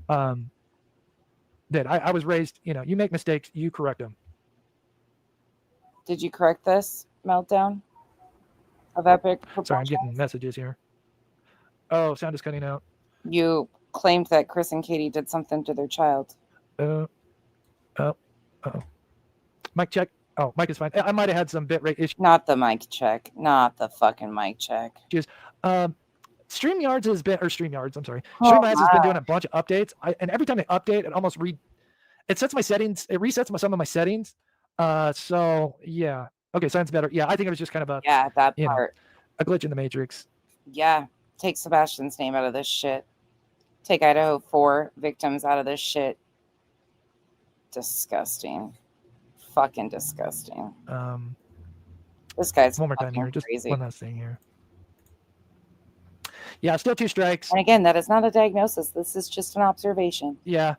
that I was raised, you make mistakes, you correct them. Did you correct this meltdown of epic proportions? Sorry, I'm getting messages here. Oh, sound is cutting out. You claimed that Chris and Katie did something to their child. Mic check. Oh, mic is fine. I might have had some bitrate issues. Not the mic check. Not the fucking mic check. StreamYards has been, or StreamYards, I'm sorry. Oh, StreamYards has been doing a bunch of updates. And every time they update, it almost it sets my settings, it resets some of my settings. So yeah. Okay, sounds better. Yeah, I think it was just kind of that part. A glitch in the matrix. Yeah. Take Sebastian's name out of this shit. Take Idaho 4 victims out of this shit. Disgusting. Fucking disgusting. This guy's one more time here. Just crazy. One last thing here. Yeah, still 2 strikes. And again, that is not a diagnosis. This is just an observation. Yeah.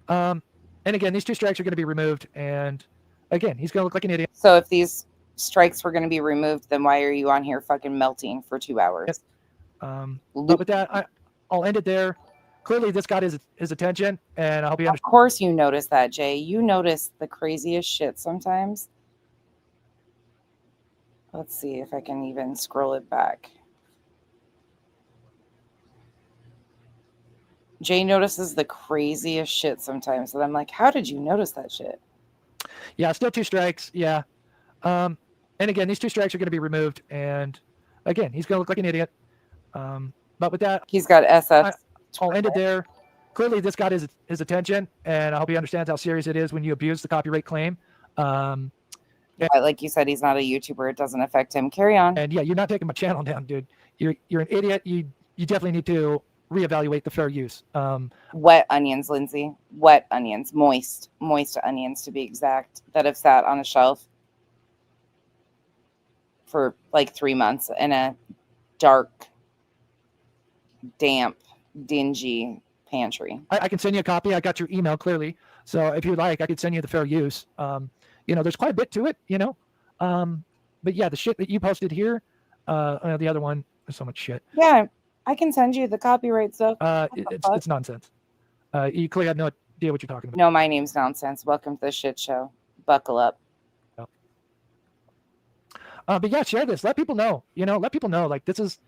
And again, these 2 strikes are going to be removed. And again, he's going to look like an idiot. So if these strikes were going to be removed, then why are you on here fucking melting for 2 hours? But with that, I'll end it there. Clearly, this got his attention, and I hope you understand. Of course you notice that, Jay. You notice the craziest shit sometimes. Let's see if I can even scroll it back. Jay notices the craziest shit sometimes. And I'm like, how did you notice that shit? Yeah, still 2 strikes. Yeah. And again, these 2 strikes are going to be removed. And again, he's going to look like an idiot. But with that, he's got SF. I'll end it there. Clearly, this got his attention, and I hope he understands how serious it is when you abuse the copyright claim. Yeah, like you said, he's not a YouTuber. It doesn't affect him. Carry on. And yeah, you're not taking my channel down, dude. You're an idiot. You definitely need to reevaluate the fair use. Wet onions, Lindsay. Wet onions. Moist onions, to be exact, that have sat on a shelf for like 3 months in a dark, damp, dingy pantry. I can send you a copy. I got your email clearly. So if you'd like, I could send you the fair use. There's quite a bit to it, but yeah, the shit that you posted here, the other one, there's so much shit. Yeah, I can send you the copyright stuff. It's nonsense. You clearly have no idea what you're talking about. No, my name's nonsense. Welcome to the shit show. Buckle up. But yeah, share this. Let people know. Let people know. Like this is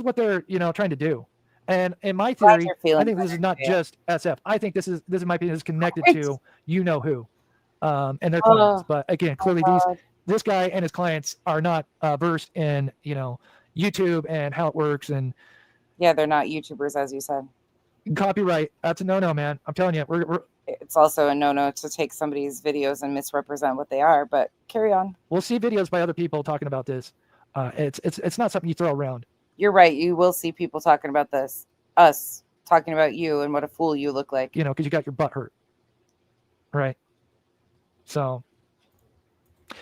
what they're trying to do. And in my theory, I think this is not just SF. I think this might be connected to who, and their clients. But again, clearly this guy and his clients are not versed in YouTube and how it works. And yeah, they're not YouTubers, as you said. Copyright, that's a no-no, man. I'm telling you. It's also a no-no to take somebody's videos and misrepresent what they are. But carry on. We'll see videos by other people talking about this. It's not something you throw around. You're right. You will see people talking about this. Us talking about you and what a fool you look like. Because you got your butt hurt. Right. So,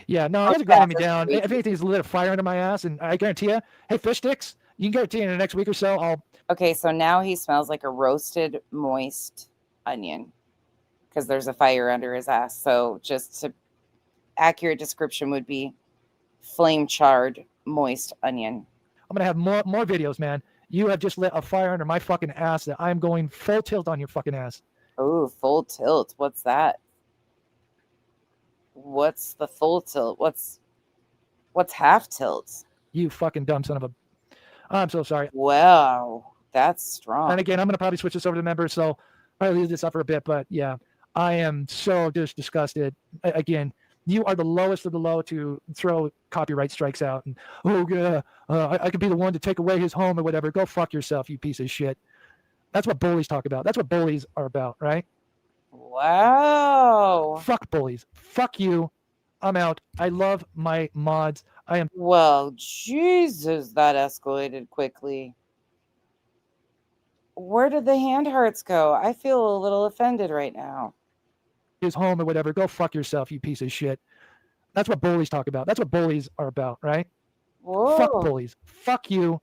yeah, no, it wasn't grinding me down. If anything, it's lit a fire under my ass. And I guarantee you, hey, fish sticks, you can guarantee in the next week or so, Okay, so now he smells like a roasted, moist onion because there's a fire under his ass. So accurate description would be flame charred, moist onion. I'm going to have more videos, man. You have just lit a fire under my fucking ass that I'm going full tilt on your fucking ass. Oh, full tilt. What's that? What's the full tilt? What's half tilt? You fucking dumb son of a... I'm so sorry. Wow, that's strong. And again, I'm going to probably switch this over to members, so I'll leave this up for a bit. But yeah, I am so just disgusted. Again, you are the lowest of the low to throw copyright strikes out. And, I could be the one to take away his home or whatever. Go fuck yourself, you piece of shit. That's what bullies talk about. That's what bullies are about, right? Wow. Fuck bullies. Fuck you. I'm out. I love my mods. I am. Well, Jesus, that escalated quickly. Where did the hand hearts go? I feel a little offended right now. His home or whatever. Go fuck yourself, you piece of shit. That's what bullies talk about. That's what bullies are about, right? Whoa. Fuck bullies. Fuck you.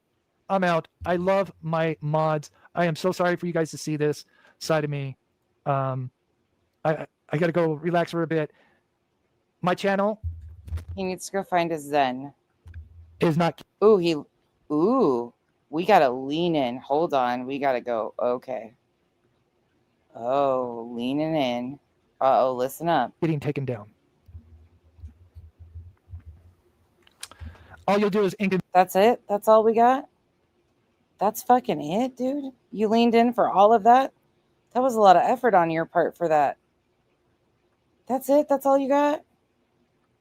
I'm out. I love my mods. I am so sorry for you guys to see this side of me. I got to go relax for a bit. My channel. He needs to go find his Zen. Is not. Ooh, we got to lean in. Hold on. We got to go. Okay. Oh, leaning in. Uh-oh, listen up. Getting taken down. All you'll do is That's it? That's all we got? That's fucking it, dude? You leaned in for all of that? That was a lot of effort on your part for that. That's it? That's all you got?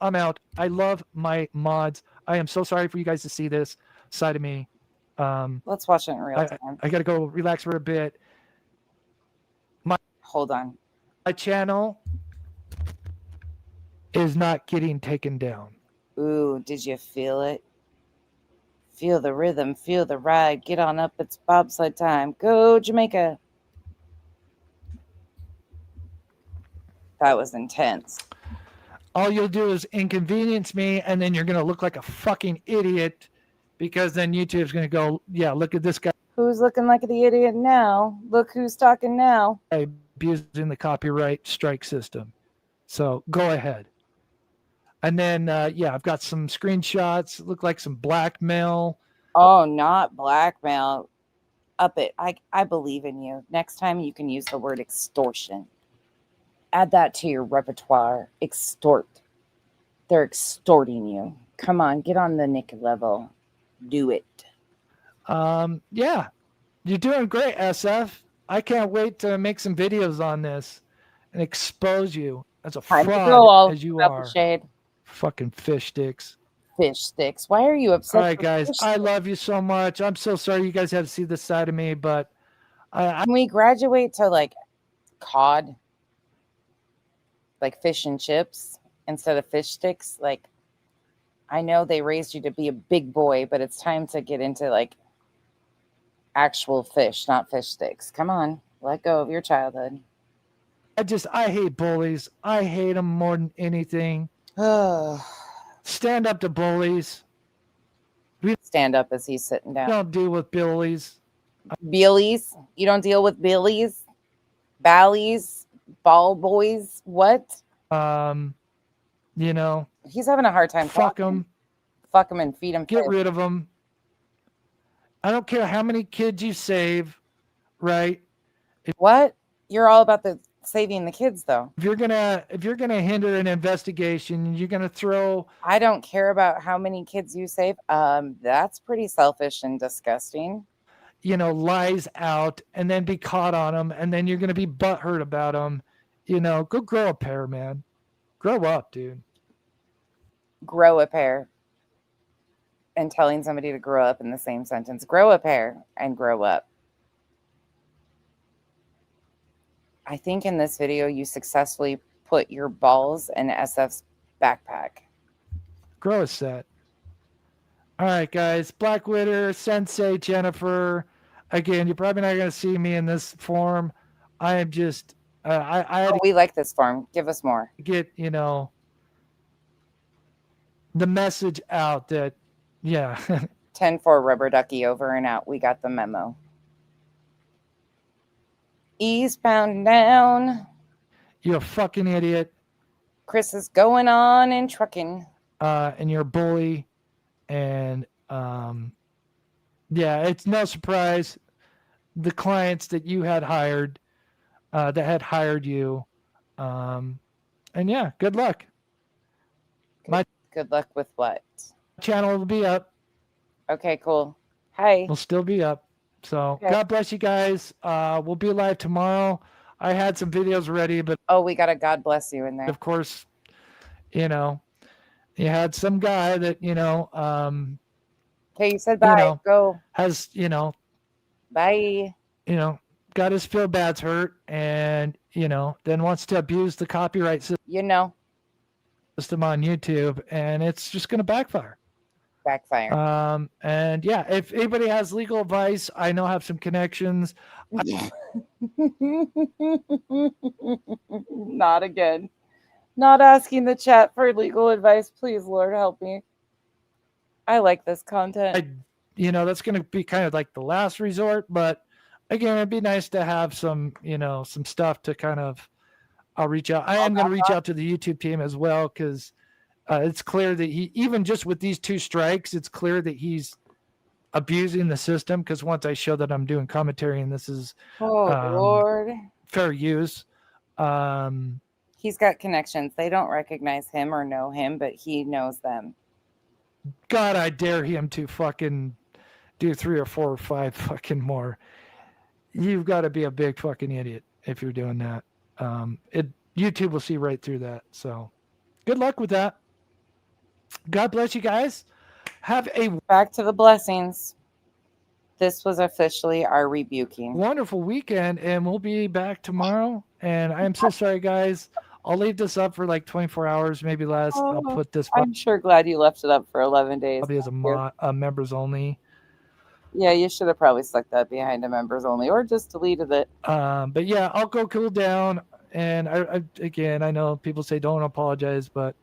I'm out. I love my mods. I am so sorry for you guys to see this side of me. Let's watch it in real time. I got to go relax for a bit. Hold on. My channel is not getting taken down. Ooh, did you feel it? Feel the rhythm, feel the ride. Get on up, it's bobsled time. Go Jamaica. That was intense. All you'll do is inconvenience me, and then you're going to look like a fucking idiot because then YouTube's going to go, yeah, look at this guy. Who's looking like the idiot now? Look who's talking now. Abusing the copyright strike system. So go ahead. And then, yeah, I've got some screenshots. Look like some blackmail. Oh, not blackmail. Up it. I believe in you. Next time you can use the word extortion. Add that to your repertoire. Extort. They're extorting you. Come on, get on the Nick level. Do it. Yeah, you're doing great, SF. I can't wait to make some videos on this and expose you as a fraud as you are. Shade. Fucking fish sticks. Fish sticks. Why are you upset? All right, guys. I love you so much. I'm so sorry you guys have to see this side of me, but can we graduate to like cod? Like fish and chips instead of fish sticks? Like, I know they raised you to be a big boy, but it's time to get into like actual fish, not fish sticks. Come on, let go of your childhood. I hate bullies. I hate them more than anything. Stand up to bullies. Stand up as he's sitting down. Don't deal with billies. Billies? You don't deal with billies? Ballies? Ball boys? What? You know. He's having a hard time. Fuck him. Fuck him and feed him. Get rid of him. I don't care how many kids you save, right? What? You're all about the saving the kids, though. If you're gonna hinder an investigation, you're gonna throw. I don't care about how many kids you save. That's pretty selfish and disgusting. You know, lies out and then be caught on them, and then you're gonna be butthurt about them. You know, go grow a pair, man. Grow up, dude. Grow a pair. And telling somebody to grow up in the same sentence. Grow a pair and grow up. I think in this video, you successfully put your balls in SF's backpack. Grow a set. All right, guys. Black Widow, Sensei, Jennifer. Again, you're probably not going to see me in this form. I am just... we like this form. Give us more. Get, you know, the message out that, yeah. 10-4 rubber ducky over and out. We got the memo. Eastbound and down. You're a fucking idiot. Chris is going on and trucking. And you're a bully. And yeah, it's no surprise the clients that you had hired, that had hired you. And yeah, good luck. Good luck with what? Channel will be up. Okay, cool. Hi. We'll still be up. So okay. God bless you guys. We'll be live tomorrow. I had some videos ready, but we got a God bless you in there. Of course, you know, you had some guy that, you know, okay, you said bye. You know, go. Has, you know, bye. You know, got his feel bad's hurt and, you know, then wants to abuse the copyright system. You know. System on YouTube, and it's just going to backfire. And yeah, if anybody has legal advice, I know I have some connections. Not again. Not asking the chat for legal advice. Please, Lord, help me. I like this content. You know, that's going to be kind of like the last resort, but again, it'd be nice to have some, you know, some stuff to kind of, I'll reach out. I am going to reach out to the YouTube team as well, because it's clear that he, even just with these 2 strikes, it's clear that he's abusing the system, because once I show that I'm doing commentary and this is Lord, fair use. He's got connections. They don't recognize him or know him, but he knows them. God, I dare him to fucking do 3 or 4 or 5 fucking more. You've got to be a big fucking idiot if you're doing that. YouTube will see right through that. So good luck with that. God bless you guys. Have a Back to the blessings. This was officially our rebuking. wonderful weekend, and we'll be back tomorrow. And I am so sorry, guys. I'll leave this up for like 24 hours, maybe less. I'll put this I'm sure glad you left it up for 11 days. probably as a members only. Yeah, you should have probably stuck that behind a members only, or just deleted it. But yeah, I'll go cool down. And I know people say don't apologize, but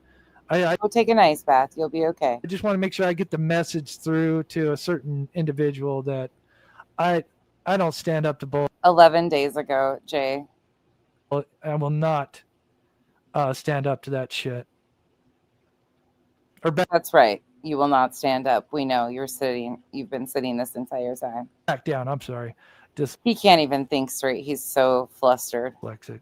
Go take an ice bath. You'll be okay. I just want to make sure I get the message through to a certain individual that I don't stand up to bull. 11 days ago, Jay. I will not stand up to that shit. That's right. You will not stand up. We know you've been sitting this entire time. Back down. I'm sorry. He can't even think straight. He's so flustered. Dyslexic.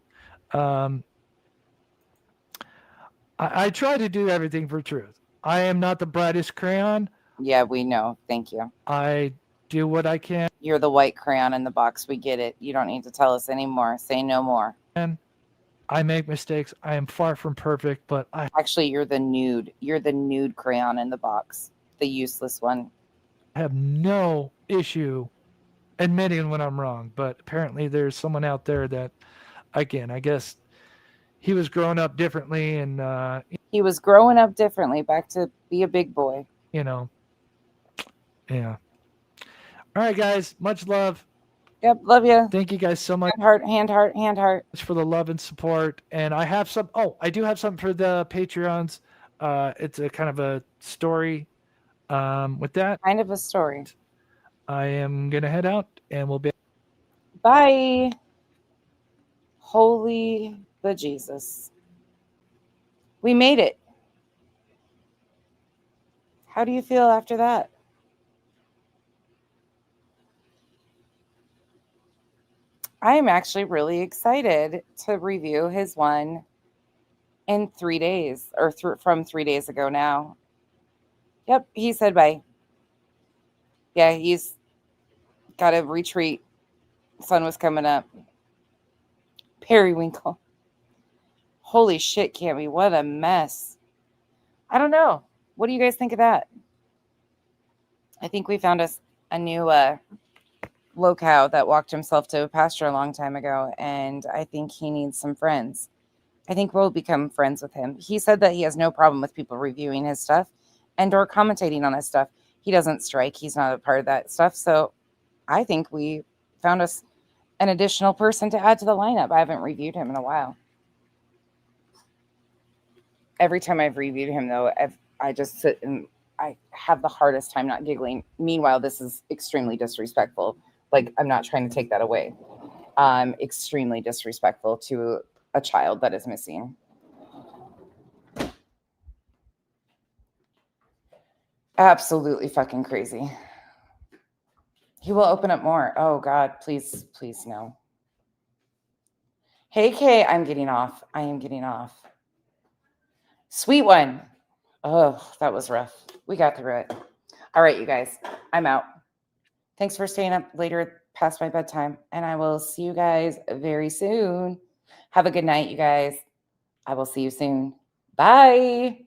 I try to do everything for truth. I am not the brightest crayon. Yeah, we know. Thank you. I do what I can. You're the white crayon in the box. We get it. You don't need to tell us anymore. Say no more. I make mistakes. I am far from perfect, but actually, you're the nude. You're the nude crayon in the box, the useless one. I have no issue admitting when I'm wrong, but apparently there's someone out there that, again, I guess he was growing up differently, and he was growing up differently, back to be a big boy. You know, yeah. All right, guys. Much love. Yep, love you. Thank you guys so much. Hand heart. For the love and support. And I have some. Oh, I do have something for the Patreons. It's a kind of a story. With that, kind of a story. I am gonna head out, and we'll be. Bye. Holy bejesus. We made it. How do you feel after that? I am actually really excited to review his one in 3 days, or from 3 days ago now. Yep, he said bye. Yeah, he's got to retreat. Sun was coming up. Periwinkle. Holy shit, Cammy, what a mess. I don't know. What do you guys think of that? I think we found us a new locale that walked himself to a pasture a long time ago, and I think he needs some friends. I think we'll become friends with him. He said that he has no problem with people reviewing his stuff and or commentating on his stuff. He doesn't strike. He's not a part of that stuff. So I think we found us an additional person to add to the lineup. I haven't reviewed him in a while. Every time I've reviewed him, though, I just sit and I have the hardest time not giggling. Meanwhile, this is extremely disrespectful. Like, I'm not trying to take that away. Extremely disrespectful to a child that is missing. Absolutely fucking crazy. He will open up more. Oh, God, please, please, no. Hey, Kay, I'm getting off. I am getting off. Sweet one. Oh, that was rough. We got through it. All right, you guys, I'm out. Thanks for staying up later past my bedtime, and I will see you guys very soon. Have a good night, you guys. I will see you soon. Bye.